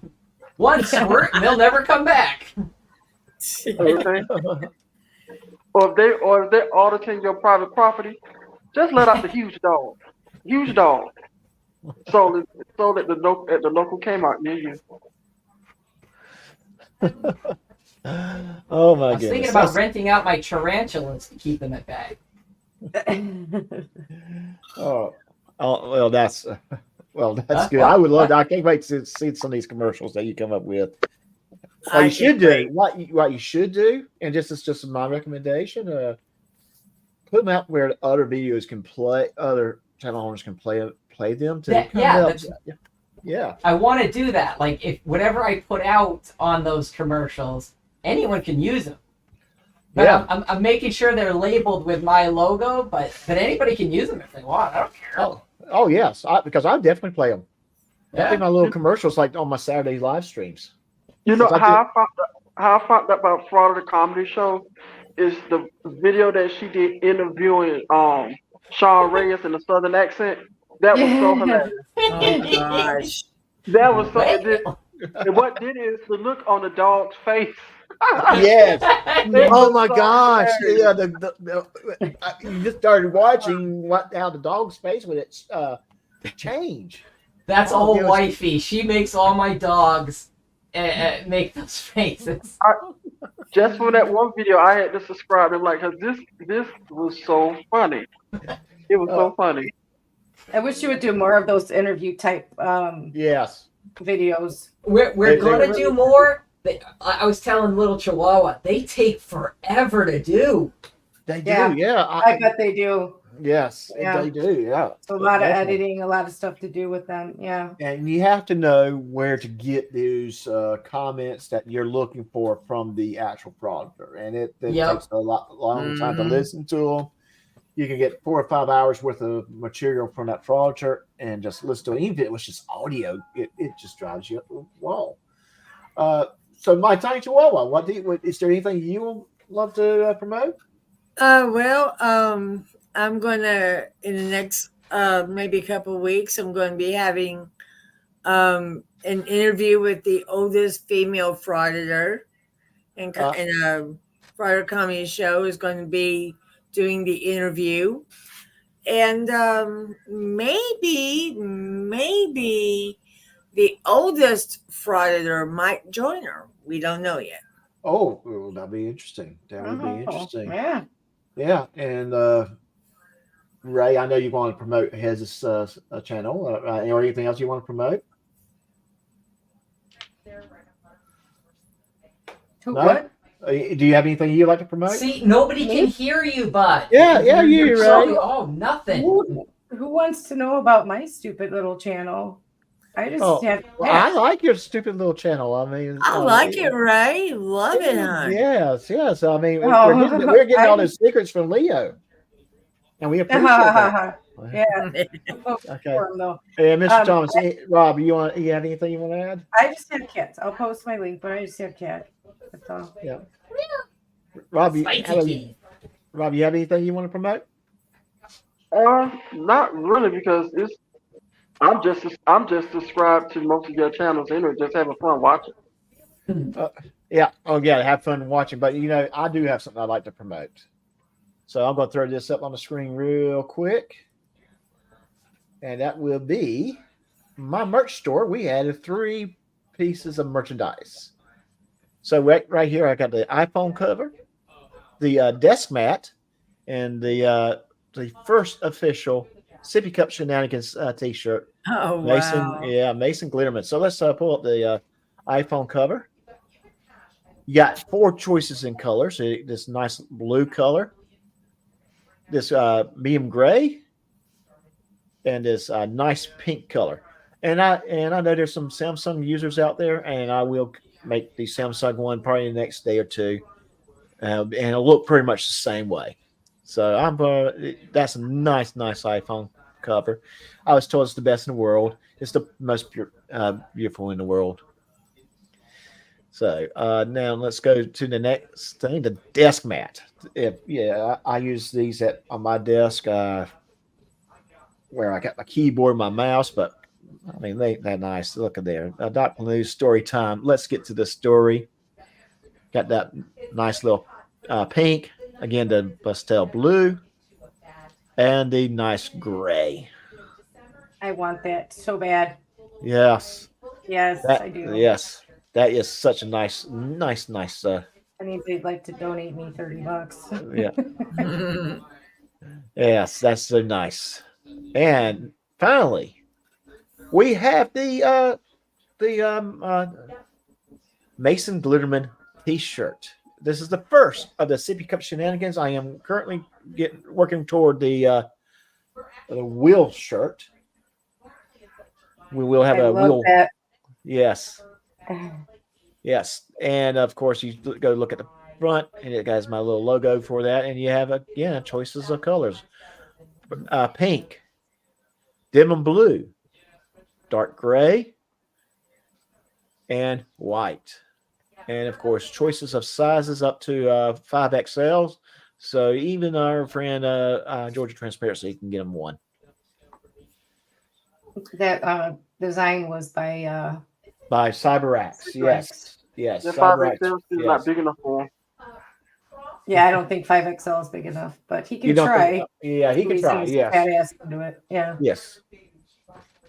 One squirt and they'll never come back. Okay. Or if they auditing your private property, just let out the huge dog. So that the local Kmart near you. Oh my I was goodness. thinking about renting out my tarantulas to keep them at bay. Well, that's good. I would love that. I can't wait to see some of these commercials that you come up with. What you should do, and this is just my recommendation, put them out where other videos can play, other channel owners can play them. I want to do that. Like if whatever I put out on those commercials, anyone can use them. But I'm making sure they're labeled with my logo, but anybody can use them if they want. I don't care. Oh yes, because I definitely play them. I think my little commercials like on my Saturday live streams. You know how I found out about Fraudster Comedy Show is the video that she did interviewing Sean Reyes in a Southern accent. That was so hilarious. Oh gosh. That was so. And what did it is the look on the dog's face. Yes. Oh my gosh. Yeah. You just started watching how the dog's face would change. That's old wifey. She makes all my dogs make those faces. Just for that one video, I had to subscribe. I'm like, this was so funny. It was so funny. I wish you would do more of those interview type yes videos. We're gonna do more. I was telling Little Chihuahua, they take forever to do. They do, yeah. I bet they do. Yes, they do, yeah. So a lot of editing, a lot of stuff to do with them, yeah. And you have to know where to get those comments that you're looking for from the actual fraudster. And it takes a long time to listen to them. You can get 4 or 5 hours worth of material from that fraudster and just listen to it. Even if it was just audio, it just drives you up the wall. So my Tiny Chihuahua, is there anything you would love to promote? I'm gonna in the next maybe a couple of weeks. I'm going to be having an interview with the oldest female frauditor, and a Fraudster Comedy Show is going to be doing the interview, and maybe the oldest frauditor might join her. We don't know yet. Oh, well, that'd be interesting. That would be interesting. Yeah. Yeah, and Ray, I know you want to promote his channel. Or anything else you want to promote? What? Do you have anything you'd like to promote? See, nobody can hear you, bud. Yeah, you, Ray. Oh, nothing. Who wants to know about my stupid little channel? I just Oh, have. well, I like your stupid little channel. I mean, I like it, Ray. Love it, hon. Yes, yes. I mean, Oh, we're getting all I- those secrets from Leo, and we appreciate that. Yeah. Okay. For 'em, though. Hey, Mr. Thomas, I, Rob, you have anything you want to add? I just have cats. I'll post my link, but I just have cat. That's all. Yeah. Rob, you Spicy Rob, you have anything you want to promote? Not really, because I'm just subscribed to most of your channels anyway, just having fun watching. Yeah. Oh, yeah. Have fun watching. But I do have something I'd like to promote. So I'm going to throw this up on the screen real quick, and that will be my merch store. We added 3 pieces of merchandise. So right here, I got the iPhone cover, the desk mat, and the first official Sippy Cup Shenanigans T-shirt. Oh, Mason, wow. yeah, Mason Glitterman. So let's pull up the iPhone cover. You got 4 choices in colors. So this nice blue color, this medium gray, and this nice pink color. And I know there's some Samsung users out there, and I will make the Samsung one probably the next day or two, and it'll look pretty much the same way. So that's a nice iPhone cover. I was told it's the best in the world. It's the most beautiful in the world. So now let's go to the next thing, the desk mat. I use these on my desk where I got my keyboard, my mouse, but I mean they're nice. Look at there. Dr. Lou's story time. Let's get to the story. Got that nice little pink. Again, the pastel blue and the nice gray. I want that so bad. Yes. Yes, I do. Yes. That is such a nice. I mean, they'd like to donate me $30. Yeah. Yes, that's so nice. And finally, we have the Mason Glitterman T-shirt. This is the first of the Sippy Cup Shenanigans. I am currently working toward the wheel shirt. We will have I a love wheel. that. Yes. Yes. And of course, you go look at the front, and it has my little logo for that. And you have choices of colors: pink, dim blue, dark gray, and white. And of course, choices of sizes up to 5XLs. So even our friend Georgia Transparency can get them one. That design was by CyberX. Yes. Yes. The CyberX. 5XL is Yes. not big enough for him. Yeah, I don't think 5XL is big enough, but he You can don't try. think- yeah, he can try, yes. Badass to do it. Yeah. Yes.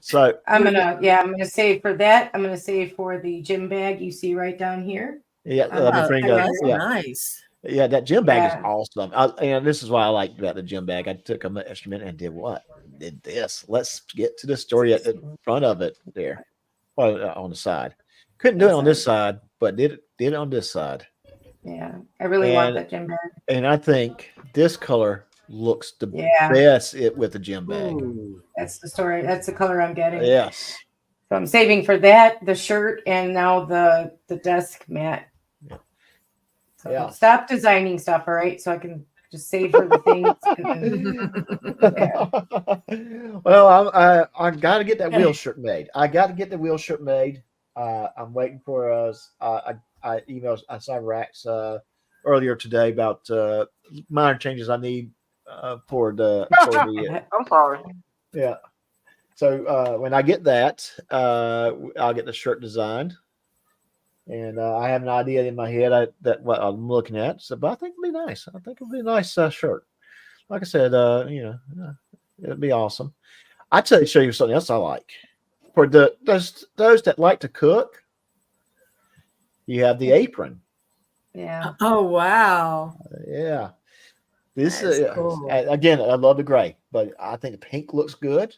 So I'm gonna save for that. I'm gonna save for the gym bag you see right down here. yeah, let me bring that. That's Yeah. nice. Yeah, that gym bag Yeah. is awesome. And this is why I like about the gym bag. I took an extra minute and did what? Did this. Let's get to the story at the front of it there. Well, on the side. Couldn't do it on this side, but did it on this side. Yeah, I really want And- that gym bag. And I think this color looks the Yeah. best with the gym bag. That's the story. That's the color I'm getting. Yes. So I'm saving for that, the shirt, and now the desk mat. So Yeah. stop designing stuff, all right? So I can just save for the things. Well, I got to get that wheel shirt made. I got to get the wheel shirt made. I'm waiting for I emailed CyberX earlier today about minor changes I need for the. I'm sorry. Yeah. So when I get that, I'll get the shirt designed, and I have an idea in my head that what I'm looking at. So, but I think it'll be nice. I think it'll be a nice shirt. Like I said, it'll be awesome. I'd show you something else I like. For those that like to cook, you have the apron. Yeah. Oh, wow. Yeah. This That's is cool. again, I love the gray, but I think the pink looks good.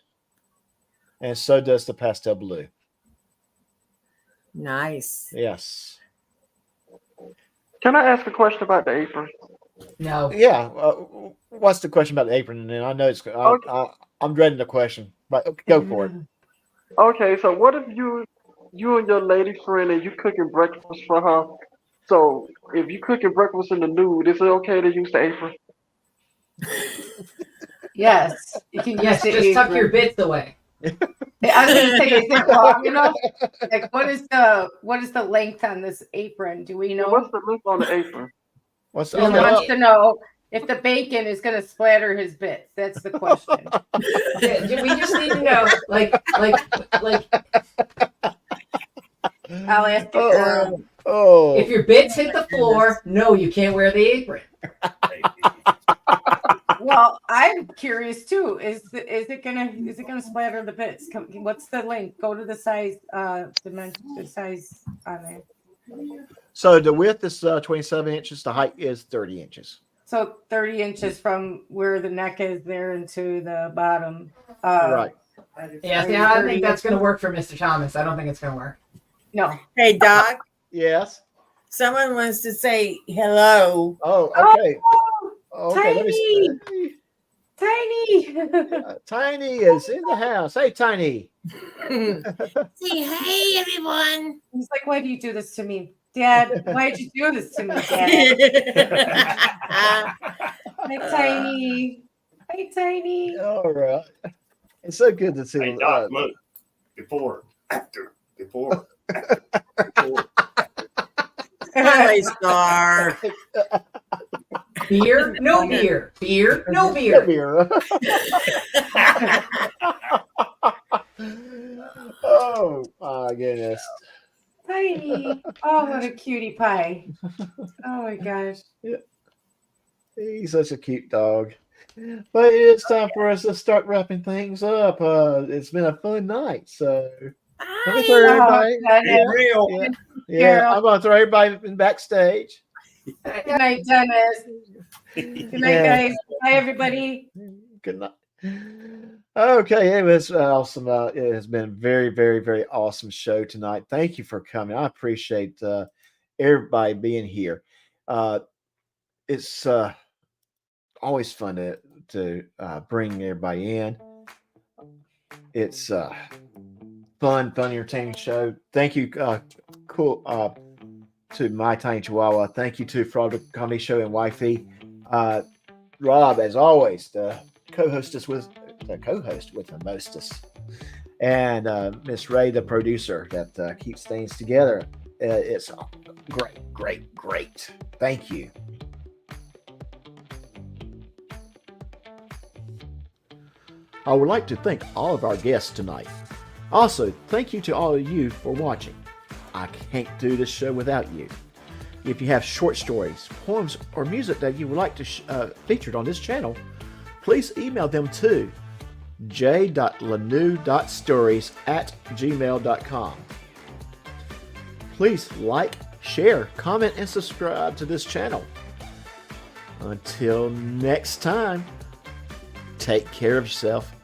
And so does the pastel blue. Nice. Yes. Can I ask a question about the apron? No. Yeah. What's the question about the apron? And then I know I'm dreading the question, but go for it. Okay, so what if you and your lady friend and you cooking breakfast for her? So if you cooking breakfast in the nude, is it okay to use the apron? Yes, you can Yes, use the just tuck apron. your bits away. I was gonna say, is it long enough? Like, what is the length on this apron? Do we know? What's the length on the apron? What's He wants to know if the bacon is gonna splatter his bits. That's the question. Yeah, we just need to know, like. I'll ask you. Oh. If your bits hit the floor, no, you can't wear the apron. Well, I'm curious too. Is it gonna splatter the bits? What's the length? Go to the size the size on there. So the width is 27 inches. The height is 30 inches. So 30 inches from where the neck is there into the bottom. Right. Yeah, see, I don't think that's going to work for Mr. Thomas. I don't think it's going to work. No. Hey, Doc. Yes. Someone wants to say hello. Oh, okay. Okay, let me see. Tiny. Tiny is in the house. Hey, Tiny. Say hey, everyone. He's like, why do you do this to me, Dad? Why'd you do this to me, Dad? Hi, Tiny. Hi, Tiny. All right. It's so good to see. Hey, Doc, look. Before, after, before, after, before. Hi, Star. Beer, no beer. Beer, no beer. No beer. Oh my goodness. Tiny. Oh, what a cutie pie. Oh my gosh. Yeah. He's such a cute dog. But it's time for us to start wrapping things up. It's been a fun night, so let me throw everybody. Get real. Yeah, I'm gonna throw everybody in backstage. Good night, Dennis. Good night, guys. Bye, everybody. Good night. Okay, it was awesome. It has been a very, very, very awesome show tonight. Thank you for coming. I appreciate everybody being here. It's always fun to bring everybody in. It's fun, entertaining show. Thank you, to My Tiny Chihuahua. Thank you to Frog Comedy Show and Wifey. Rob, as always, the co-host with the mostest, and Miss Ray, the producer that keeps things together. It's great. Thank you. I would like to thank all of our guests tonight. Also, thank you to all of you for watching. I can't do this show without you. If you have short stories, poems, or music that you would like to featured on this channel, please email them to j.lanou.stories@gmail.com. Please like, share, comment, and subscribe to this channel. Until next time, take care of yourself